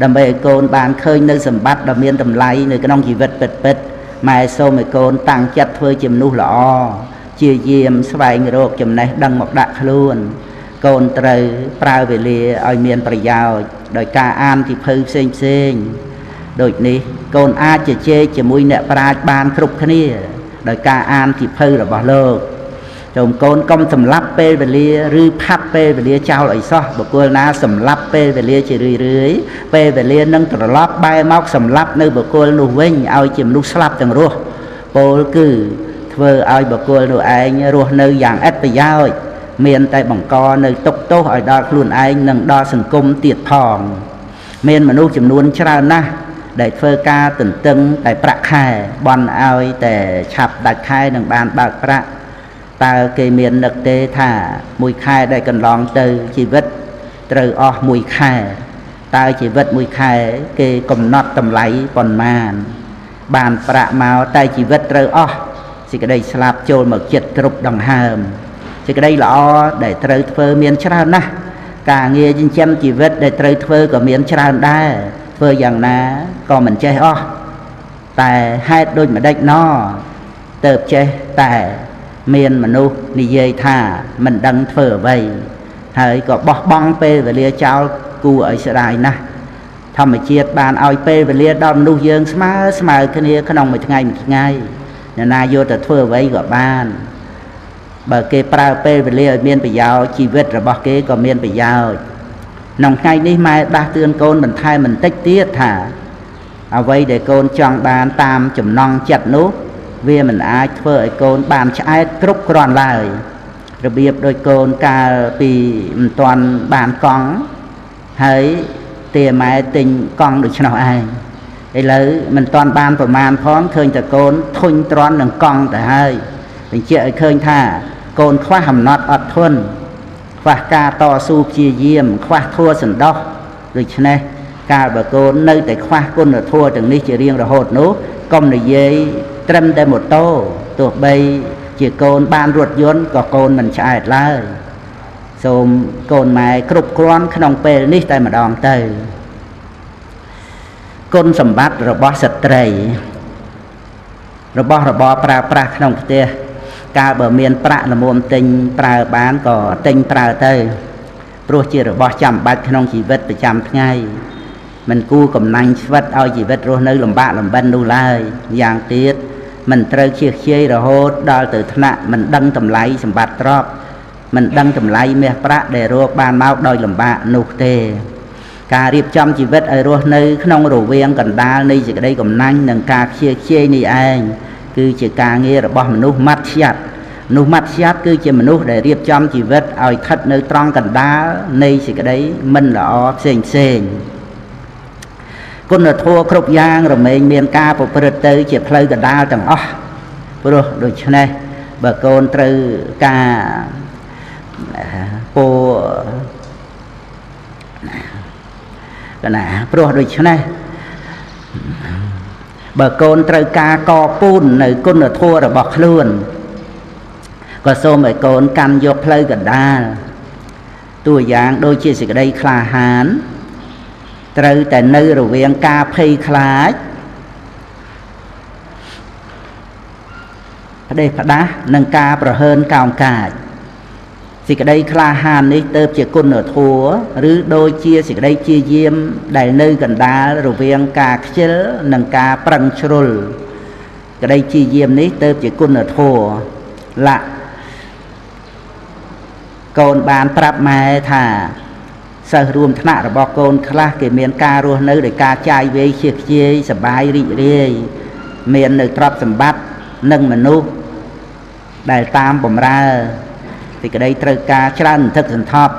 ដើម្បីឲ្យកូនបានឃើញនៅសម្បត្តិដ៏មានតម្លៃនៅក្នុងជីវិតពិតៗម៉ែសូមឲ្យកូនតាំងចិត្តធ្វើជាមនុស្សល្អជាយាមស្វែងរកចំណេះដឹងមកដាក់ខ្លួនកូនត្រូវប្រើវេលាឲ្យមានប្រយោជន៍ដោយការអានសៀវភៅផ្សេងដូចនេះកូនអាចជជែកជាមួយអ្នកប្រាជ្ញបានគ្រប់គ្នាដោយការអានសៀវភៅរបស់លោកសូមកូនកុំសម្លាប់ពេលវេលាឬផាត់ពេលវេលាចោលឲ្យសោះបុគ្គលណាសម្លាប់ពេលវេលាជារឿយពេលវេលានឹងត្រឡប់បែរមកសម្លាប់នៅបុគ្គលនោះវិញឲ្យជាមនុស្សស្លាប់ទាំងរស់ពោលគឺធ្វើឲ្យបុគ្គលនោះឯងរស់នៅយ៉ាងឥតប្រយោជន៍មានតែបង្កនៅទុក្ខទោសឲ្យដល់ខ្លួនឯងនិងដល់សង្គមទៀតផងមានមនុស្សចំនួនច្រើនណាស់ដែលធ្វើការទន្ទឹងតែប្រាក់ខែបន់ឲ្យតែឆាប់ដាច់ខែនឹងបានបើកប្រាក់តើគេមាននឹកទេថាមួយខែដែលកន្លងទៅជីវិតត្រូវអស់មួយខែតើជីវិតមួយខែគេកំណត់តម្លៃប៉ុន្មានបានប្រាក់មកតែជីវិតត្រូវអស់សេចក្តីស្លាប់ចូលមកចិត្តគ្រប់ដង្ហើមសេចក្តីល្អដែលត្រូវធ្វើមានច្រើនណាស់ ការងារចិញ្ចឹមជីវិតដែលត្រូវធ្វើក៏មានច្រើនដែរធ្វើយ៉ាងណាក៏មិនចេះអស់តែហេតុដូចម្ដេចណទៅចេះតែមានមនុស្សនិយាយថាមិនដឹងធ្វើអ្វីហើយក៏បោះបង់ពេលវេលាចោលគួរឲ្យស្ដាយណាស់ធម្មជាតិបានឲ្យពេលវេលាដល់មនុស្សយើងស្មើគ្នាក្នុងមួយថ្ងៃអ្នកណាយកទៅធ្វើអ្វីក៏បានបើគេប្រើពេលវេលាឲ្យមានប្រយោជន៍ជីវិតរបស់គេក៏មានប្រយោជន៍ក្នុងថ្ងៃនេះម៉ែដាស់តឿនកូនបន្ថែមបន្តិចទៀតថាអ្វីដែលកូនចង់បានតាមចំណង់ចិត្តនោះវាមិនអាចធ្វើឲ្យកូនបានឆ្អែតគ្រប់គ្រាន់ឡើយរបៀបដោយកូនកាលពីមិនទាន់បានកង់ហើយទាម៉ែទិញកង់ដូច្នោះឯងឥឡូវមិនទាន់បានប្រមាណផងឃើញតែកូនធុញទ្រាន់នឹងកង់ទៅហើយបញ្ជាក់ឲ្យឃើញថាកូនខ្វះអំណត់អត់ធន់ខ្វះការតស៊ូព្យាយាមខ្វះធัวសន្តោសដូច្នេះកាលបើកូននៅតែខ្វះគុណធម៌ទាំងនេះជារៀងរហូតនោះកុំនិយាយត្រឹមតែម៉ូតូទោះបីជាកូនបានរថយន្តក៏កូនមិនឆ្អែតឡើយសូមកូនម៉ែគ្រប់គ្រាន់ក្នុងពេលនេះតែម្ដងទៅគុណសម្បត្តិរបស់ស្ត្រីរបស់របរប្រើប្រាស់ក្នុងផ្ទះកាលបើមានប្រាក់ល្មមទិញប្រើបានក៏ទិញប្រើទៅព្រោះជារបស់ចាំបាច់ក្នុងជីវិតប្រចាំថ្ងៃមិនគួរកំណាញ់ស្វិតឲ្យជីវិតរស់នៅលំបាកលំបិននោះឡើយយ៉ាងទៀតមិនត្រូវជៀសខ្ជាយរហូតដល់ទៅថ្នាក់មិនដឹងតម្លៃសម្បត្តិទ្រព្យមិនដឹងតម្លៃមាសប្រាក់ដែលរកបានមកដោយលំបាកនោះទេការរៀបចំជីវិតឲ្យរស់នៅក្នុងរវាងកណ្ដាលនៃសេចក្តីកំណាញ់និងការខ្ជិលខ្ជាយនេះឯងគឺជាការងាររបស់មនុស្សម៉ាត់ឆ្យាត់គឺជាមនុស្សដែលរៀបចំជីវិតឲ្យស្ថិតនៅត្រង់កណ្ដាលនៃសេចក្តីមិនល្អផ្សេងគុណធម៌គ្រប់យ៉ាងរមែងមានការប្រព្រឹត្តទៅជាផ្លូវកណ្ដាលទាំងអស់ព្រោះដូច្នេះបើកូនត្រូវការពោព្រោះដូច្នេះបើកូនត្រូវការកពូននៅគុណធម៌របស់ខ្លួនក៏សូមឲ្យកូនកាន់យកផ្លូវកណ្ដាលតួយ៉ាងដូចជាសេចក្តីក្លាហានត្រូវតែនៅរវាងការភ័យខ្លាចផ្ដេសផ្ដាសនិងការប្រហើនកោងកាចសេចក្តីក្លាហាននេះទៅជាគុណធម៌ឬដូចជាសេចក្តីជាយាមដែលនៅកណ្ដាលរវាងការខ្ជិលនិងការប្រឹងជ្រុលក្តីជាយាមនេះទៅជាគុណធម៌លក្ខកូនបានប្រាប់ម៉ែថាសិស្សរួមថ្នាក់របស់កូនខ្លះគេមានការរស់នៅដោយការចាយវាយជៀសខ្ជាយសប្បាយរីករាយមាននៅទ្រព្យសម្បត្តិនិងមនុស្សដែលតាមបម្រើសេចក្តីត្រូវការច្រើនសន្ធឹកសន្ធាប់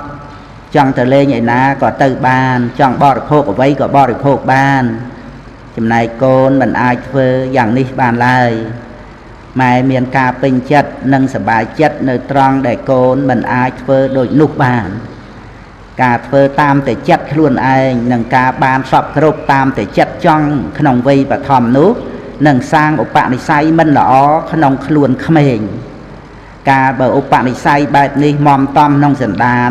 ចង់ទៅលេងឯណាក៏ទៅបានចង់បរិភោគអ្វីក៏បរិភោគបានចំណែកកូនមិនអាចធ្វើយ៉ាងនេះបានឡើយម៉ែមានការពេញចិត្តនិងសប្បាយចិត្តនៅត្រង់ដែលកូនមិនអាចធ្វើដូចនោះបានការធ្វើតាមតែចិត្តខ្លួនឯងនិងការបានសពគ្រប់តាមតែចិត្តចង់ក្នុងវ័យបឋមនោះនឹងសាងឧបនិស្ស័យមិនល្អក្នុងខ្លួនក្មេងការបើឧបនិស្ស័យបែបនេះមមតំក្នុងសន្តាន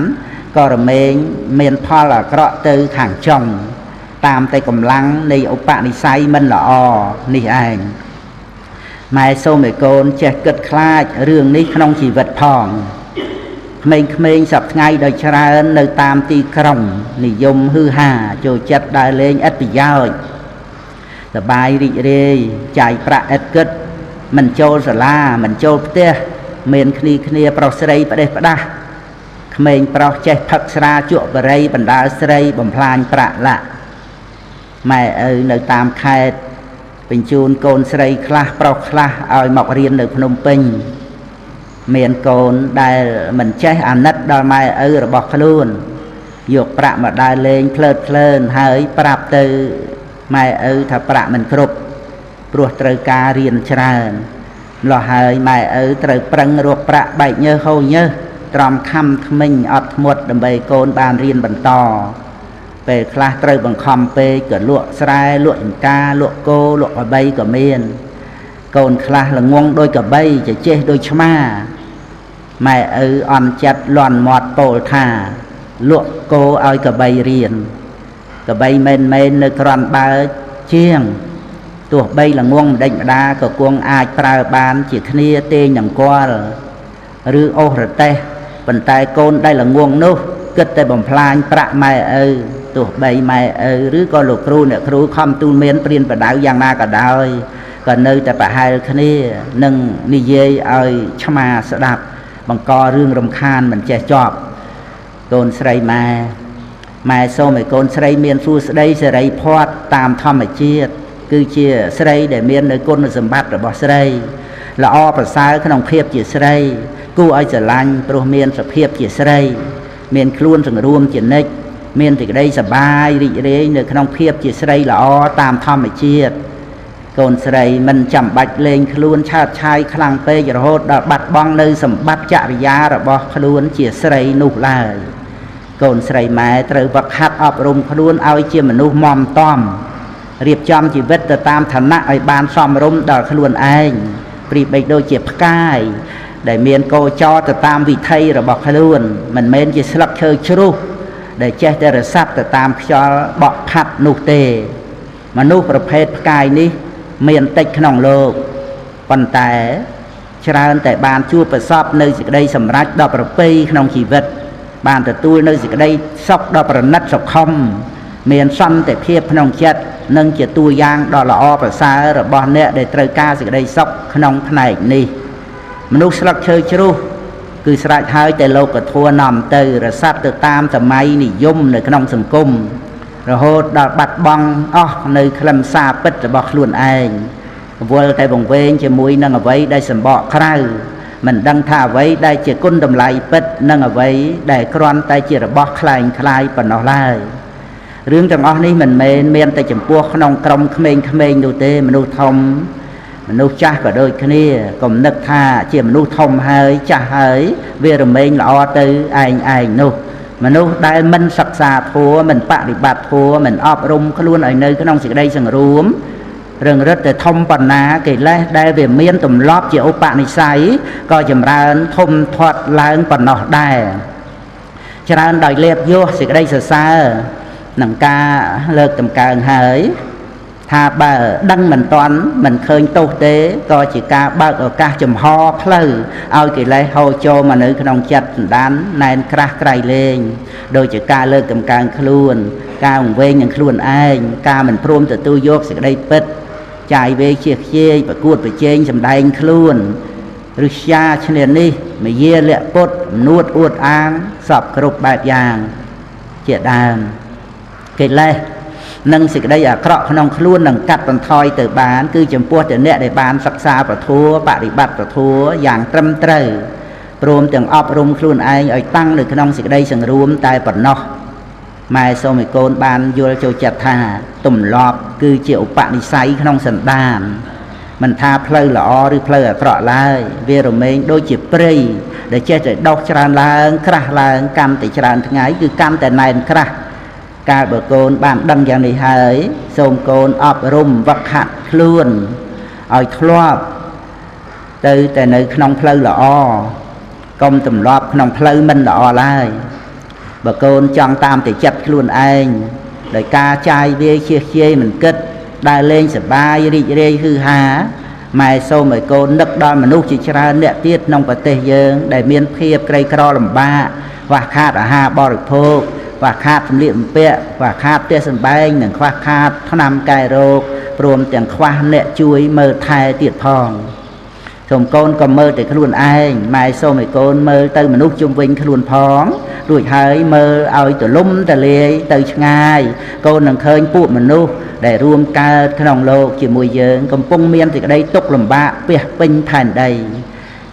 ក៏រមែងមានផលអាក្រក់ទៅខាងចុងតាមតែកម្លាំងនៃឧបនិស្ស័យមិនល្អនេះឯងម៉ែសូមឲ្យកូនចេះគិតខ្លាចរឿងនេះក្នុងជីវិតផងក្មេងៗសពថ្ងៃដោយច្រើននៅតាមទីក្រុងនិយមហ៊ឺហាចូលចិត្តដើរលេងឥតប្រយោជន៍សប្បាយរីករាយចាយប្រាក់ឥតគិតមិនចូលសាលាមិនចូលផ្ទះមានគ្នាប្រុសស្រីផ្ដេសផ្ដាស់ក្មេងប្រុសចេះផឹកស្រាជក់បរិយបណ្ដាលស្រីបំផ្លាញប្រាក់លាក់ម៉ែឪនៅតាមខេត្តបញ្ជូនកូនស្រីខ្លះប្រុសខ្លះឲ្យមករៀននៅភ្នំពេញមានកូនដែលមិនចេះអាណិតដល់ម៉ែឪរបស់ខ្លួនយកប្រាក់មកដើរលេងភ្លើនហើយប្រាប់ទៅម៉ែឪថាប្រាក់មិនគ្រប់ព្រោះត្រូវការរៀនច្រើនម្ល៉េះហើយម៉ែឪត្រូវប្រឹងរកប្រាក់បែកញើសហូរញើសត្រំខំថ្មិញអត់ធ្មត់ដើម្បីកូនបានរៀនបន្តពេលខ្លះត្រូវបង្ខំពេកក៏លក់ស្រែលក់ចង្ការលក់គោលក់ក្របីក៏មានកូនខ្លះល្ងងដូចក្របីចេះដូចឆ្មាម៉ែឪអន់ចិត្តលន់មាត់ពោលថា លក់គោឲ្យកបីរៀនកបីមែននៅក្រន់បើជាងទោះបីល្ងងម្ដេចម្ដាក៏គង់អាចប្រើបានជាគ្នាទេងនឹងគាល់ឬអូសរទេសប៉ុន្តែកូនដែលល្ងងនោះគិតតែបំផ្លាញប្រាក់ម៉ែឪទោះបីម៉ែឪឬក៏លោកគ្រូអ្នកគ្រូខំទូលមានព្រានបដៅយ៉ាងណាក៏ដោយក៏នៅតែប្រហែលគ្នានឹងនិយាយឲ្យឆ្មាស្ដាប់បង្ករឿងរំខានមិនចេះចប់កូនស្រីម៉ែសូមឲ្យកូនស្រីមានសួស្ដីសេរីភ័ព្វតាមធម្មជាតិគឺជាស្រីដែលមាននៅគុណសម្បត្តិរបស់ស្រីល្អប្រសើរក្នុងភាពជាស្រីគួរឲ្យស្រឡាញ់ព្រោះមានសភាពជាស្រីមានខ្លួនសង្រួមជានិច្ចមានសេចក្តីសប្បាយរីករាយនៅក្នុងភាពជាស្រីល្អតាមធម្មជាតិកូនស្រីមិនចាំបាច់លេងខ្លួនឆើតឆាយខ្លាំងពេករហូតដល់បាត់បង់នៅសម្បត្តិចរិយារបស់ខ្លួនជាស្រីនោះឡើយកូនស្រីម៉ែត្រូវវឹកហាត់អប់រំខ្លួនឲ្យជាមនុស្សមាំតំរៀបចំជីវិតទៅតាមឋានៈឲ្យបានសមរម្យដល់ខ្លួនឯងប្រៀបបីដូចជាផ្កាយដែលមានកោចរទៅតាមវិថីរបស់ខ្លួនមិនមែនជាស្លឹកឈើជ្រុះដែលចេះតែរសាត់ទៅតាមខ្យល់បក់ផាត់នោះទេមនុស្សប្រភេទផ្កាយនេះមានតិចក្នុងលោកប៉ុន្តែច្រើនតែបានជួបប្រសពនៅសេចក្តីសម្រេចដល់ប្រពៃក្នុងជីវិតបានទទួលនៅសេចក្តីសុខដល់ប្រណិតសុខុមមានសន្តិភាពក្នុងចិត្តនិងជាតួយ៉ាងដ៏ល្អប្រសើររបស់អ្នកដែលត្រូវការសេចក្តីសុខក្នុងផ្នែកនេះមនុស្សស្លឹកឈើជ្រុះគឺស្រេចហើយតែលោកធម៌នាំទៅរសាត់ទៅតាមសម័យនិយមនៅក្នុងសង្គមរហូតដល់បាត់បង់អស់នៅខ្លឹមសារពិតរបស់ខ្លួនឯងវល់តែបង្វែងជាមួយនឹងអ្វីដែលសម្បកក្រៅមិនដឹងថាអ្វីដែលជាគុណតម្លៃពិតនិងអ្វីដែលគ្រាន់តែជារបស់คล้ายคล้ายប៉ុណ្ណោះឡើយរឿងទាំងអស់នេះមិនមែនមានតែចំពោះក្នុងក្រុមក្មេងៗនោះទេមនុស្សធំមនុស្សចាស់ក៏ដូចគ្នាកុំនឹកថាជាមនុស្សធំហើយចាស់ហើយវារមែងល្អទៅឯងនោះមនុស្សដែលមិនសិក្សាធម៌មិនបប្រតិបត្តិធម៌មិនអប់រំខ្លួនឲ្យនៅក្នុងសេចក្តីសង្រួមរឹងរិតតែធំប៉ុណ្ណាកិលេសដែលវាមានទម្លាប់ជាឧបនិស្ស័យក៏ចម្រើនធំធាត់ឡើងប៉ុណ្ណោះដែរច្រើនដោយលេបយោសេចក្តីសរសើរនឹងការលើកតម្កើងហើយថាបើដឹងមិនទាន់មិនឃើញទោសទេក៏ជាការបើកឱកាសចំហផ្លូវឲ្យកិលេសហូរចូលមកនៅក្នុងចិត្តសន្តានណែនក្រាស់ក្រៃលែងដោយជាការលើកតម្កើងខ្លួនការវង្វេងនឹងខ្លួនឯងការមិនព្រមទទួលយកសេចក្តីពិតចាយវេជាខ្ជាយប្រកួតប្រជែងសម្ដែងខ្លួនឬស្យាឈ្នានេះមយាលៈពុតនួតអួតអាងសពគ្រប់បែបយ៉ាងជាដើមកិលេសនិងសេចក្តីអាក្រក់ក្នុងខ្លួននឹងកាត់បន្ថយទៅបានគឺចំពោះតែអ្នកដែលបានសិក្សាពធបប្រតិបត្តិពធយ៉ាងត្រឹមត្រូវព្រមទាំងអប់រំខ្លួនឯងឲ្យតាំងនៅក្នុងសេចក្តីសង្រួមតែប៉ុណ្ណោះម៉ែសូមឲ្យកូនបានយល់ចូលចិត្តថាទម្លាប់គឺជាឧបនិស្ស័យក្នុងសន្តានមិនថាផ្លូវល្អឬផ្លូវអាក្រក់ឡើយវារមែងដូចជាព្រៃដែលចេះតែដុះច្រើនឡើងក្រាស់ឡើងកាន់តែច្រើនថ្ងៃគឺកាន់តែណែនក្រាស់កាលបើកូនបានដឹងយ៉ាងនេះហើយសូមកូនអប់រំវឹកហាត់ខ្លួនឲ្យធ្លាប់ទៅតែនៅក្នុងផ្លូវល្អកុំទម្លាប់ក្នុងផ្លូវមិនល្អឡើយបើកូនចង់តាមតែចិត្តខ្លួនឯងដោយការចាយវាយជៀសជាយមិនគិតដើរលេងសប្បាយរីករាយฮืអហាម៉ែសូមឲ្យកូននឹកដល់មនុស្សជាច្រើនអ្នកទៀតក្នុងប្រទេសយើងដែលមានភាពក្រីក្រលំបាកខ្វះខាតអាហារបរិភោគខ្វះខាតសម្លៀកបំពាក់ខ្វះខាតផ្ទះសម្បែងនិងខ្វះខាតថ្នាំកែរោគព្រមទាំងខ្វះអ្នកជួយមើលថែទៀតផងសូមកូនក៏មើលតែខ្លួនឯងម៉ែសូមឲ្យកូនមើលទៅមនុស្សជុំវិញខ្លួនផងរួចហើយមើលឲ្យទលំទលាយទៅឆ្ងាយកូននឹងឃើញពួកមនុស្សដែលរួមកើតក្នុងលោកជាមួយយើងកំពុងមានសេចក្តីទុក្ខលំបាកពាសពេញផែនដី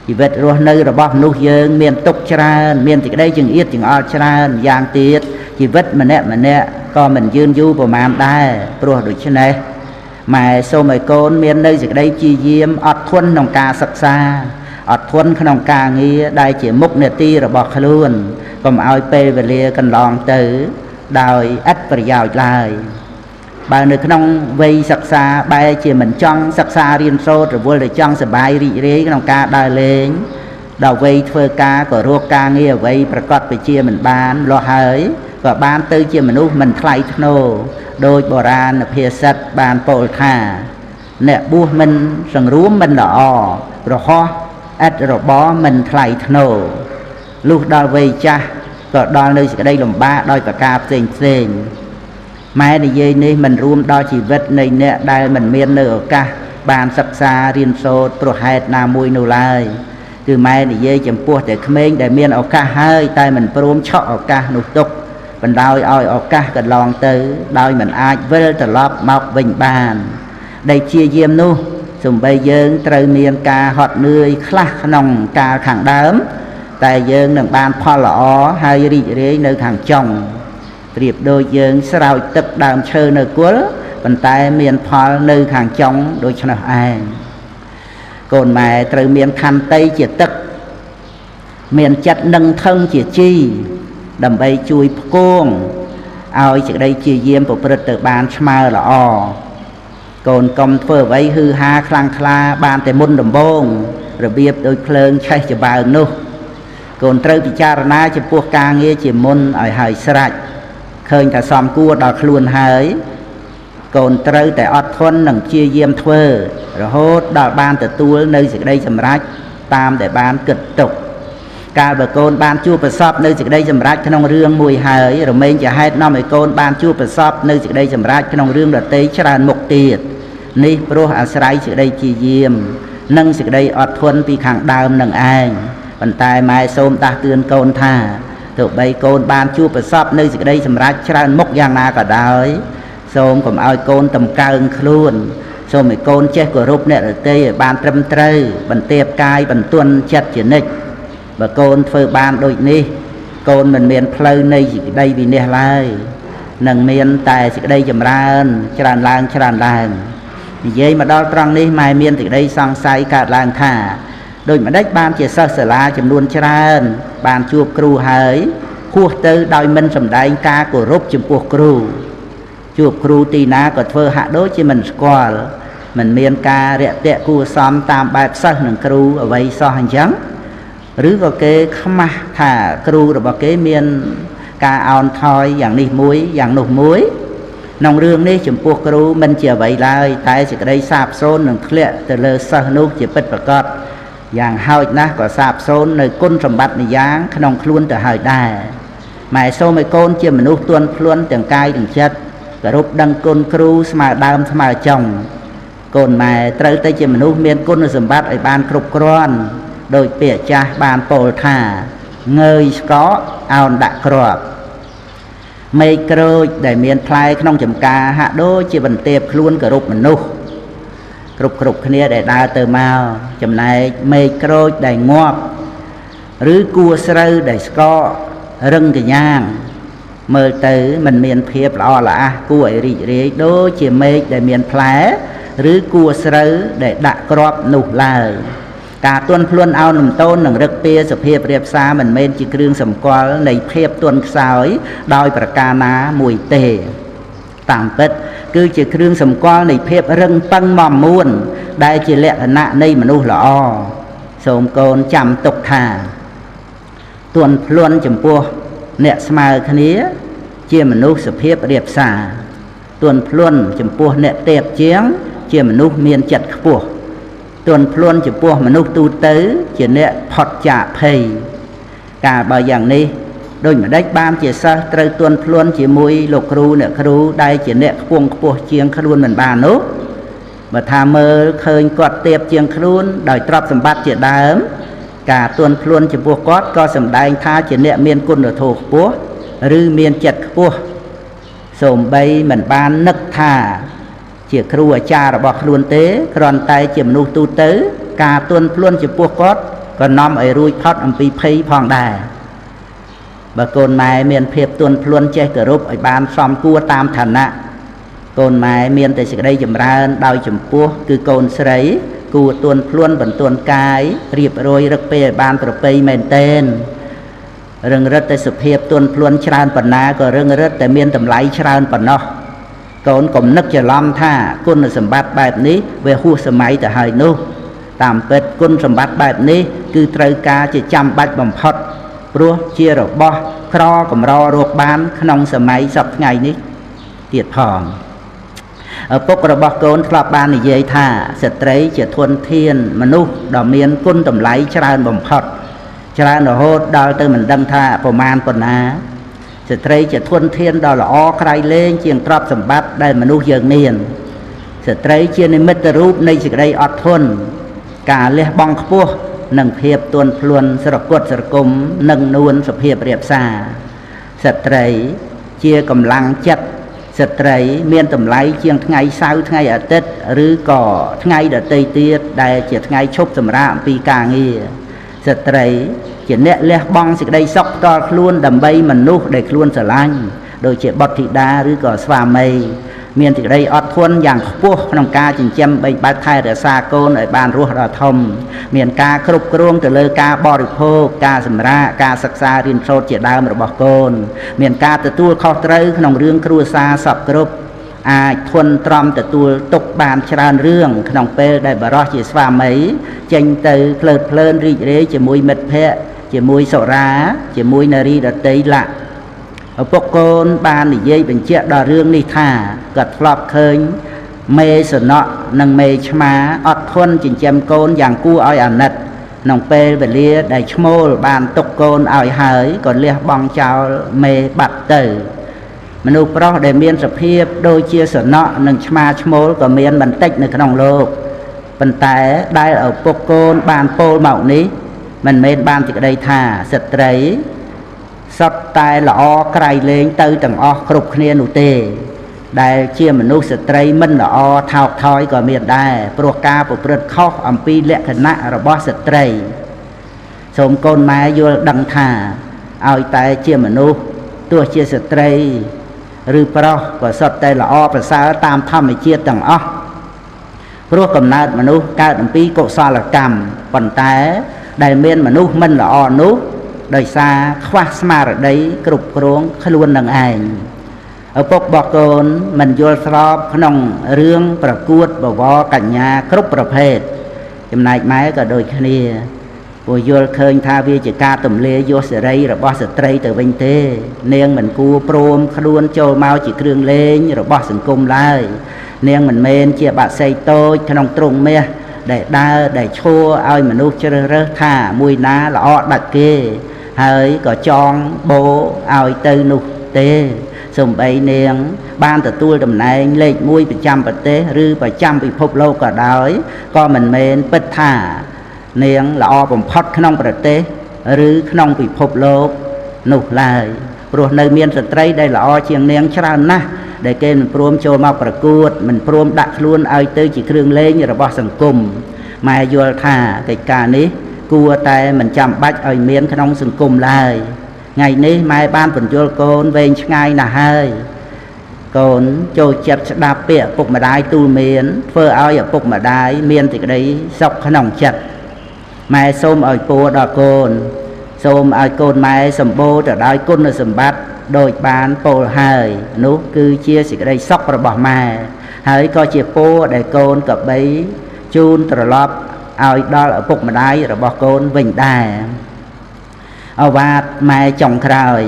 ជីវិតរស់នៅរបស់មនុស្សយើងមានទុក្ខច្រើនមានសេចក្តីចង្អៀតចង្អល់ច្រើនយ៉ាងទៀតជីវិតម្នាក់ក៏មិនយឺនយូរប្រមាណដែរព្រោះដូច្នេះម៉ែសូមឲ្យកូនមាននៅសេចក្តីព្យាយាមអត់ធន់ក្នុងការសិក្សាអត់ធន់ក្នុងការងារដែលជាមុខនាទីរបស់ខ្លួនកុំឲ្យពេលវេលាកន្លងទៅដោយឥតប្រយោជន៍ឡើយបើនៅក្នុងវ័យសិក្សាបែរជាមិនចង់សិក្សារៀនសូត្ររវល់តែចង់សប្បាយរីករាយក្នុងការដើរលេង ដល់វ័យធ្វើការក៏រកការងារអ្វីប្រកបវិជ្ជាមិនបានលោះហើយក៏បានទៅជាមនុស្សមិនថ្លៃថ្នូរដោយបុរាណភាសិតបានពោលថាអ្នកបួសមិនសង្រួមមិនល្អរហោះឥតរបរមិនថ្លៃថ្នូរលុះដល់វ័យចាស់ក៏ដល់នៅសេចក្តីលំបាកដោយប្រការផ្សេងម៉ែនិយាយនេះមិនរួមដល់ជីវិតនៃអ្នកដែលមិនមាននៅឱកាសបានសិក្សារៀនសូត្រព្រោះហេតុណាមួយនោះឡើយគឺម៉ែនិយាយចំពោះតែក្មេងដែលមានឱកាសហើយតែមិនព្រមឆក់ឱកាសនោះទុកបណ្ដោយឲ្យឱកាសកន្លងទៅដោយមិនអាចវិលត្រឡប់មកវិញបានដែលជាយាមនោះសំបីយើងត្រូវមានការហត់នឿយខ្លះក្នុងកាលខាងដើមតែយើងនឹងបានផលល្អហើយរីករាយនៅខាងចុងប្រៀបដូចយើងស្រោចទឹកដើមឈើនៅគល់ប៉ុន្តែមានផលនៅខាងចុងដូច្នោះឯងកូនម៉ែត្រូវមានខន្តីជាទឹកមានចិត្តនឹងថឹងជាជីដើម្បីជួយផ្គងឲ្យសេចក្តីជាយាមប្រព្រឹត្តទៅបានស្មើល្អកូនកុំធ្វើអ្វីហឺហាខ្លាំងក្លាបានតែមុនដំបូងរបៀបដូចភ្លើងឆេះច្បើងនោះកូនត្រូវពិចារណាចំពោះការងារជាមុនឲ្យហើយស្រេចឃើញថាសមគួរដល់ខ្លួនហើយកូនត្រូវតែអត់ធន់និងព្យាយាមធ្វើរហូតដល់បានទទួលនៅសេចក្តីសម្រេចតាមដែលបានគិតទុកកាលបើកូនបានជួបប្រសពនៅសេចក្តីសម្រេចក្នុងរឿងមួយហើយរមែងជាហេតុនាំឲ្យកូនបានជួបប្រសពនៅសេចក្តីសម្រេចក្នុងរឿងដទៃច្រើនមុខទៀតនេះព្រោះអាស្រ័យសេចក្តីព្យាយាមនិងសេចក្តីអត់ធន់ពីខាងដើមនឹងឯងប៉ុន្តែម៉ែសូមដាស់តឿនកូនថាទោះបីកូនបានជួបប្រសពនៅសេចក្តីសម្រេចច្រើនមុខយ៉ាងណាក៏ដោយសូមកុំឲ្យកូនតម្កើងខ្លួនសូមឲ្យកូនចេះគោរពអ្នកដទៃឲ្យបានត្រឹមត្រូវបន្ទាបកាយបន្ទន់ចិត្តជានិច្ចបើកូនធ្វើបានដូចនេះកូនមិនមានផ្លូវនៃសេចក្តីវិនិច្ឆ័យឡើយនឹងមានតែសេចក្តីចម្រើនច្រើនឡើងនិយាយមកដល់ត្រង់នេះម៉ែមានសេចក្តីសង្ស័យកើតឡើងថាដូចម្ដេចបានជាសិស្សសាលាចំនួនច្រើនបានជួបគ្រូហើយហួសទៅដោយមិនសម្ដែងការគោរពចំពោះគ្រូជួបគ្រូទីណាក៏ធ្វើហាក់ដូចជាមិនស្គាល់មិនមានការរាក់ទាក់គួរសមតាមបែបសិស្សនិងគ្រូអ្វីសោះអញ្ចឹងឬក៏គេខ្មាស់ថាគ្រូរបស់គេមានការអោនថយយ៉ាងនេះមួយយ៉ាងនោះមួយក្នុងរឿងនេះចំពោះគ្រូមិនជាអ្វីឡើយតែសេចក្តីសាបសូន្យនឹងធ្លាក់ទៅលើសិស្សនោះជាពិតប្រាកដយ៉ាងហោចណាស់ក៏សាបសូន្យនៅគុណសម្បត្តិម្យ៉ាងក្នុងខ្លួនទៅហើយដែរម៉ែសូមឲ្យកូនជាមនុស្សទន់ភ្លន់ទាំងកាយទាំងចិត្តគោរពដឹងគុណគ្រូស្មើដើមស្មើចុងកូនម៉ែត្រូវតែជាមនុស្សមានគុណសម្បត្តិឲ្យបានគ្រប់គ្រាន់ដោយពាក្យចាស់បានពោលថាងើយស្កកអោនដាក់គ្រាប់មេឃក្រូចដែលមានផ្លែក្នុងចំការហាក់ដូចជាបន្ទាបខ្លួនគោរពមនុស្សគ្រប់គ្នាដែលដើរទៅមកចំណែកមេឃក្រូចដែលងាប់ឬគួស្រូវដែលស្កករឹងកញ្ញាងមើលទៅមិនមានភាពល្អល្អះគួរឲ្យរីករាយដូចជាមេឃដែលមានផ្លែឬគួស្រូវដែលដាក់គ្រាប់នោះឡើយការទន់ភ្លន់អោនលំទោននិងរឹកពីសភាពរៀបសារមិនមែនជាគ្រឿងសម្គាល់នៃភាពទន់ខ្សោយដោយប្រការណាមួយទេតាមពិតគឺជាគ្រឿងសម្គាល់នៃភាពរឹងប៉ឹងមាំមួនដែលជាលក្ខណៈនៃមនុស្សល្អសូមកូនចាំទុកថាទន់ភ្លន់ចំពោះអ្នកស្មើគ្នាជាមនុស្សសភាពរៀបសារទន់ភ្លន់ចំពោះអ្នកទេពជាងជាមនុស្សមានចិត្តខ្ពស់ទន់ភ្លន់ចំពោះមនុស្សទូទៅជាអ្នកផុតចាកភ័យកាលបើយ៉ាងនេះដូចម្ដេចបានជាសិស្សត្រូវទន់ភ្លន់ជាមួយលោកគ្រូអ្នកគ្រូដែលជាអ្នកខ្ពង់ខ្ពស់ជាងខ្លួនមិនបាននោះបើថាមើលឃើញគាត់ទៀបជាងខ្លួនដោយទ្រព្យសម្បត្តិជាដើមការទន់ភ្លន់ចំពោះគាត់ក៏សម្ដែងថាជាអ្នកមានគុណធម៌ខ្ពស់ឬមានចិត្តខ្ពស់សូម្បីមិនបាននឹកថាជាគ្រូអាចារ្យរបស់ខ្លួនទេគ្រាន់តែជាមនុស្សទូទៅការទន់ភ្លន់ចំពោះគាត់ក៏នាំឲ្យរួចផុតអំពីភ័យផងដែរបើកូនម៉ែមានភាពទន់ភ្លន់ចេះគោរពឲ្យបានសមគួរតាមឋានៈកូនម៉ែមានតែសេចក្តីចម្រើនដោយចំពោះគឺកូនស្រីគួរទន់ភ្លន់បន្ទន់កាយរៀបរយរឹកពេឲ្យបានប្រពៃមែនទែនរឹងរិតតែសុភាពទន់ភ្លន់ច្រើនប៉ុណ្ណាក៏រឹងរិតតែមានតម្លៃច្រើនប៉ុណ្ណោះកូនកុំនឹកច្រឡំថាគុណសម្បត្តិបែបនេះវាហួសសម័យទៅហើយនោះ តាមពិតគុណសម្បត្តិបែបនេះគឺត្រូវការជាចាំបាច់បំផុតព្រោះជារបស់ក្រកម្ររកបានក្នុងសម័យសពថ្ងៃនេះទៀតផងឪពុករបស់កូនធ្លាប់បាននិយាយថាស្ត្រីជាធនធានមនុស្សដ៏មានគុណតម្លៃច្រើនបំផុតច្រើនរហូតដល់ទៅមិនដឹងថាប្រមាណប៉ុណ្ណាស្ត្រីជាធនធានដ៏ល្អក្រៃលែងជាងទ្រព្យសម្បត្តិដែលមនុស្សយើងមានស្ត្រីជានិមិត្តរូបនៃសេចក្តីអត់ធន់ការលះបង់ខ្ពស់និងភាពទន់ភ្លន់ស្រគត់ស្រគំនិងនួនសុភាពរាបសារស្ត្រីជាកម្លាំងចិត្តស្ត្រីមានតម្លៃជាងថ្ងៃសៅរ៍ថ្ងៃអាទិត្យឬក៏ថ្ងៃដទៃទៀតដែលជាថ្ងៃឈប់សម្រាកអំពីការងារស្ត្រីជាអ្នកលះបង់សេចក្តីសុខផ្ទាល់ខ្លួនដើម្បីមនុស្សដែលខ្លួនស្រឡាញ់ដូចជាបុត្រធីតាឬក៏ស្វាមីមានសេចក្តីអត់ធន់យ៉ាងខ្ពស់ក្នុងការចិញ្ចឹមបីបាច់ថែរក្សាកូនឲ្យបានរស់ដល់ធំមានការគ្រប់គ្រងទៅលើការបរិភោគការសម្រាកការសិក្សារៀនសូត្រជាដើមរបស់កូនមានការទទួលខុសត្រូវក្នុងរឿងគ្រួសារសពគ្រប់អាចធន់ទ្រាំទទួលទុកបានច្រើនរឿងក្នុងពេលដែលបរិសុទ្ធជាស្វាមីចេញទៅភ្លើតភ្លើនរីករាយជាមួយមិត្តភ័ក្តិជាមួយសុរាជាមួយនារីដទៃលក្ខឪពុកកូនបាននិយាយបញ្ជាក់ដល់រឿងនេះថាគាត់ធ្លាប់ឃើញមេសនៈនិងមេឆ្មាអត់ធន់ចិញ្ចឹមកូនយ៉ាងគួរឲ្យអាណិតក្នុងពេលវេលាដែលឈ្មោលបានទុកកូនឲ្យហើយក៏លះបង់ចោលមេបាត់ទៅមនុស្សប្រុសដែលមានសភាពដូចជាសនៈនិងឆ្មាឈ្មោលក៏មានបន្តិចនៅក្នុងលោកប៉ុន្តែដែលឪពុកកូនបានពោលមកនេះមិនមែនបានសេចក្តីថាស្ត្រីសុទ្ធតែល្អក្រៃលែងទៅទាំងអស់គ្រប់គ្នានោះទេដែលជាមនុស្សស្ត្រីមិនល្អថោកថយក៏មានដែរព្រោះការប្រព្រឹត្តខុសអំពីលក្ខណៈរបស់ស្ត្រីសូមកូនម៉ែយល់ដឹងថាឲ្យតែជាមនុស្សទោះជាស្ត្រីឬប្រុសក៏សុទ្ធតែល្អប្រសើរតាមធម្មជាតិទាំងអស់ព្រោះកំណើតមនុស្សកើតអំពីកុសលកម្មប៉ុន្តែដែលមានមនុស្សមិនល្អនោះដោយសារខ្វះស្មារតីគ្រប់គ្រងខ្លួននឹងឯងឪពុករបស់កូនមិនយល់ស្របក្នុងរឿងប្រកួតបវរកញ្ញាគ្រប់ប្រភេទចំណែកម៉ែក៏ដូចគ្នាព្រោះយល់ឃើញថាវាជាការទម្លាយសេរីរបស់ស្ត្រីទៅវិញទេនាងមិនគួរព្រមខ្លួនចូលមកជាគ្រឿងលេងរបស់សង្គមឡើយនាងមិនមែនជាបក្សីតូចក្នុងទ្រង់មាសដែលដើរដែលឈួរឲ្យមនុស្សជ្រើសរើសថាមួយណាល្អដាច់គេហើយក៏ចងបោឲ្យទៅនោះទេសូម្បីនាងបានទទួលតំណែងលេខ1ប្រចាំប្រទេសឬប្រចាំពិភពលោកក៏ដោយក៏មិនមែនពិតថានាងល្អបំផុតក្នុងប្រទេសឬក្នុងពិភពលោកនោះឡើយព្រោះនៅមានស្ត្រីដែលល្អជាងនាងច្រើនណាស់ដែលគេមិនព្រមចូលមកប្រកួតមិនព្រមដាក់ខ្លួនឲ្យទៅជាគ្រឿងលេងរបស់សង្គមម៉ែយល់ថាកិច្ចការនេះគួរតែមិនចាំបាច់ឲ្យមានក្នុងសង្គមឡើយថ្ងៃនេះម៉ែបានពន្យល់កូនវែងឆ្ងាយណាស់ហើយកូនចូលចិត្តស្ដាប់ពាក្យឪពុកម្ដាយទូលមានធ្វើឲ្យឪពុកម្ដាយមានសេចក្តីសុខក្នុងចិត្តម៉ែសូមឲ្យពរដល់កូនសូមឲ្យកូនម៉ែសម្បូរទៅដោយគុណសម្បត្តិដោយបានពោលហើយនោះគឺជាសេចក្តីសុខរបស់ម៉ែហើយក៏ជាពរដែលកូនក៏បីជូនត្រឡប់ឲ្យដល់ឪពុកម្ដាយរបស់កូនវិញដែរអវាទម៉ែចុងក្រោយ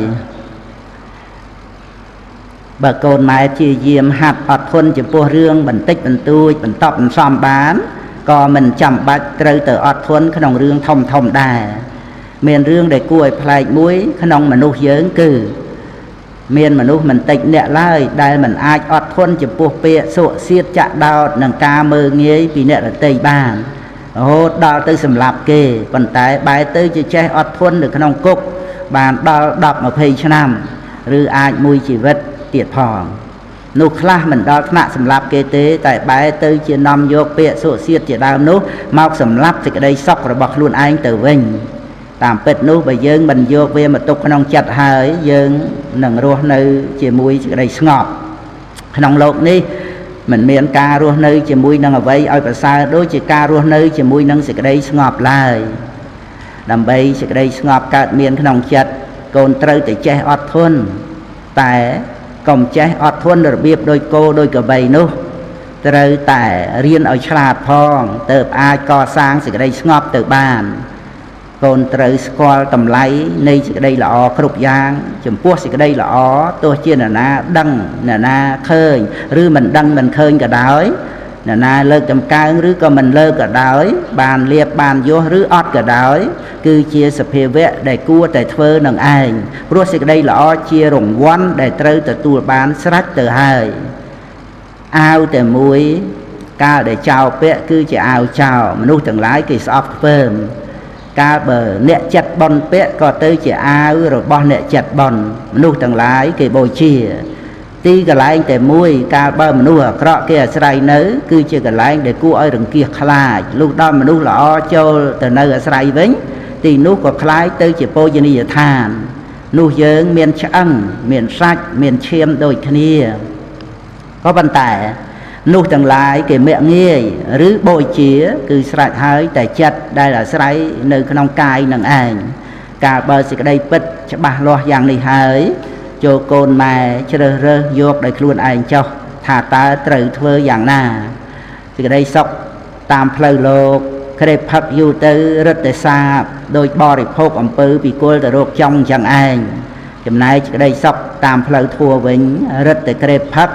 បើកូនម៉ែជាយាមហាត់អត់ធន់ចំពោះរឿងបន្តិចបន្តួចបន្តបន្សំបានក៏មិនចាំបាច់ត្រូវទៅអត់ធន់ក្នុងរឿងធំធំដែរមានរឿងដែលគួរឲ្យប្លែកមួយក្នុងមនុស្សយើងគឺមានមនុស្សមិនតិចអ្នកឡើយដែលមិនអាចអត់ធន់ចំពោះពាក្យសួកសៀតចាក់ដោតនិងការមើលងាយពីអ្នកដទៃបានរហូតដល់ទៅសម្លាប់គេប៉ុន្តែបែរទៅជាចេះអត់ធន់នៅក្នុងគុកបានដល់10-20ឆ្នាំឬអាចមួយជីវិតទៀតផងនោះខ្លះមិនដល់ថ្នាក់សម្លាប់គេទេតែបែរទៅជានាំយកពាក្យសួកសៀតជាដើមនោះមកសម្លាប់សេចក្តីសុខរបស់ខ្លួនឯងទៅវិញតាមពិតនោះបើយើងមិនយកវាមកទុកក្នុងចិត្តហើយយើងនឹងរស់នៅជាមួយសេចក្តីស្ងប់ក្នុងโลกនេះមិនមានការរស់នៅជាមួយនឹងអ្វីឲ្យប្រសើរដូចជាការរស់នៅជាមួយនឹងសេចក្តីស្ងប់ឡើយដើម្បីសេចក្តីស្ងប់កើតមានក្នុងចិត្តកូនត្រូវតែចេះអត់ធន់តែកុំចេះអត់ធន់របៀបដូចគោដូចក្របីនោះ ត្រូវតែរៀនឲ្យឆ្លាតផងទៅអាចកសាងសេចក្តីស្ងប់ទៅបានកូនត្រូវស្គាល់តម្លៃនៃសេចក្តីល្អគ្រប់យ៉ាងចំពោះសេចក្តីល្អទោះជាអ្នកណាដឹងអ្នកណាឃើញឬមិនដឹងមិនឃើញក៏ដោយអ្នកណាលើកចំកើងឬក៏មិនលើកក៏ដោយបានលៀបបានយោះឬអត់ក៏ដោយគឺជាសភាវៈដែលគួរតែធ្វើនឹងឯងព្រោះសេចក្តីល្អជារង្វាន់ដែលត្រូវទទួលបានស្រេចទៅហើយអាវតែមួយកាលដែលចោលពាក់គឺជាអាវចោលមនុស្សទាំងឡាយគេស្អប់ខ្ពើមកាលបើអ្នកចិត្តបន់ពាក់ក៏ទៅជាអាវរបស់អ្នកចិត្តបន់មនុស្សទាំងឡាយគេបូជាទីកន្លែងតែមួយកាលបើមនុស្សអាក្រក់គេអាស្រ័យនៅគឺជាកន្លែងដែលគួរឲ្យរង្គៀសខ្លាចលុះដល់មនុស្សល្អចូលទៅនៅអាស្រ័យវិញទីនោះក៏คล้ายទៅជាពោជនីយដ្ឋាននោះយើងមានឆ្អឹងមានសាច់មានឈាមដូចគ្នាក៏ប៉ុន្តែនោះទាំងឡាយគេមាក់ងាយឬបូជាគឺស្រេចហើយតែចិត្តដែលអាស្រ័យនៅក្នុងកាយនឹងឯងកាលបើសេចក្តីពិតច្បាស់លាស់យ៉ាងនេះហើយចូលកូនម៉ែជ្រើសរើសយកដោយខ្លួនឯងចុះថាតើត្រូវធ្វើយ៉ាងណាសេចក្តីសុខតាមផ្លូវលោកក្រេបផឹកយូរទៅរឹតតែសាបដោយបរិភោគអំពើពិគលទៅរកចង់ចឹងឯងចំណែកសេចក្តីសុខតាមផ្លូវធัวវិញរឹតតែក្រេបផឹក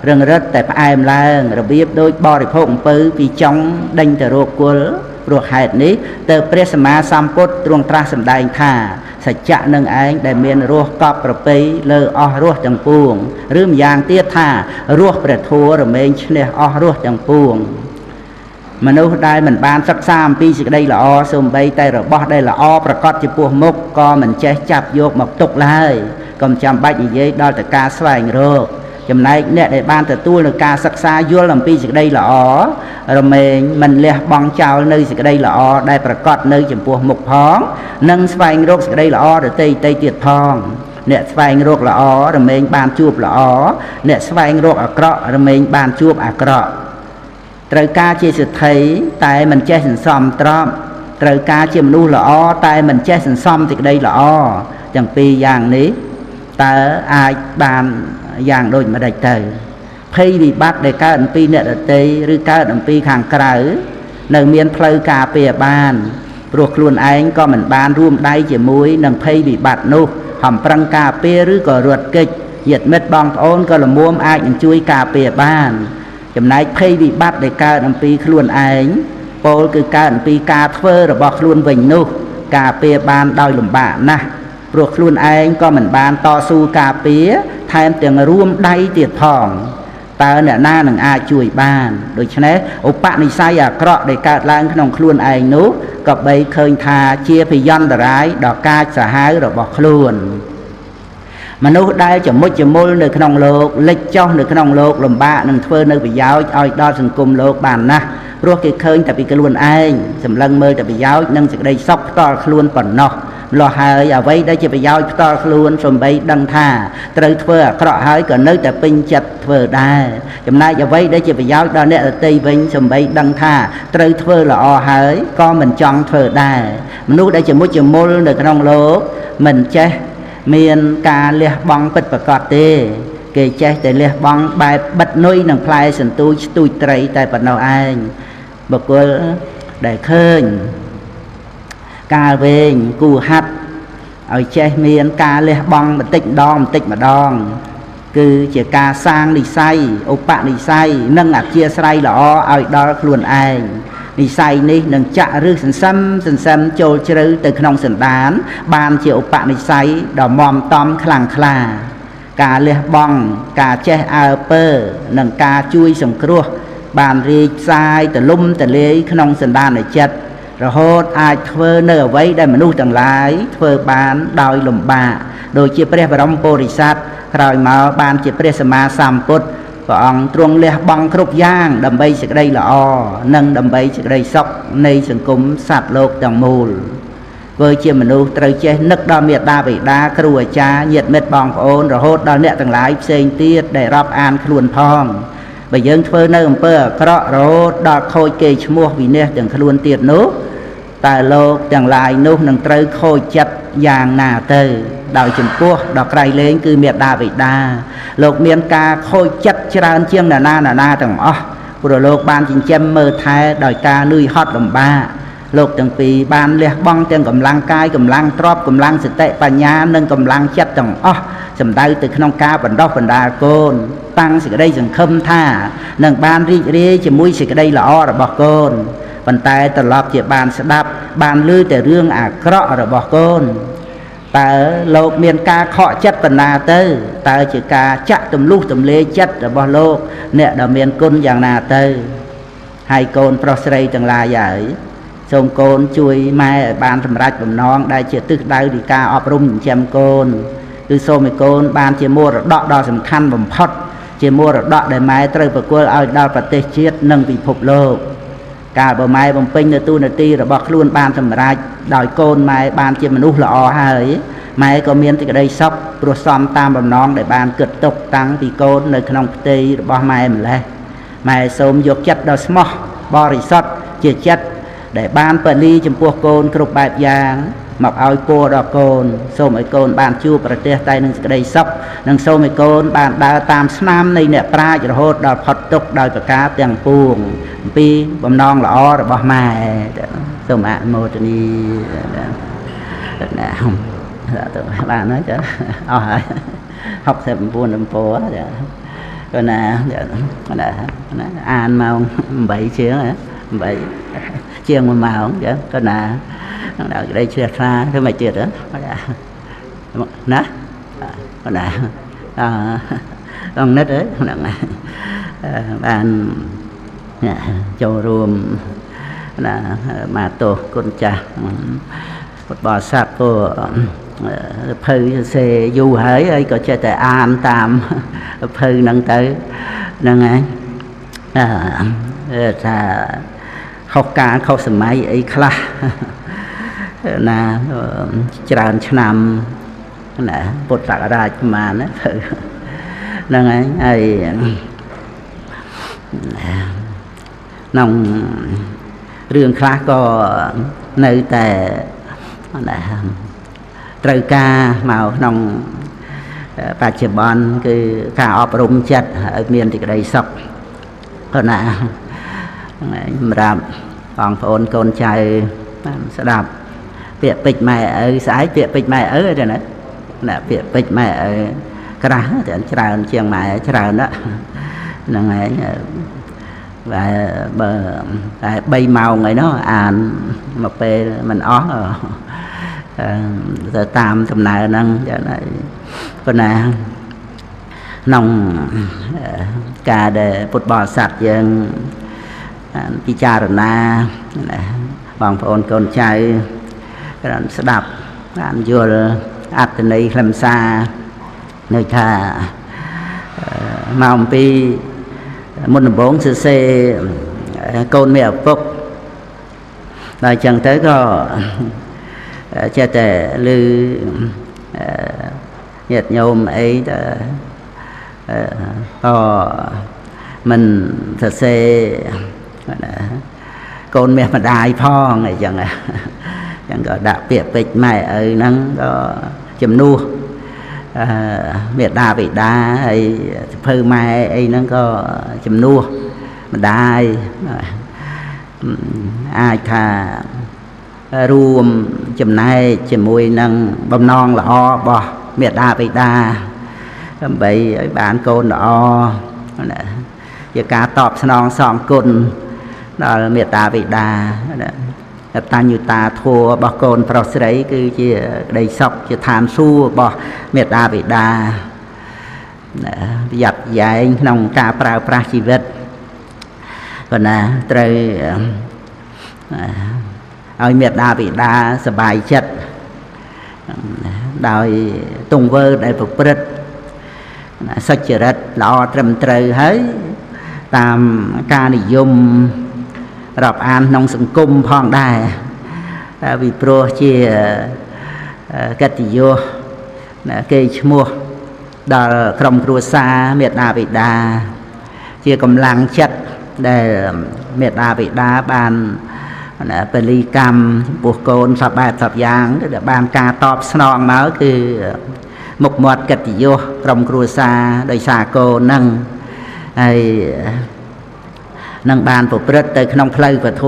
រឹងរឹតតែផ្អែមឡើងរបៀបដូចបរិភោគអំពើពីចង់ដេញទៅរកគុលព្រោះហេតុនេះទៅព្រះសម្មាសម្ពុទ្ធទ្រង់ត្រាស់សម្ដែងថាសច្ចៈនឹងឯងដែលមានរសកប់ប្រពៃលើអស់រសទាំងពួងឬម្យ៉ាងទៀតថារសព្រះធម៌រមែងឈ្នះអស់រសទាំងពួងមនុស្សដែលមិនបានសិក្សាអំពីសេចក្តីល្អសូម្បីតែរបស់ដែលល្អប្រកបចំពោះមុខក៏មិនចេះចាប់យកមកទុកឡើយកុំចាំបាច់និយាយដល់តែការស្វែងរកចំណែកអ្នកដែលបានទទួលនឹងការសិក្សាយល់អំពីសេចក្តីល្អរមែងមិនលះបង់ចោលនៅសេចក្តីល្អដែលប្រកបនៅចំពោះមុខផងនិងស្វែងរកសេចក្តីល្អដទៃទៀតផងអ្នកស្វែងរកល្អរមែងបានជួបល្អអ្នកស្វែងរកអាក្រក់រមែងបានជួបអាក្រក់ត្រូវការជាសិទ្ធិតែមិនចេះសន្សំទ្រព្យត្រូវការជាមនុស្សល្អតែមិនចេះសន្សំសេចក្តីល្អទាំងពីរយ៉ាងនេះតើអាចបានយ៉ាងដូចម្ដេចទៅភ័យវិបត្តិដែលកើតអំពីអ្នកដទៃឬកើតអំពីខាងក្រៅនៅមានផ្លូវការពារបានព្រោះខ្លួនឯងក៏មិនបានរួមដៃជាមួយនឹងភ័យវិបត្តិនោះហំប្រឹងការពារឬក៏រត់គេចញាតិមិត្តបងប្អូនក៏ល្មមអាចនឹងជួយការពារបានចំណែកភ័យវិបត្តិដែលកើតអំពីខ្លួនឯងពោលគឺកើតអំពីការធ្វើរបស់ខ្លួនវិញនោះការពារបានដោយលំបាកណាស់ព្រោះខ្លួនឯងក៏មិនបានតស៊ូការពារថែមទាំងរួមដៃទៀតផងតើអ្នកណានឹងអាចជួយបានដូច្នេះឧបនិស្ស័យអាក្រក់ដែលកើតឡើងក្នុងខ្លួនឯងនោះក៏បីឃើញថាជាភយន្តរាយដល់កាចសាហាវរបស់ខ្លួនមនុស្សដែលចមុចចមុលនៅក្នុងលោកលិចចុះនៅក្នុងលោកលំបាកនឹងធ្វើនៅប្រយោជន៍ឲ្យដល់សង្គមលោកបានណាស់ព្រោះគេឃើញតែពីខ្លួនឯងសម្លឹងមើលតែប្រយោជន៍និងសេចក្តីសុខផ្ទាល់ខ្លួនប៉ុណ្ណោះម្ល៉េះហើយអ្វីដែលជាប្រយោជន៍ផ្ទាល់ខ្លួនសំបីដឹងថាត្រូវធ្វើអាក្រក់ហើយក៏នៅតែពេញចិត្តធ្វើដែរចំណែកអ្វីដែលជាប្រយោជន៍ដល់អ្នកដទៃវិញសំបីដឹងថាត្រូវធ្វើល្អហើយក៏មិនចង់ធ្វើដែរមនុស្សដែលជាមុជមុលនៅក្នុងលោកមិនចេះមានការលះបង់ពិតប្រាកដទេគេចេះតែលះបង់បែបបិទនុយនឹងផ្លែសន្ទូចស្ទូចត្រីតែប៉ុណ្ណោះឯងបុគ្គលដែលឃើញកាលវែងគូហាត់ឲ្យចេះមានការលះបង់បន្តិចម្ដងគឺជាការសាងនិស្ស័យឧបនិស្ស័យនិងអធិស្ឋ័យល្អឲ្យដល់ខ្លួនឯងនិស្ស័យនេះនឹងចាក់ឬសន្សំចូលជ្រៅទៅក្នុងសន្តានបានជាឧបនិស្ស័យដ៏មាំតំខ្លាំងក្លាការលះបង់ការចេះអើពើនិងការជួយសង្គ្រោះបានរីកផ្សាយទលំទលាយក្នុងសន្តានចិត្តរហូតអាចធ្វើនៅអ្វីដែលមនុស្សទាំងឡាយធ្វើបានដោយលំបាកដូចជាព្រះបរមពុរិស័ទក្រោយមកបានជាព្រះសម្មាសម្ពុទ្ធព្រះអង្គទ្រង់លះបង់គ្រប់យ៉ាងដើម្បីសេចក្តីល្អនិងដើម្បីសេចក្តីសុខនៃសង្គមសត្វលោកទាំងមូលធ្វើជាមនុស្សត្រូវចេះនឹកដល់មេត្តាបិតាគ្រូអាចារ្យញាតិមិត្តបងប្អូនរហូតដល់អ្នកទាំងឡាយផ្សេងទៀតដែលរាប់អានខ្លួនផងបើយើងធ្វើនៅអំពើអាក្រក់រហូតដល់ខូចគេឈ្មោះវិនាសទាំងខ្លួនទៀតនោះតែលោកទាំងឡាយនោះនឹងត្រូវខូចចិត្តយ៉ាងណាទៅដោយចំពោះដល់ក្រៃលែងគឺមេត្តាបិតាលោកមានការខូចចិត្តច្រើនជាងណាទាំងអស់ ព្រោះលោកបានចិញ្ចឹមមើលថែដោយការនឿយហត់លំបាកលោកទាំងពីរបានលះបង់ទាំងកម្លាំងកាយកម្លាំងទ្រព្យកម្លាំងសតិបញ្ញានិងកម្លាំងចិត្តទាំងអស់សម្ដៅទៅក្នុងការបណ្ដោះបណ្ដាលកូនតាំងសេចក្តីសង្ឃឹមថានឹងបានរីករាយជាមួយសេចក្តីល្អរបស់កូនប៉ុន្តែត្រឡប់ជាបានស្ដាប់បានឮតែរឿងអាក្រក់របស់កូនតើលោកមានការខកចិត្តបណ្ណាទៅតើជាការចាក់ទម្លុះទម្លាយចិត្តរបស់លោកអ្នកដែលមានគុណយ៉ាងណាទៅហើយកូនប្រុសស្រីទាំងឡាយហើយសូមកូនជួយម៉ែឲ្យបានសម្រេចបំណងដែលជាទិសដៅនៃការអប់រំចិញ្ចឹមកូនគឺសូមឲ្យកូនបានជាមរតកដ៏សំខាន់បំផុតជាមរតកដែលម៉ែត្រូវប្រគល់ឲ្យដល់ប្រទេសជាតិនិងពិភពលោកកាលបើម៉ែបំពេញនៅតួនាទីរបស់ខ្លួនបានសម្រេចដោយកូនម៉ែបានជាមនុស្សល្អហើយម៉ែក៏មានសេចក្តីសុខព្រោះសមតាមបំណងដែលបានគិតទុកតាំងពីកូននៅក្នុងផ្ទៃរបស់ម៉ែម្លេះម៉ែសូមយកចិត្តដ៏ស្មោះបរិសុទ្ធជាចិត្តដែលបានពលីចំពោះកូនគ្រប់បែបយ៉ាងមកឲ្យពរដល់កូនសូមឲ្យកូនបានជួបប្រទះតែនឹងសេចក្តីសុខនិងសូមឲ្យកូនបានដើរតាមស្នាមនៃអ្នកប្រាជ្ញរហូតដល់ផុតទុក្ខដោយប្រការទាំងពួងអំពីបំណងល្អរបស់ម៉ែសូមអនុមោទនីណាទៅបានហើយចាអស់ហើយ69ដំពោចាក៏ណាអានម៉ោង8ជាង8ជាង1ម៉ោងចាក៏ណាដល់ក្តីជ្រះថ្លាធ្វើមិនទៀតណាក៏ណាអង្គនិតហ្នឹងបានចូលរួមណាមកទោសគុណចាស់ពុទ្ធបរិស័ទក៏ភៅសេយូរហើយក៏ចេះតែអានតាមភៅហ្នឹងទៅហ្នឹងហើយថាខុសកាលខុសសម័យអីខ្លះណាច្រើនឆ្នាំណាពុទ្ធសករាជប្រហែលណាហ្នឹងហើយក្នុងរឿងខ្លះក៏នៅតែណាត្រូវការមកក្នុងបច្ចុប្បន្នគឺការអប់រំចិត្តឲ្យមានសេចក្តីសុខក៏ណាសម្រាប់បងប្អូនកូនចៅស្ដាប់ពាក្យពេចន៍ម៉ែឪស្អែកពាក្យពេចន៍ម៉ែឪទេណាពាក្យពេចន៍ម៉ែឪក្រាស់តែច្រើនជាងម៉ែច្រើនហ្នឹងហើយបើតែ3ម៉ោងអីនោះអានមកពេលមិនអស់ទៅតាមដំណើរហ្នឹងចឹងហើយប៉ុន្តែក្នុងការដែលពុទ្ធបរិស័ទយើងពិចារណាបងប្អូនកូនចៅបានស្ដាប់បានយល់អត្ថន័យខ្លឹមសារនៅថាមកអំពីមុនដំបូងសរសេរកូនមេឪពុកដល់ចឹងទៅក៏ចេះតែឮញាតិញោមអីទៅក៏មិនសរសេរកូនមាសម្ដាយផងអីចឹងចឹងក៏ដាក់ពាក្យពេចន៍ម៉ែឪហ្នឹងក៏ជំនួសមេដាបិតាហើយសភៅម៉ែអីហ្នឹងក៏ជំនួសម្ដាយអាចថារួមចំណែកជាមួយនឹងបំណងល្អរបស់មេដាបិតាដើម្បីឲ្យបានកូនល្អជាការតបស្នងសងគុណដល់មេត្តាបិតាកតញ្ញុតាធម៌របស់កូនប្រុសស្រីគឺជាក្តីសុខជាឋានសួគ៌របស់មេត្តាបិតាប្រយ័ត្នប្រយែងក្នុងការប្រើប្រាស់ជីវិតប៉ុន្តែត្រូវឲ្យមេត្តាបិតាសប្បាយចិត្តដោយទង្វើដែលប្រព្រឹត្តសុចរិតល្អត្រឹមត្រូវហើយតាមការនិយមរាប់អានក្នុងសង្គមផងដែរតែពីព្រោះជាកិត្តិយសគេឈ្មោះដល់ក្រុមគ្រួសារមេត្តាបិតាជាកម្លាំងចិត្តដែលមេត្តាបិតាបានពលីកម្មចំពោះកូនសពបែបសពយ៉ាងដែលបានការតបស្នងមកគឺមុខមាត់កិត្តិយសក្រុមគ្រួសារដោយសារកូនហ្នឹងហើយ នឹងបានប្រព្រឹត្តទៅក្នុងផ្លូវពធ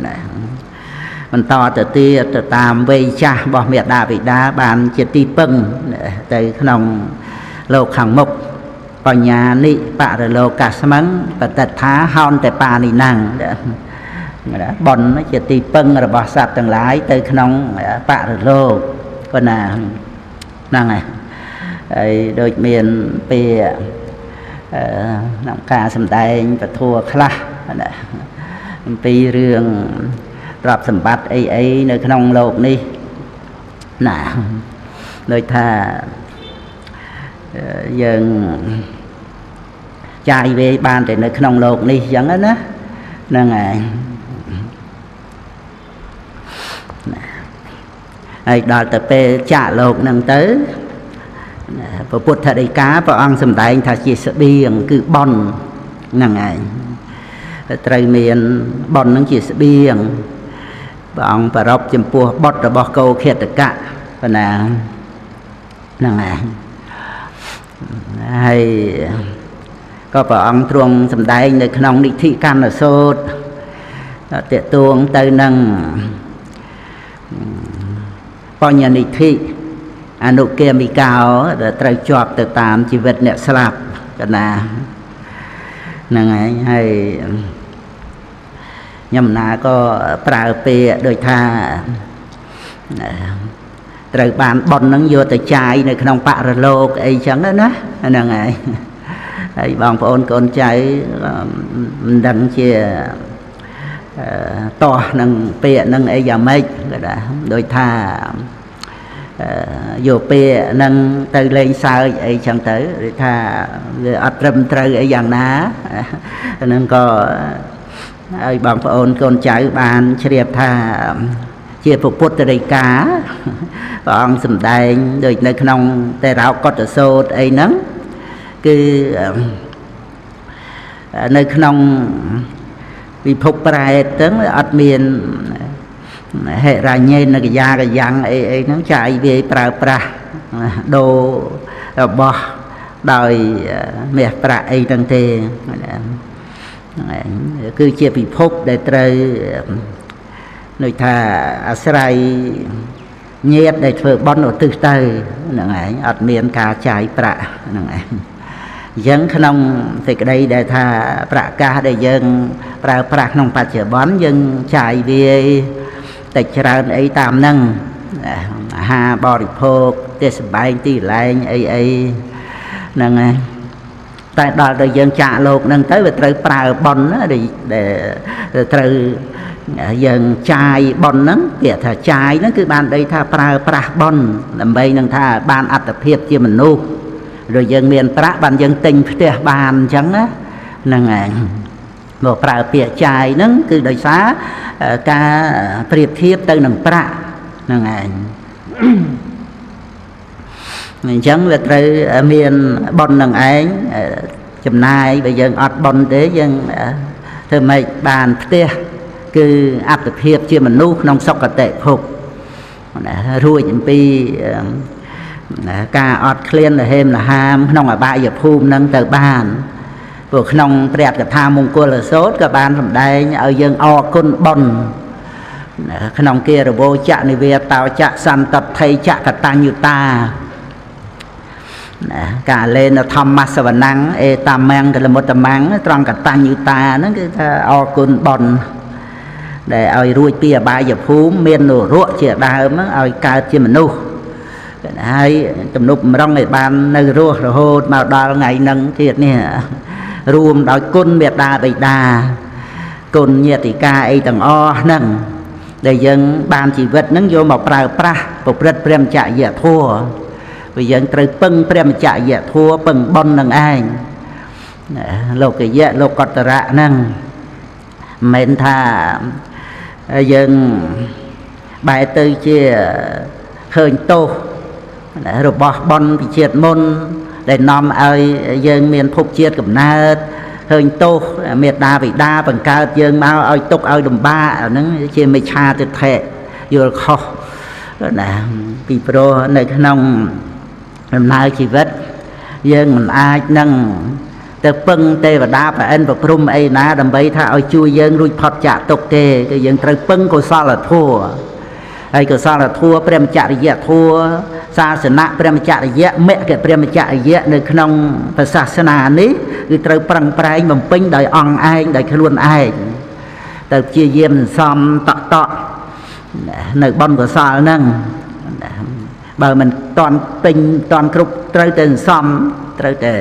ណាបន្តទៅទៀតទៅតាមវ័យចាស់របស់មេដាបិតាបានជាទីពឹងទៅក្នុងលោកខាងមុខបញ្ញានិបរលោកាស្មឹងបតដ្ឋាហោនតែបានិណੰបនជាទីពឹងរបស់សត្វទាំងឡាយទៅក្នុងបរលោកប៉ុណ្ណាហ្នឹងហើយដូចមានពេលក្នុងការសម្ដែងពធខ្លះណាអំពីរឿងទ្រព្យសម្បត្តិអីនៅក្នុងលោកនេះណាដូចថាយើងចាយវេបានតែនៅក្នុងលោកនេះអញ្ចឹងណាហ្នឹងហើយដល់ទៅពេលចាក់លោកហ្នឹងទៅព្រះពុទ្ធដីកាព្រះអង្គសម្ដែងថាជាស្បៀងគឺបន់ហ្នឹងឯងត្រូវមានបន់ហ្នឹងជាស្បៀងព្រះអង្គប្ររពចំពោះបុត្ររបស់កោខេតកៈប៉ុណ្ណាហ្នឹងឯងហើយក៏ព្រះអង្គទ្រង់សម្ដែងនៅក្នុងនិធិកណ្ណសូត្រតេតួងទៅនឹងបញ្ញនិធិអនុគមិកោដែលត្រូវជាប់ទៅតាមជីវិតអ្នកស្លាប់កណាហ្នឹងហើយខ្ញុំណាក៏ប្រើពាក្យដូចថាត្រូវបានបន់ហ្នឹងយកទៅចាយនៅក្នុងបរលោកអីចឹងណាហ្នឹងហើយបងប្អូនកូនចៅមិនដឹងជាតោះនឹងពាក្យនឹងអីយ៉ាងម៉េចក៏ដែរដូចថាយកពាក្យនឹងទៅលេងសើចអីចឹងទៅឬថាវាអត់ត្រឹមត្រូវអីយ៉ាងណាហ្នឹងក៏ឲ្យបងប្អូនកូនចៅបានជ្រាបថាជាពុទ្ធដីកាព្រះអង្គសម្ដែងដូចនៅក្នុងតេរោកតសូត្រអីហ្នឹងគឺនៅក្នុងពិភពប្រែតហ្នឹងអត់មានហិរញ្ញេនកយាកយ៉ាងអីហ្នឹងចាយវាយប្រើប្រាស់ដូររបស់ដោយមាសប្រាក់អីហ្នឹងទេគឺជាពិភពដែលត្រូវដូចថាអាស្រ័យញាតិដែលធ្វើបុណ្យឧទ្ទិសទៅហ្នឹងឯងអត់មានការចាយប្រាក់ហ្នឹងឯងអញ្ចឹងក្នុងសេចក្តីដែលថាប្រកាសដែលយើងប្រើប្រាស់ក្នុងបច្ចុប្បន្នយើងចាយវាយតែច្រើនអីតាមហ្នឹងអាហារបរិភោគទេសសម្បែងទីកន្លែងអីហ្នឹងឯងតែដល់ទៅយើងចាក់លោកហ្នឹងទៅវាត្រូវប្រើបុណ្យណាដែលត្រូវយើងចាយបុណ្យហ្នឹងពាក្យថាចាយហ្នឹងគឺបានន័យថាប្រើប្រាស់បុណ្យដើម្បីនឹងថាបានអត្តភាពជាមនុស្សឬយើងមានប្រាក់បានយើងទិញផ្ទះបានអញ្ចឹងណាហ្នឹងឯងមកប្រើពាក្យចាយហ្នឹងគឺដោយសារការប្រៀបធៀបទៅនឹងប្រាក់ហ្នឹងឯងអញ្ចឹងវាត្រូវមានបុណ្យនឹងឯងចំណាយបើយើងអត់បុណ្យទេយើងធ្វើម៉េចបានផ្ទះគឺអត្តភាពជាមនុស្សក្នុងសុគតិភពរួចអំពីការអត់ឃ្លានលហេមលហាមក្នុងអបាយភូមិនឹងទៅបានព្រោះក្នុងព្រះកថាមង្គលសូត្រក៏បានសម្ដែងឲ្យយើងអរគុណបុណ្យក្នុងគារវោចៈនិវេតោចៈសន្តថៃចៈកតញ្ញុតាកាលេនធម្មសវណੰអេតាមាំងកលមុតមាំងត្រង់កតញ្ញុតាហ្នឹងគឺថាអរគុណបុណ្យដែលឲ្យរួចពីអបាយភូមិមាននរកជាដើមឲ្យកើតជាមនុស្សហើយទំនុកម្រងឲ្យបាននៅរស់រហូតមកដល់ថ្ងៃហ្នឹងទៀតនេះរួមដោយគុណមេត្តាបិតាគុណញាតិកាអីទាំងអស់ហ្នឹងដែលយើងបានជីវិតហ្នឹងយកមកប្រើប្រាស់ប្រព្រឹត្តព្រះមច្ចរិយធម៌ព្រោះយើងត្រូវពឹងព្រះមច្ចរិយធម៌ពឹងបុណ្យនឹងឯងលោកយៈលោកកតរៈហ្នឹងមិនថាយើងបែរទៅជាឃើញទោសរបស់បុណ្យពីជាតិមុនដែលនាំឲ្យយើងមានភពជាតិកំណើតឃើញទោសមេត្តាបិតាបង្កើតយើងមកឲ្យទុកឲ្យលំបាកអាហ្នឹងជាមិច្ឆាទិដ្ឋិយល់ខុសណាពីព្រោះនៅក្នុងដំណើរជីវិតយើងមិនអាចនឹង ទៅពឹងទេវតាប្រអិនប្រព្រំអីណាដើម្បីថាឲ្យជួយយើងរួចផុតចាកទុក្ខទេគឺយើងត្រូវពឹងកុសលធម៌ហើយកុសលធម៌ព្រមចរិយធម៌សាសនៈព្រមចរិយមគ្គព្រមចរិយនៅក្នុងព្រះសាសនានេះគឺត្រូវប្រឹងប្រែងបំពេញដោយអង្គឯងដោយខ្លួនឯងទៅព្យាយាមសន្សំតក់នៅបុណ្យកុសលហ្នឹងបើមិនតាន់ពេញតាន់គ្រប់ត្រូវតែសន្សំត្រូវតែ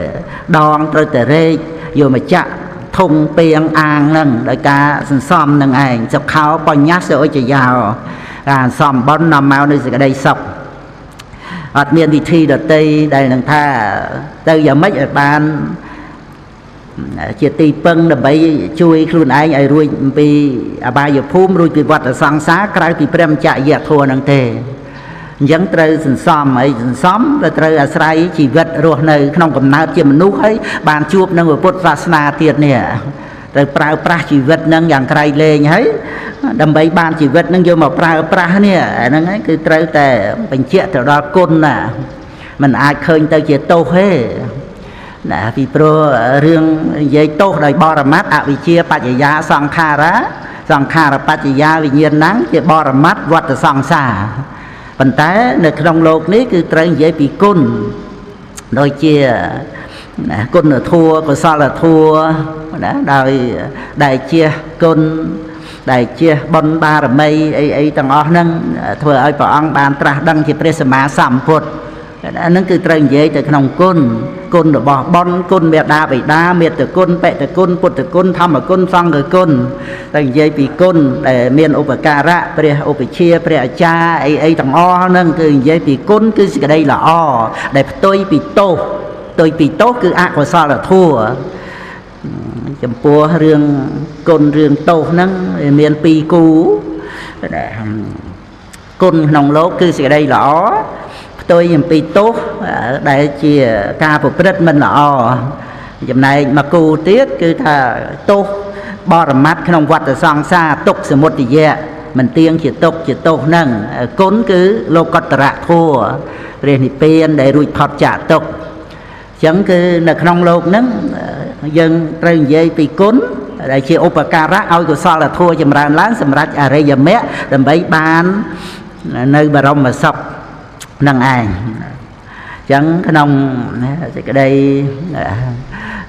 ដងត្រូវតែរែកយកមកចាក់ធុងពេងអាងហ្នឹងដោយការសន្សំនឹងឯងសុខោបញ្ញសឧចយោការសន្សំបុណ្យនាំមកនៅសេចក្តីសុខអត់មានវិធីដទៃដែលនឹងថាទៅយ៉ាងម៉េចឲ្យបានជាទីពឹងដើម្បីជួយខ្លួនឯងឲ្យរួចពីអបាយភូមិរួចពីវដ្តសង្សារក្រៅពីព្រមចរិយធម៌ហ្នឹងទេអញ្ចឹងត្រូវសន្សំហើយសន្សំទៅត្រូវអាស្រ័យជីវិតរស់នៅក្នុងកំណើតជាមនុស្សហើយបានជួបនឹងពុទ្ធសាសនាទៀតនេះត្រូវប្រើប្រាស់ជីវិតនឹងយ៉ាងក្រៃលែងហើយដើម្បីបានជីវិតនឹងយកមកប្រើប្រាស់នេះហ្នឹងហើយគឺត្រូវតែបញ្ជាក់ទៅដល់គុណណាมันអាចឃើញទៅជាទោសទេណាពីព្រោះរឿងនិយាយទោសដោយបរមត្តអវិជ្ជាបច្ចយាសង្ខារាសង្ខារបច្ចយាវិញ្ញាណังជាបរមត្តវដ្តសង្សារប៉ុន្តែនៅក្នុងโลกនេះគឺត្រូវនិយាយពីគុណដូចជាគុណធម៌កុសលធម៌ណាដោយដែលជាគុណដែលជាបុណ្យបារមីអីទាំងអស់ហ្នឹងធ្វើឲ្យព្រះអង្គបានត្រាស់ដឹងជាព្រះសម្មាសម្ពុទ្ធហ្នឹងគឺត្រូវនិយាយទៅក្នុងគុណរបស់បុណ្យគុណមេដាបិតាមេត្តាគុណបេតិគុណពុទ្ធគុណធម្មគុណសង្ឃគុណតែនិយាយពីគុណដែលមានឧបការៈព្រះឧបជាព្រះអាចារ្យអីទាំងអស់ហ្នឹងគឺនិយាយពីគុណគឺសេចក្តីល្អដែលផ្ទុយពីទោសគឺអកុសលធម៌ចំពោះរឿងគុណរឿងទោសហ្នឹងមានពីរគូគុណក្នុងโลกគឺសេចក្តីល្អផ្ទុយអំពីទោសដែលជាការប្រព្រឹត្តមិនល្អចំណែកមកគូទៀតគឺថាទោសបរមត្តក្នុងវដ្តសង្សារទុក្ខសមុទយៈមិនទៀងជាទុក្ខជាទោសហ្នឹងគុណគឺលោកតរៈធម៌ព្រះនិព្វានដែលរួចផុតចាកទុក្ខអញ្ចឹងគឺនៅក្នុងโลกហ្នឹងយើងត្រូវនិយាយពីគុណដែលជាឧបការៈឲ្យកុសលធម៌ចម្រើនឡើងសម្រាប់អរិយមគ្គដើម្បីបាននៅបរមសុខនឹងឯងអញ្ចឹងក្នុងសេចក្តី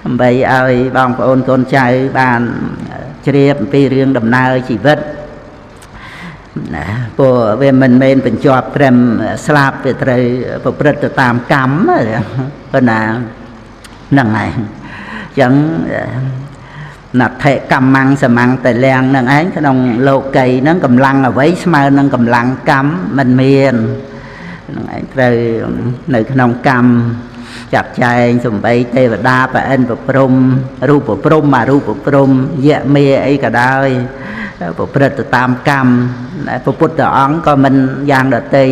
ដើម្បីឲ្យបងប្អូនកូនចៅបានជ្រាបអំពីរឿងដំណើរជីវិតណាព្រោះវាមិនមែនបញ្ជាប់ត្រឹមស្លាប់វាត្រូវប្រព្រឹត្តទៅតាមកម្មប៉ុណ្ណាហ្នឹងឯងអញ្ចឹងណដ្ឋិកម្មងសមੰតលៀងហ្នឹងឯងក្នុងលោកីហ្នឹងកម្លាំងអ្វីស្មើនឹងកម្លាំងកម្មមិនមាននឹងឯងត្រូវនៅក្នុងកម្មចាត់ចែងសំបីទេវតាប្រអិនប្រព្រំរូបព្រំអរូបព្រំយៈមេអីក៏ដោយប្រព្រឹត្តទៅតាមកម្មព្រះពុទ្ធអង្គក៏មិនយ៉ាងដទៃ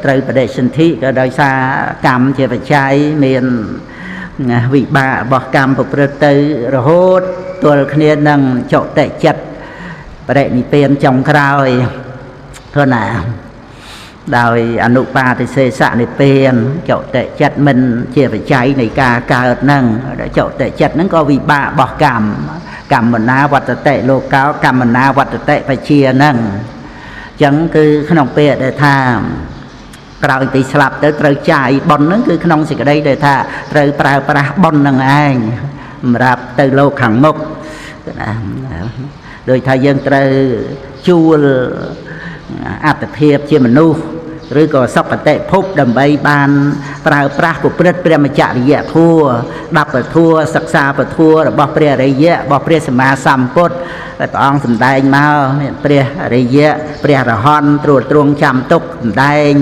ត្រូវបដិសន្ធិក៏ដោយសារកម្មជាបច្ច័យមានវិបាករបស់កម្មប្រព្រឹត្តទៅរហូតទល់គ្នានឹងចុតិចិត្តបរិនិព្វានចុងក្រោយព្រោះណាដោយអនុបាទិសេសនិព្វានចុតិចិត្តមិនជាបច្ច័យនៃការកើតហ្នឹងចុតិចិត្តហ្នឹងក៏វិបាករបស់កម្មណាវត្តតិលោកោកម្មណាវត្តតិបជាហ្នឹងអញ្ចឹងគឺក្នុងពេលដែលថាក្រោយពីស្លាប់ទៅត្រូវចាយបុណ្យហ្នឹងគឺក្នុងសេចក្តីដែលថាត្រូវប្រើប្រាស់បុណ្យហ្នឹងឯងសម្រាប់ទៅលោកខាងមុខដោយថាយើងត្រូវជួលអត្តភាពជាមនុស្សឬក៏សុគតិភពដើម្បីបានប្រើប្រាស់ប្រព្រឹត្តព្រមចរិយធម៌10ពធัวសិក្សាពធัวរបស់ព្រះអរិយៈរបស់ព្រះសម្មាសម្ពុទ្ធដែលព្រះអង្គសម្ដែងមកមានព្រះអរិយៈព្រះអរហន្តត្រួតត្រងចាំទុកសម្ដែង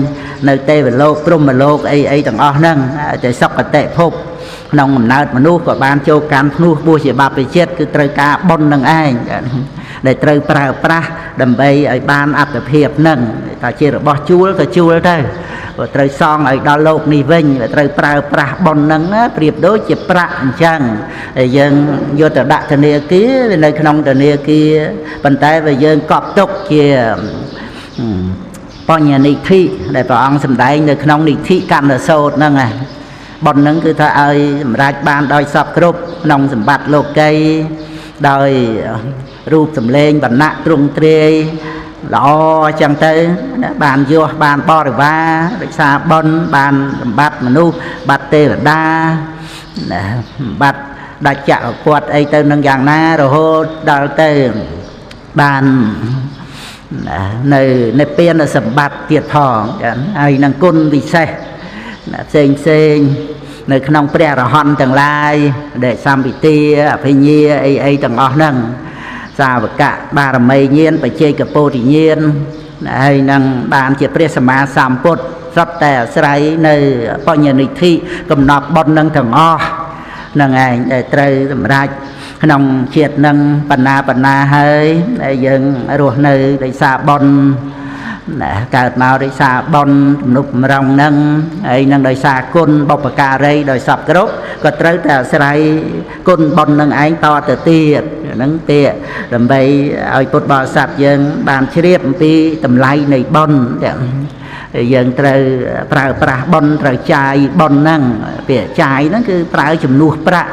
នៅទេវលោកព្រហ្មលោកអីទាំងអស់ហ្នឹងតែសុគតិភពក្នុងកំណើតមនុស្សក៏បានចូលកម្មភ្នោះបួសជាបព្វជិតគឺត្រូវការបុណ្យនឹងឯងដែលត្រូវប្រើប្រាស់ដើម្បីឲ្យបានអត្តភាពនឹងថាជារបស់ជួលក៏ជួលទៅព្រោះត្រូវសងឲ្យដល់លោកនេះវិញត្រូវប្រើប្រាស់បុណ្យនឹងប្រៀបដូចជាប្រាក់អញ្ចឹងហើយយើងយកទៅដាក់ធនាគារវានៅក្នុងធនាគារប៉ុន្តែបើយើងកប់ទុកជាបញ្ញនិធិដែលព្រះអង្គសម្ដែងនៅក្នុងនិធិកណ្ណសូត្រហ្នឹង ប៉ុនហ្នឹងគឺថាឲ្យសម្រេចបានដោយសពគ្រប់ក្នុងសម្បត្តិលោកីដោយរូបសម្លេងវណ្ណៈទ្រង់ទ្រាយល្អអញ្ចឹងទៅបានយោះបានបរិវាររក្សាបុណ្យបានសម្បត្តិមនុស្សបាត់ទេវតាបាត់ដាច់ចក្រពត្តិអីទៅនឹងយ៉ាងណារហូតដល់ទៅបាននៅនិព្វានសម្បត្តិទៀតផងហើយនឹងគុណវិសេសផ្សេងផ្សេងនៅក្នុងព្រះរហន្តទាំងឡាយដែលសម្ពិទាអភិញ្ញាអីទាំងអស់ហ្នឹងសាវកៈបារមីញាណបច្ចេកពោធិញាណហើយនឹងបានជាព្រះសម្មាសម្ពុទ្ធសុទ្ធតែអាស្រ័យនៅបញ្ញនិធិកំណត់បុណ្យនឹងទាំងអស់ហ្នឹងឯងដែលត្រូវសម្រេចក្នុងជាតិនឹងបណ្ណាហើយដែលយើងរស់នៅដោយសារបុណ្យកើតមកដោយសារបុណ្យទំនុកបំរុងហ្នឹងហើយនឹងដោយសារគុណបុព្វការីដោយសពគ្រប់ក៏ត្រូវតែអាស្រ័យគុណបុណ្យនឹងឯងតទៅទៀតហ្នឹងពាក្យដើម្បីឲ្យពុទ្ធបរិស័ទយើងបានជ្រាបអំពីតម្លៃនៃបុណ្យយើងត្រូវប្រើប្រាស់បុណ្យត្រូវចាយបុណ្យហ្នឹងពាក្យចាយហ្នឹងគឺប្រើជំនួសប្រាក់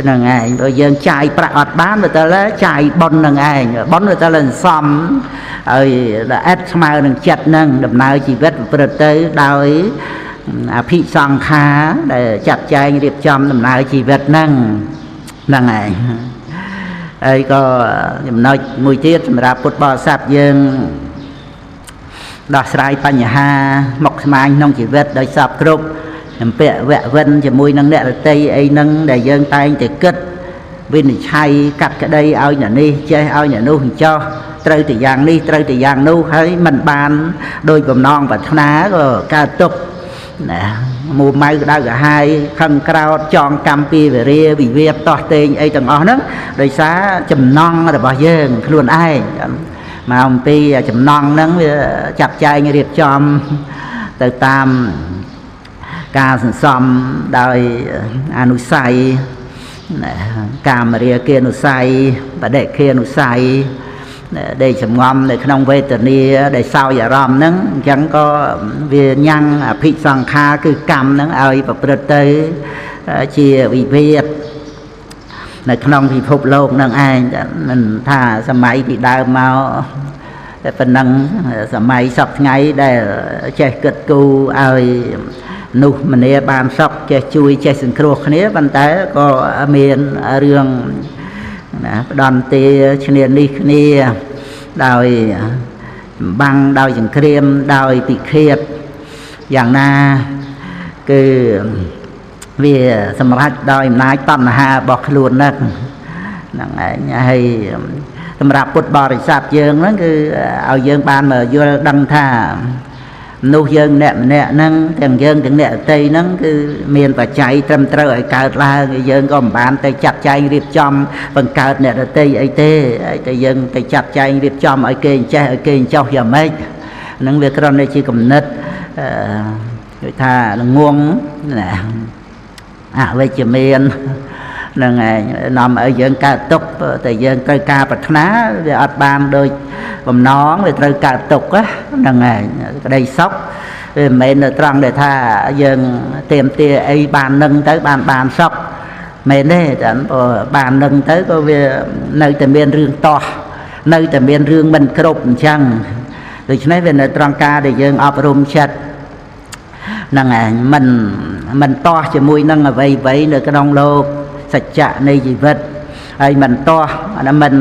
ហ្នឹងឯងបើយើងចាយប្រាក់អត់បានទៅតែចាយបុណ្យហ្នឹងឯងបុណ្យទៅតែសំឲ្យល្អិតស្មើនឹងចិត្តហ្នឹងដំណើរជីវិតប្រព្រឹត្តទៅដោយអភិសង្ខារដែលចាត់ចែងរៀបចំដំណើរជីវិតហ្នឹងហ្នឹងឯងហើយក៏ចំណុចមួយទៀតសម្រាប់ពុទ្ធបរិស័ទយើងដោះស្រាយបញ្ហាមកស្មាញក្នុងជីវិតដោយសពគ្រប់អំពាក់វៈវិនជាមួយនឹងអ្នករតីអីហ្នឹងដែលយើងតែងតែគិតវិនិច្ឆ័យកាត់ក្តីឲ្យអ្នកនេះចេះឲ្យអ្នកនោះចោះត្រូវតែយ៉ាងនេះត្រូវតែយ៉ាងនោះហើយមិនបានដោយបំណងប្រាថ្នាក៏កើតទុក្ខណាមួម៉ៅក្តៅក្រហាយខឹងក្រោធចងកម្មពីវេរាវិវាទតោះតេងអីទាំងអស់ហ្នឹងដោយសារចំណង់របស់យើងខ្លួនឯងមកអំពីចំណង់ហ្នឹងវាចាត់ចែងរៀបចំទៅតាមការសន្សំដោយអនុស័យកាមរាគានុស័យបដិគានុស័យដែលចំងំនៅក្នុងវេទនាដែលសោយអារម្មណ៍ហ្នឹងអញ្ចឹងក៏វាញ៉ាំងអភិសង្ខារគឺកម្មហ្នឹងឲ្យប្រព្រឹត្តទៅជាវិវាទនៅក្នុងពិភពលោកហ្នឹងឯងមិនថាសម័យពីដើមមកតែប៉ុណ្ណឹងសម័យសពថ្ងៃដែលចេះគិតគូរឲ្យនោះមនាបានសុខចេះជួយចេះសង្គ្រោះគ្នាប៉ុន្តែក៏មានរឿងណាផ្ដន់ទាឈ្នានេះគ្នាដោយចម្បាំងដោយសង្គ្រាមដោយពិឃាតយ៉ាងណាគឺវាសម្រេចដោយអំណាចតណ្ហារបស់ខ្លួនហ្នឹងឯងហើយសម្រាប់ពុទ្ធបរិស័ទយើងហ្នឹងគឺឲ្យយើងបានមកយល់ដឹងថានោះយើងម្នាក់ហ្នឹងទាំងយើងទាំងអ្នកតីហ្នឹងគឺមានបច្ច័យត្រឹមត្រូវឲ្យកើតឡើងយើងក៏មិនបានទៅចាត់ចែងរៀបចំបង្កើតអ្នកតីអីទេតែយើងទៅចាត់ចែងរៀបចំឲ្យគេចេះឲ្យគេចោះយ៉ាងម៉េចហ្នឹងវាគ្រាន់តែជាគំនិតគេថាល្ងងណាអវិជ្ជមានហ្នឹងឯងនាំឲ្យយើងកើតទុក្ខតែយើងត្រូវការប្រាថ្នាវាអត់បានដូចបំណងវាត្រូវកើតទុក្ខហ្នឹងឯងក្តីសុខវាមិនមែននៅត្រង់ដែលថាយើងទៀមទាអីបាននឹងទៅបានសុខមែនទេតែបាននឹងទៅក៏វានៅតែមានរឿងតោះនៅតែមានរឿងមិនគ្រប់អញ្ចឹងដូច្នេះវានៅត្រង់ការដែលយើងអប់រំចិត្តហ្នឹងឯងមិនតោះជាមួយនឹងអ្វីនៅក្នុងលោកសច្ចៈនៃជីវិតហើយមិនតោះមិន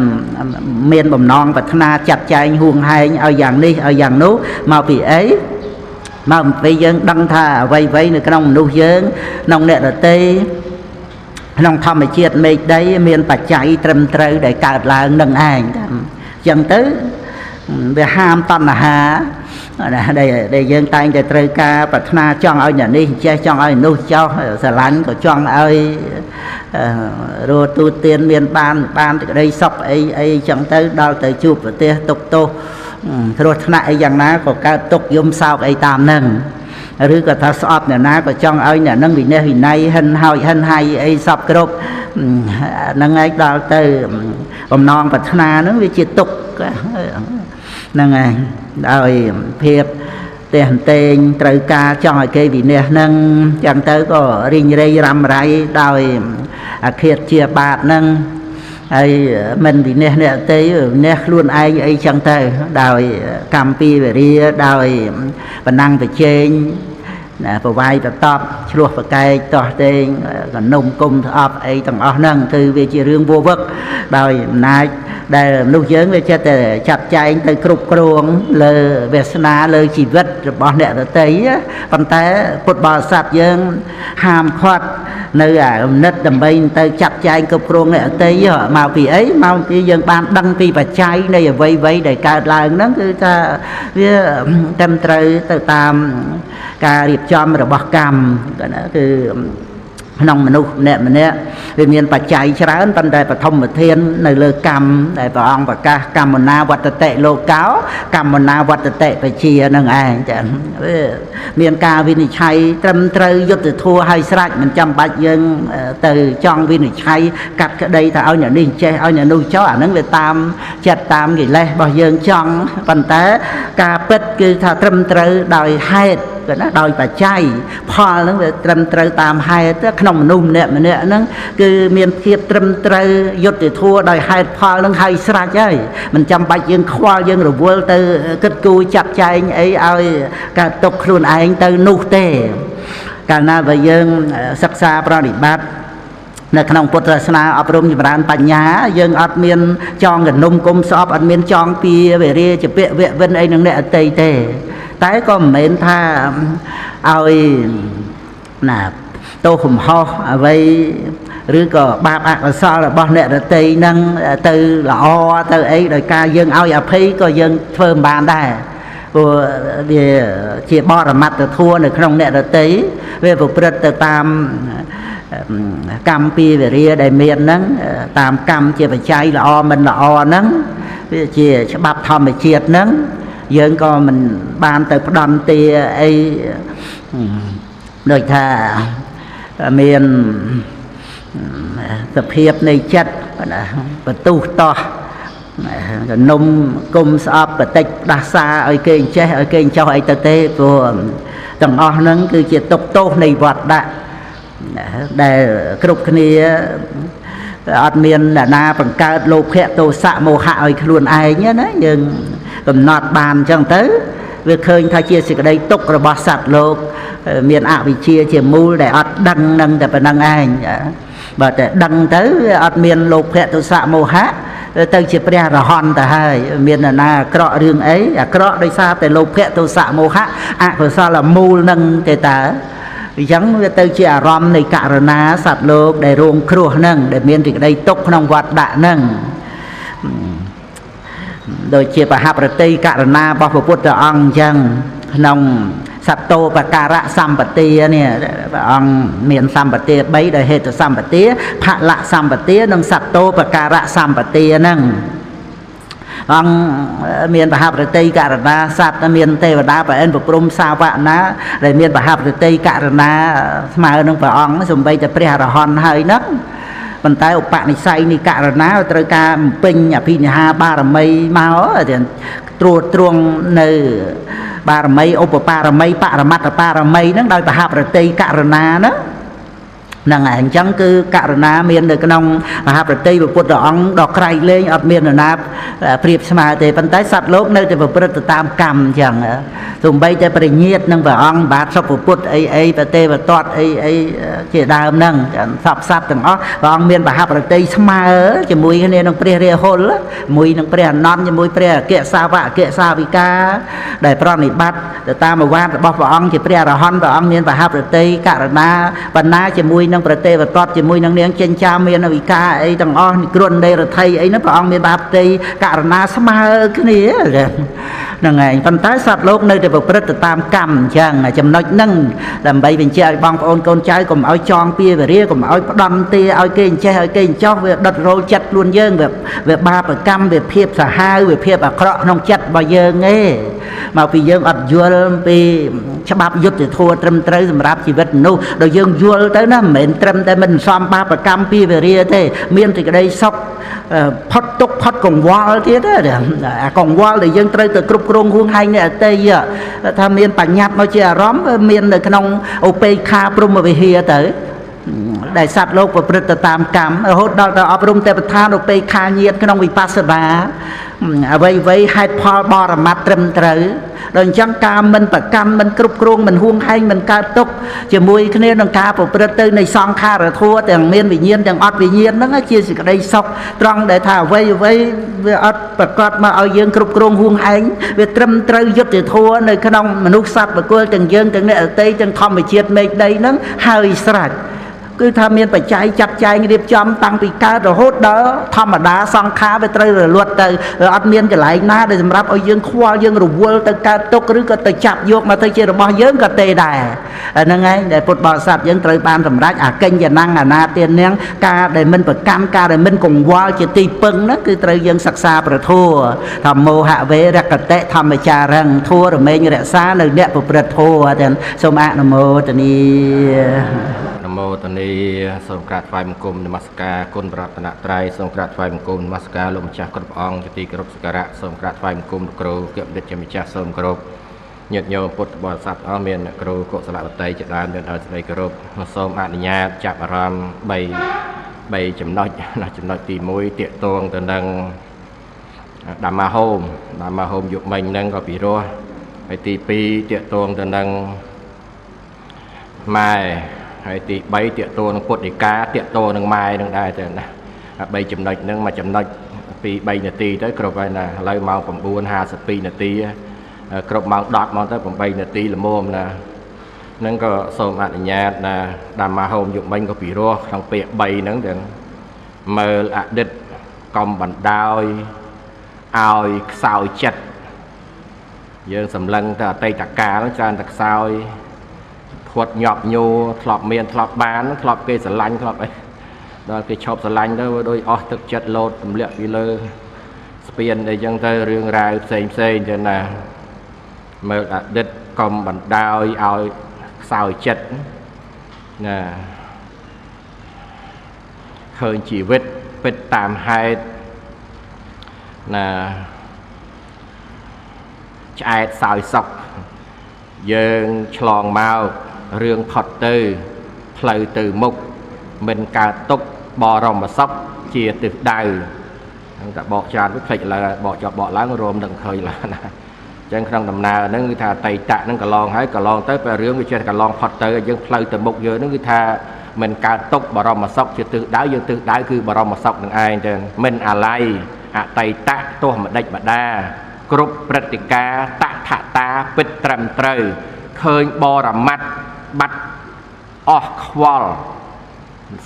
មានបំណងប្រាថ្នាចាត់ចែងហួងហែងឲ្យយ៉ាងនេះឲ្យយ៉ាងនោះមកពីអីមកអំពីយើងដឹងថាអ្វីនៅក្នុងមនុស្សយើងក្នុងអ្នកដទៃក្នុងធម្មជាតិមេឃដីមានបច្ច័យត្រឹមត្រូវដែលកើតឡើងនឹងឯងអញ្ចឹងទៅវាហាមតណ្ហាដែលយើងតែងតែត្រូវការប្រាថ្នាចង់ឲ្យអ្នកនេះចេះចង់ឲ្យនោះចោះស្រឡាញ់ក៏ចង់ឲ្យរស់ទូទានមានបានក្តីសុខអីចឹងទៅដល់ទៅជួបប្រទេសទុកទោសគ្រោះថ្នាក់អីយ៉ាងណាក៏កើតទុកយំសោកអីតាមហ្នឹងឬក៏ថាស្អប់អ្នកណាក៏ចង់ឲ្យអ្នកហ្នឹងវិន័យវិន័យហិនហៃអីសពគ្រប់ហ្នឹងឯងដល់ទៅបំណងប្រាថ្នាហ្នឹងវាជាទុកហ្នឹងឯងដោយភាព แต่เตงไตรกาจ้องไอ้เกวิเนนั่งจังเตอก็ริงเรยรำไรดาวอาเขียดเชียบาทนั่งไอ้มันวิเนเนี่ยเตยเนล้วนไอ้จังเตอดาวกำปีไปเรียดาวปนังไปเชงประวัยแบบตอบชลวประกายต่อเตงก็นุ่มกุมทอบไอ้ต่างอ้อนั่งคือวิจิเรื่องวัววักดาวนายได้ลูกเยอะเลยจะแต่จับใจไปกรุบกรวงเลยเวสนาเลยชีวิตบอลเนี่ยเตยปันแต่ปดบอสัตเยอะห้ามคลอดในนัดดำไปเตยจับใจกรุบกรวงเนี่ยเตยมาปีấyมาปียังบานดังปีปัจจัยในไว้ได้การลายนั้นคือจะเรื่องเต็มใจตามการเรียบจอมระบบกรรมก็นั่นคือน้องมนุษย์เนี่ยมันเนี่ยเรียนปัจจัยช้าอันตันได้ปฐมเทียนในเลือกกรรมได้ประองประกาศกรรมนาวัตเตะโลกเก้ากรรมนาวัตเตะไปเชียนั่งไงจะเรียนการวินิจฉัยตรมตรยุติทัวให้สระมันจำบัดยังtừ trongวินิจฉัยกัดcái đâyถ้าเอาอย่างนี้เจ้าเอาอย่างนู้นเจ้าอันนั้นเลยตามจัดตามกี่เลยบอกยังจังปันแต่การเป็ดคือถ้าตรมตรโดยให้ก็นะโดยปัจจัยพอนั้นเลยตรมตรตามให้แต่ขนมนุ่มเนี่ยมันเนี่ยนั้นคือเมียนเทียบตรมตรยุติทัวโดยให้พอนั้นให้สระใจมันจำบัดยังควายังหรือวัวtừกึศกูจับใจไอ้เอาการตกครูนไอ้từนุเตการน่าไปยังศึกษาประดิบัติในขนมพุทธศาสนาอบรมจิตรานปัญญายังอัดเมียนจองกับนมกลมสอบอัดเมียนจองปีเวรีจะเปะเวะเว้นไอ้นั่นเนี่ยเตยเตแต่ก็เหม็นท่าเอาน่ะโตขุมห่อเอาไว้หรือก็บาปอักษรบ่เนี่ยเตยนั่งtừ là o từ ấy đời ca dân ao ở phí có dân phơm bàn đây về chỉ bỏ ra mặt thua này không nè được tí về phục bật từ tam cam pi về ria đại miền nắng tam cam chỉ phải cháy là o mình là o nắng chỉ bắp thòm phải chiết nắng dân con mình ban từ đòn tia ấy đời thà miền tập hiệp này chất và tu to nông cung sọp và tịch đa xa ở kênh chế ở kênh cho ấy tờ tê của tầng o nâng cứ chỉ tục tô này vọt đã để cục này ọt miền là na bằng cao lô khẽ tô xạ mô hạ ở luôn ai nhé đấy nhưng cầm nọt bàn trong tới việc khơi thay chia sẻ đây tục rồi bỏ sạch lô miền ạ bị chia chỉ mù để ọt đăng nâng để nâng ai và để đăng tới ọt miền lô khẽ tô xạ mô hạ tới chỉ bè là hòn ta hai miền là na cọ đường ấy cọ đây xa để lô khẽ tô xạ mô hạ của sao là mù nâng để ta chẳng tới chỉ rom này cả na sạch lô để ruộng khruo nâng để miền thì đây tục nông vật đã nâng rồi chỉ phải học được tây cả na bao phục vụ ông chẳng nông sạch tô và cà rạ xăm bát tía nè ông miền xăm bát tía bấy đời hết xăm bát tía phạ lạ xăm bát tía nông sạch tô và cà rạ xăm bát tía nâng ông miền bà học được tây cả na sạch miền tây và đá và anh phục rung sao vạn ná rồi miền bà học được tây cả na mà nông bà ông dùng bây giờ bè là hòn hơi nấc mình tay ốp bạn này say này cả na trời ca pin nhà pin nhà ba là mây máu thì truông nơi ba là mây ốp ba là mây ba là mặt là ba là mây nó đôi bà học được tây cả na đó năng ảnh chẳng cứ cả na miền được cái nông học được tây và quật đòn đọt cây lên ở miền là na priệp mà thì phần tái sạch lốp nơi thì vừa bớt tam cầm chẳng dùng bay cho bơi nhiệt năng và ông bát sập của quật ấy và tê và toát ấy chỉ đàm năng sập sạch từng ó và ông miền bà học được tây mà chỉ mùi cái này năng priệp ria hôn á mùi năng priệp non chỉ mùi priệp kệ sao vạ kệ sao vì ca để pro này bắt để ta mà quan bọc vào ông chỉ priệp là hon và ông miền bà học được tây cả na và na chỉ mùi năngประเทศตอดจะมุยนังเลี้ยงเจนจามเมียนวิกาไอ้ต่างอ้อนกรนเดรไทยไอ้นั่นพระองค์มีบาปตีการนาสมาขึ้นนี่เลยนั่งไงพันท้ายสัตว์โลกในแต่ประพฤติตามกรรมช่างจำนวนนั่งลำใบเป็นเจ้าบางคนคนใจก็เอาจองเปียไปเรียกก็เอาดำตีเอาเก่งเจ้าเอาเก่งจ้องแบบดัดโรจัดล้วนเยิงแบบบาปกรรมแบบเพียบสหายแบบเพียบเคราะห์น้องจัดบ่เยิงเงี้ยมาปีเยิงอัดยัวปีฉบับยุติทัวตรมตรสำหรับชีวิตนู้โดยเยิงยัวtới nó mệnh trầmแต่มันซ้อมบาปกรรมปีไปเรียเท่เมียนที่ก็ได้ซอก ផុតទុកផុតកង្វល់ទៀតអាកង្វល់ដែលយើងត្រូវទៅគ្រប់គ្រងហួងហែងនេះអតីថាមានបញ្ញត្តិមកជាអារម្មណ៍មាននៅក្នុងឧបេក្ខាព្រហ្មវិហារទៅដែលសត្វលោកប្រព្រឹត្តទៅតាមកម្មរហូតដល់ទៅអប់រំទេពថាឧបេក្ខាញាតក្នុងវិបស្សនាអ្វីហេតុផលបរមត្តត្រឹមត្រូវដល់អញ្ចឹងការមិនប្រកម្មមិនគ្រប់គ្រងមិនហួងហែងមិនកើតទុកជាមួយគ្នានឹងការប្រព្រឹត្តទៅនៃសង្ខារធัวទាំងមានវិញ្ញាណទាំងអត់វិញ្ញាណហ្នឹងជាសេចក្តីសុខត្រង់ដែលថាអ្វីវាអត់ប្រកបមកឲ្យយើងគ្រប់គ្រងហួងហែងវាត្រឹមត្រូវយុត្តិធម៌នៅក្នុងមនុស្សសត្វបុគ្គលទាំងយើងទាំងអ្នកដទៃទាំងធម្មជាតិមេឃដីហ្នឹងហើយស្រេចគឺថាមានបច្ច័យចាត់ចែងរៀបចំតាំងពីកើតរហូតដល់ធម្មតាសង្ខារវាត្រូវរលត់ទៅអត់មានកន្លែងណាដែលសម្រាប់ឲ្យយើងខ្វល់យើងរវល់ទៅកើតទុកឬក៏ទៅចាប់យកមកទៅជារបស់យើងក៏ទេដែរហ្នឹងហើយដែលពុទ្ធបរិស័ទយើងត្រូវបានសម្រេចអាកិញ្ញនាំងអាណាទាននាងការដែលមិនប្រកម្មការដែលមិនកង្វល់ជាទីពឹងហ្នឹងគឺត្រូវយើងសិក្សាប្រធัวធម្មោហវេរកតិធម្មចារឹងធัวរមែងរក្សានៅអ្នកប្រព្រឹត្តធัวទាំងសូមអនុមោទនា
នមោទនីសូមក្រាបថ្វាយបង្គំនមស្ការគុណប្រតនត្រ័យសូមក្រាបថ្វាយបង្គំនមស្ការលោកម្ចាស់គ្រប់ព្រះអង្គជាទីគោរពសក្ការៈសូមក្រាបថ្វាយបង្គំលោកគ្រូគណៈបណ្ឌិតជាម្ចាស់សូមគោរពញាតិញោមពុទ្ធបរិស័ទអស់មានអ្នកគ្រូកុសលវតីជាដើមមានឲ្យសេចក្តីគោរពសូមអនុញ្ញាតចាប់អារម្មណ៍3ចំណុចចំណុចទី1ទាក់ទងទៅនឹងධម្មហោមយុគមិញហ្នឹងក៏ពិរោះហើយទី2ទាក់ទងទៅនឹងម៉ែហើយទី3ទាក់ទងនឹងពុទ្ធិកាទាក់ទងនឹងម៉ែនឹងដែរទៅណា3ចំណុចហ្នឹងមួយចំណុចពី3នាទីទៅគ្រប់ហើយណាឥឡូវម៉ោង 9:52 នាទីគ្រប់ម៉ោង10មកទៅ8នាទីល្មមណាហ្នឹងក៏សូមអនុញ្ញាតណាධម្មហោមយុគមិញក៏ពិរោះក្នុងពាក្យ3ហ្នឹងទាំងមើលអតីតកំបណ្ដោយឲ្យខ្សោយចិត្តយើងសម្លឹងទៅអតីតកាលច្រើនតែខ្សោយធាត់ញាប់ញោធ្លាប់មានធ្លាប់បានធ្លាប់គេស្រឡាញ់ធ្លាប់អីដល់គេឈប់ស្រឡាញ់ទៅដូចអស់ទឹកចិត្តលោតទម្លាក់ពីលើស្ពានអីចឹងទៅរឿងរ៉ាវផ្សេងចឹងណាមើលអតីតកំបណ្ដោយឲ្យខ្សោយចិត្តណាឃើញជីវិតពិតតាមហេតុណាឆ្អែតសោយសុខយើងឆ្លងមករឿងផុតទៅផ្លូវទៅមុខមិនកើតទុកបរមសុខជាទិសដៅហ្នឹងតែបកច្រើនទៅផ្លេចឡើងបកចប់បកឡើងរមនឹងឃើញឡើងណាអញ្ចឹងក្នុងដំណើរហ្នឹងគឺថាតៃតៈហ្នឹងកន្លងហើយកន្លងទៅពេលរឿងវាចេះកន្លងផុតទៅយើងផ្លូវទៅមុខយើងហ្នឹងគឺថាមិនកើតទុកបរមសុខជាទិសដៅយើងទិសដៅគឺបរមសុខនឹងឯងទៅមិនអាល័យអតីតៈទោះម្ដេចម្ដាគ្រប់ព្រឹត្តិការណ៍តថតាពិតត្រឹមត្រូវឃើញបរមត្តបាត់អស់ខ្វល់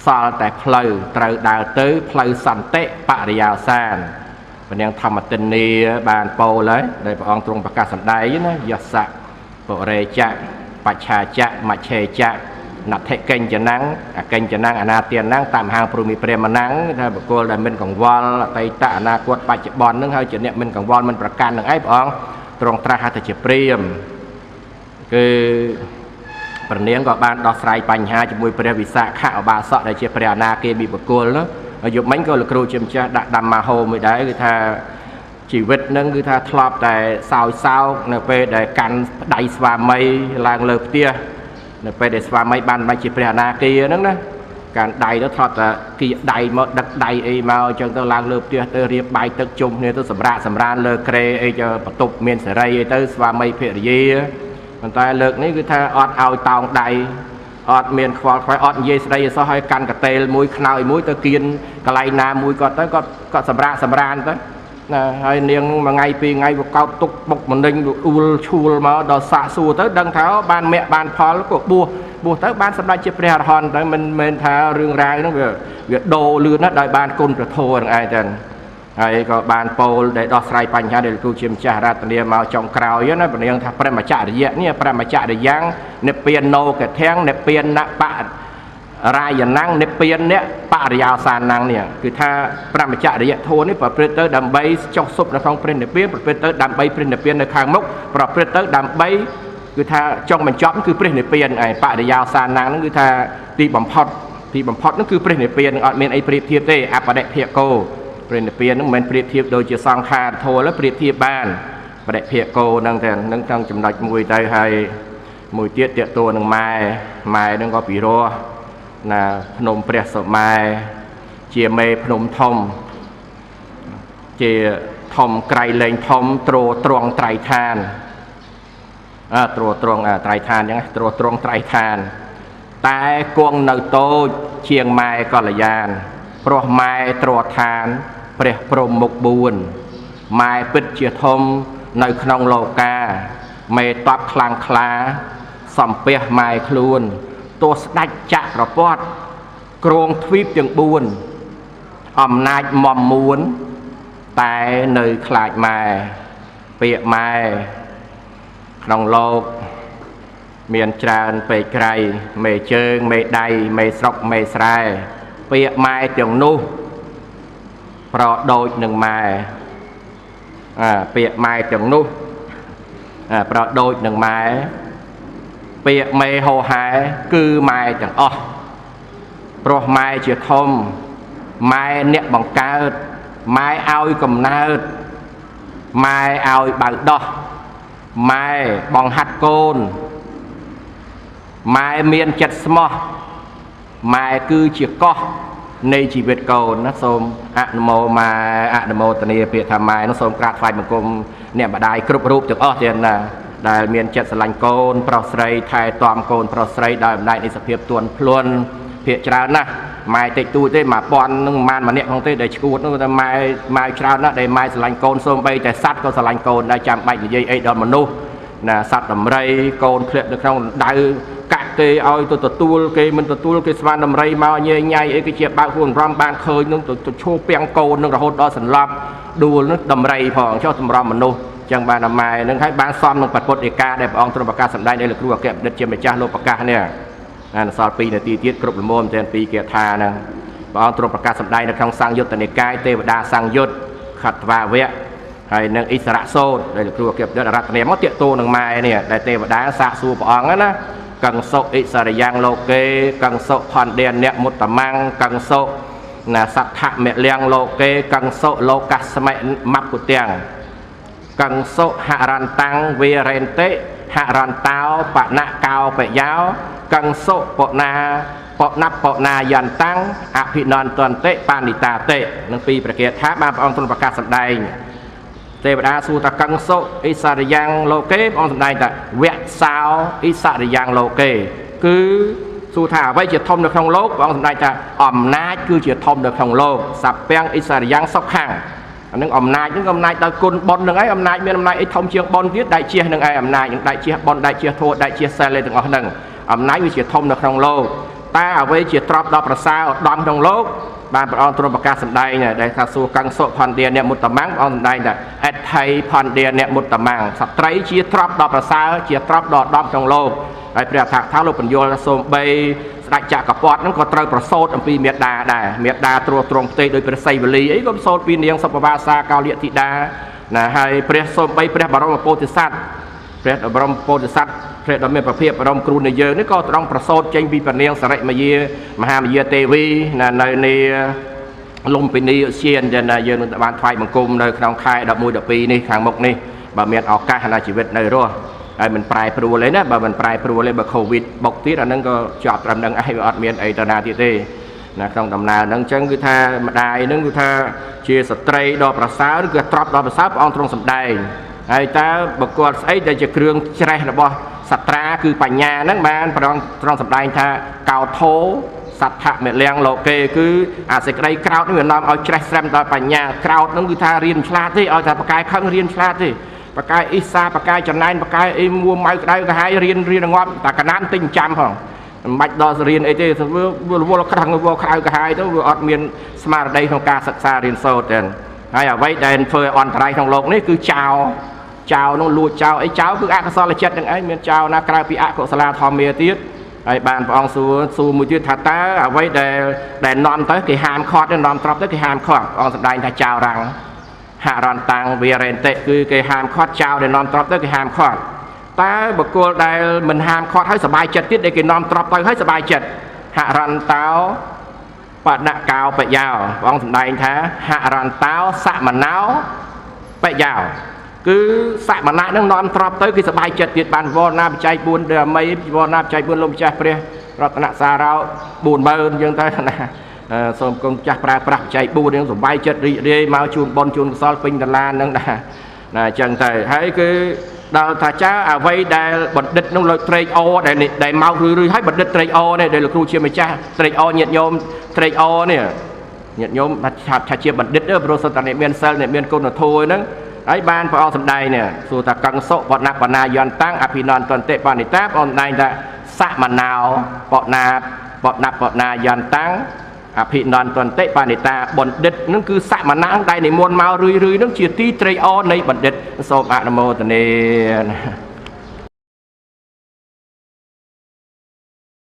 សល់តែផ្លូវត្រូវដើរទៅផ្លូវសន្តិបរិយាសានព្រះនាងធម្មទិនីបានពោលហើយដែលព្រះអង្គទ្រង់ប្រកាសសម្ដែងណាយសៈបរិយៈបច្ឆាចៈមច្ឆេចៈណដ្ឋិកញ្ចនាំងអកញ្ចនាំងអនាទាននាំងតាមហាងព្រមីព្រាមនាំងថាបុគ្គលដែលមិនកង្វល់អតីតអនាគតបច្ចុប្បន្ននឹងហើយជាអ្នកមិនកង្វល់មិនប្រកាន់នឹងឯងព្រះអង្គទ្រង់ត្រាស់ថាជាព្រាមគឺព្រះនាងក៏បានដោះស្រាយបញ្ហាជាមួយព្រះវិសាខឧបាសកដែលជាព្រះអនាគាមីបុគ្គលនោះយុគមិញក៏លោកគ្រូជាម្ចាស់ដាក់ධម្មហោមួយដែរគឺថាជីវិតនឹងគឺថាធ្លាប់តែសោយសោកនៅពេលដែលកាន់ដៃស្វាមីឡើងលើផ្ទះនៅពេលដែលស្វាមីបានមកជាព្រះអនាគាហ្នឹងណាការដៃទៅធ្លាប់តែគៀដៃមកដឹកដៃអីមកអញ្ចឹងទៅឡើងលើផ្ទះទៅរៀបបាយទឹកជុំគ្នាទៅសម្រានលើក្រែអីទៅបន្ទប់មានសេរីអីទៅស្វាមីភរិយាប៉ុន្តែលើកនេះគឺថាអត់ឲ្យតោងដៃអត់មានខ្វល់ខ្វាយអត់និយាយស្ដីអីសោះឲ្យកាន់កតេលមួយខ្នើយមួយទៅគៀនកន្លែងណាមួយគាត់ទៅគាត់សម្រានទៅណាហើយនាងមួយថ្ងៃពីរថ្ងៃវាកោតទុកបុកម្នេញអ៊ូលឈួលមកដល់សាកសួរទៅដឹងថាបានមគ្គបានផលក៏បួសទៅបានសម្ដេចជាព្រះអរហន្តទៅមិនមែនថារឿងរ៉ាវហ្នឹងវាដូរលឿនណាស់ដោយបានគុណព្រះធម៌ហ្នឹងឯងចឹងហើយក៏បានពោលដែលដោះស្រាយបញ្ហាដែលលោកគ្រូជាម្ចាស់រតនាមកចុងក្រោយណាព្រះនាងថាព្រះមច្ចរិយៈនេះព្រះមច្ចរិយ៉ាងនិព្វានណោកធាំងនិព្វានណបរាយណាំងនិព្វានអ្នកបរិយាសានណាំងនេះគឺថាព្រះមច្ចរិយធម៌នេះប្រព្រឹត្តទៅដើម្បីចុះសុបនៅក្នុងព្រះនិព្វានប្រព្រឹត្តទៅដើម្បីព្រះនិព្វាននៅខាងមុខប្រព្រឹត្តទៅដើម្បីគឺថាចុងបញ្ចប់គឺព្រះនិព្វានឯបរិយាសានណាំងហ្នឹងគឺថាទីបំផុតហ្នឹងគឺព្រះនិព្វាននឹងអត់មានអីប្រៀបធៀបទេអបដិភគោ ព្រះនិព្វាននឹងមិនប្រៀបធៀបដូចជាសង្ខារធម៌แล้วប្រៀបធៀបបានបរិភិកោនឹងតែនឹងចង់ចំណុចមួយទៅហើយមួយទៀតតេតួនឹងម៉ែនឹងក៏ពិរោះណាភ្នំព្រះសុម៉ែជាមេភ្នំធំជាធំក្រៃលែងធំទ្រទ្រង់ត្រៃឋានទ្រទ្រង់ត្រៃឋានអញ្ចឹងទ្រទ្រង់ត្រៃឋានតែគង់នៅតូចជាងម៉ែកល្យានព្រោះម៉ែទ្រឋានព្រះព្រំមុខ4ម៉ែពិតជាធំនៅក្នុងលោកាមេតបខ្លាំងក្លាសំពះម៉ែខ្លួនទោះស្ដេចចក្រពត្តិគ្រងទ្វីបទាំង4អំណាចមមមួនតែនៅខ្លាចម៉ែពាក្យម៉ែក្នុងលោកមានច្រើនពេកក្រៃមេជើងមេដៃមេស្រុកមេស្រែពាក្យម៉ែទាំងនោះប្រដូចនឹងម៉ែពាក្យម៉ែទាំងនោះប្រដូចនឹងម៉ែពាក្យមេហោហែគឺម៉ែទាំងអស់ព្រោះម៉ែជាធំម៉ែអ្នកបង្កើតម៉ែឲ្យកំណើតម៉ែឲ្យបៅដោះម៉ែបង្ហាត់កូនម៉ែមានចិត្តស្មោះម៉ែគឺជាកោះនៃជីវិតកូនណាសូមអនុមោម៉ែអនុមោទនាពាក្យថាម៉ែនោះសូមក្រាបថ្វាយបង្គំអ្នកម្ដាយគ្រប់រូបទាំងអស់ទៀតណាដែលមានចិត្តស្រឡាញ់កូនប្រុសស្រីថែទាំកូនប្រុសស្រីដោយអំណាចនៃសភាពទន់ភ្លន់ភាកច្រើនណាស់ម៉ែតិចតួចទេ1000នឹងម៉ានម្នាក់ផងទេដែលឈួតនោះតែម៉ែច្រើនណាស់ដែលម៉ែស្រឡាញ់កូនសូម្បីតែសត្វក៏ស្រឡាញ់កូនដែរចាំបាច់និយាយអីដល់មនុស្សណាសត្វដំរីកូនធ្លាក់នៅក្នុងដៅកាក់គេឲ្យទៅទទួលគេមិនទទួលគេស្មានដំរីមកញ៉ៃញ៉ៃអីគេជាបើកខ្លួនរំបានឃើញនឹងទៅឈោពាំងកូននឹងរហូតដល់សន្លប់ដួលនឹងដំរីផងចុះតម្រាំមនុស្សចឹងបានតែម៉ែនឹងឲ្យបានសមនឹងពុទ្ធឯកាដែលព្រះអង្គទ្រង់ប្រកាសសម្ដែងដោយលោកគ្រូអគ្គបណ្ឌិតជាម្ចាស់លោកប្រកាសនេះអានសល់2នាទីទៀតគ្រប់លំមតែពីគាថាហ្នឹងព្រះអង្គទ្រង់ប្រកាសសម្ដែងនៅក្នុងសង្យុត្តនិកាយទេវតាសង្យុត្តខត្តវាវៈហើយនឹងអិសរៈសោតដែលលោកគ្រូអគ្គបណ្ឌិតរតនាមកតាកតូនឹងម៉ែនេះដែលទេវតាសាកសួរព្រះអង្គណាកੰសុអិសរយ៉ាងលោកេកੰសុផនដេនអ្នកមុតតមੰកੰសុណាសដ្ឋមលៀងលោកេកੰសុលោកស្មិមព្ពុទាំងកੰសុហរន្តាំងវេរេនតិហរន្តោបណកោបយោកੰសុបណាបណាយន្តាំងអភិនន្តន្តិបានិតាតិនឹងពីប្រកាសថាបានព្រះអង្គទ្រង់ប្រកាសសម្ដែងទេវតាសួរថាកੰសុអិសរយ៉ាងលោកេព្រះអង្គសម្ដែងថាវៈសោអិសរយ៉ាងលោកេគឺសួរថាអ្វីជាធំនៅក្នុងលោកព្រះអង្គសម្ដែងថាអំណាចគឺជាធំនៅក្នុងលោកសពាំងអិសរយ៉ាងសុខំអានឹងអំណាចនឹងអំណាចដោយគុណបុណ្យនឹងឯងអំណាចមានអំណាចអីធំជាងបុណ្យទៀតដៃជះនឹងឯងអំណាចនឹងដៃជះបុណ្យដៃជះធម៌ដៃជះសិលទាំងអស់ហ្នឹងអំណាចវាជាធំនៅក្នុងលោកតែអ្វីជាទ្រព្យដល់ប្រសើរឧត្តមក្នុងលោកបានព្រះអង្គទ្រង់ប្រកាសសម្ដែងដែលថាសួរកੰសុផនដេអ្នកមុតតមੰព្រះអង្គសម្ដែងថាអថៃផនដេអ្នកមុតតមੰសត្រីជាទ្រព្យដល់ប្រសើរជាទ្រព្យដល់ឧត្តមក្នុងលោកហើយព្រះអធិថាលោកបញ្យល់សូម្បីស្ដេចចក្រពត្តិហ្នឹងក៏ត្រូវប្រសូតអំពីមេដាដែរមេដាទ្រទ្រង់ផ្ទៃដោយព្រះសីវលីអីក៏ប្រសូតពីនាងសុបវាសាកោលិធីតាណាហើយព្រះសូម្បីព្រះបរមពោធិសត្វព្រះបរមពោធិសត្វព្រះដ៏មានប្រភាពបរមគ្រូនៃយើងនេះក៏ត្រង់ប្រសូតចេញពីព្រះនាងសរិមយាមហាមយាទេវីនៅនៃលំពិនីឧស្សាហដែលយើងនឹងបានថ្វាយបង្គំនៅក្នុងខែ11 12នេះខាងមុខនេះបើមានឱកាសណាជីវិតនៅរស់ហើយមិនប្រែប្រួលទេណាបើមិនប្រែប្រួលទេបើកូវីដបុកទៀតអានឹងក៏ជាប់ត្រឹមនឹងឯងវាអត់មានអីទៅណាទៀតទេណាក្នុងដំណើរហ្នឹងអញ្ចឹងគឺថាម្ដាយហ្នឹងគឺថាជាស្ត្រីដ៏ប្រសើរគឺទ្រព្យដ៏ប្រសើរព្រះអង្គទ្រង់សម្ដែងហើយតើបុគ្គលស្អីដែលជាគ្រឿងច្រេះរបស់សត្រាគឺបញ្ញាហ្នឹងបានព្រះអង្គទ្រង់សម្ដែងថាកោថោសដ្ឋមលៀងលោកេគឺអាសេចក្តីក្រោតនេះវានាំឲ្យច្រេះស្រែមដល់បញ្ញាក្រោតហ្នឹងគឺថារៀនឆ្លាតទេឲ្យថាបកាយខឹងរៀនឆ្លាតទេបកាយអ៊ីសាបកាយចំណែនបកាយអីមួម៉ៅក្តៅកាហាយរៀនងាប់តែកណានទិញចាំផងមិនបាច់ដល់រៀនអីទេវារវល់ក្រាំងវល់ក្តៅកាហាយទៅវាអត់មានស្មារតីក្នុងការសិក្សារៀនសូត្រទេហើយអ្វីដែលធ្វើឲ្យអន្តរាយក្នុងโลกនេះគឺចោលនោះលួចចោលអីចោលគឺអកុសលចិត្តនឹងឯងមានចោលណាក្រៅពីអកុសលាធម្មាទៀតហើយបានព្រះអង្គសួរមួយទៀតថាតើអ្វីដែលនាំទៅគេហាមឃាត់នាំទ្រព្យទៅគេហាមឃាត់ព្រះអង្គសម្ដែងថាចោលរាំងហរន្តាំងវេរេនតិគឺគេហាមឃាត់ចោលដែលនាំទ្រព្យទៅគេហាមឃាត់តើបុគ្គលដែលមិនហាមឃាត់ឲ្យសុបាយចិត្តទៀតដែលគេនាំទ្រព្យទៅឲ្យសុបាយចិត្តហរន្តោប បណៈកោបយោបងសំដែងថាហរន្តោសមណោបយោគឺសមណៈនឹងនាំទ្របទៅគឺសบายចិត្តទៀតបានវរណាបច្ច័យ4ដូចអមីវរណាបច្ច័យ4លោកម្ចាស់ព្រះរតនសារោ40000យើងទៅណាសូមគង់ចាស់ប្រើប្រាស់បច្ច័យ4យើងសบายចិត្តរីករាយមកជូនបុណ្យជូនកុសលពេញដលាននឹងណាអញ្ចឹងទៅហើយគឺដល់ថាចៅអ្វីដែលបណ្ឌិតនោះលោកត្រេកអរដែលមករឿយៗហើយបណ្ឌិតត្រេកអរនេះដែលលោកគ្រូជាម្ចាស់ត្រេកអរញាតិញោមត្រេកអរនេះញាតិញោមថាជាបណ្ឌិតព្រោះសតនិមានសិលអ្នកមានគុណធម៌ហ្នឹងហើយបានព្រះអង្គសម្ដែងនេះសួរថាកង្សុបណបណាយន្តាំងអភិនន្តន្តិបនិតាព្រះអង្គសម្ដែងថាសមណោបណាយន្តាំងអភិនន្តន្តិបនិតាបណ្ឌិតនឹងគឺសមណៈដែលនិមន្តមករឿយៗនឹងជាទីត្រេកអរនៃបណ្ឌិតសូមអនុមោទនា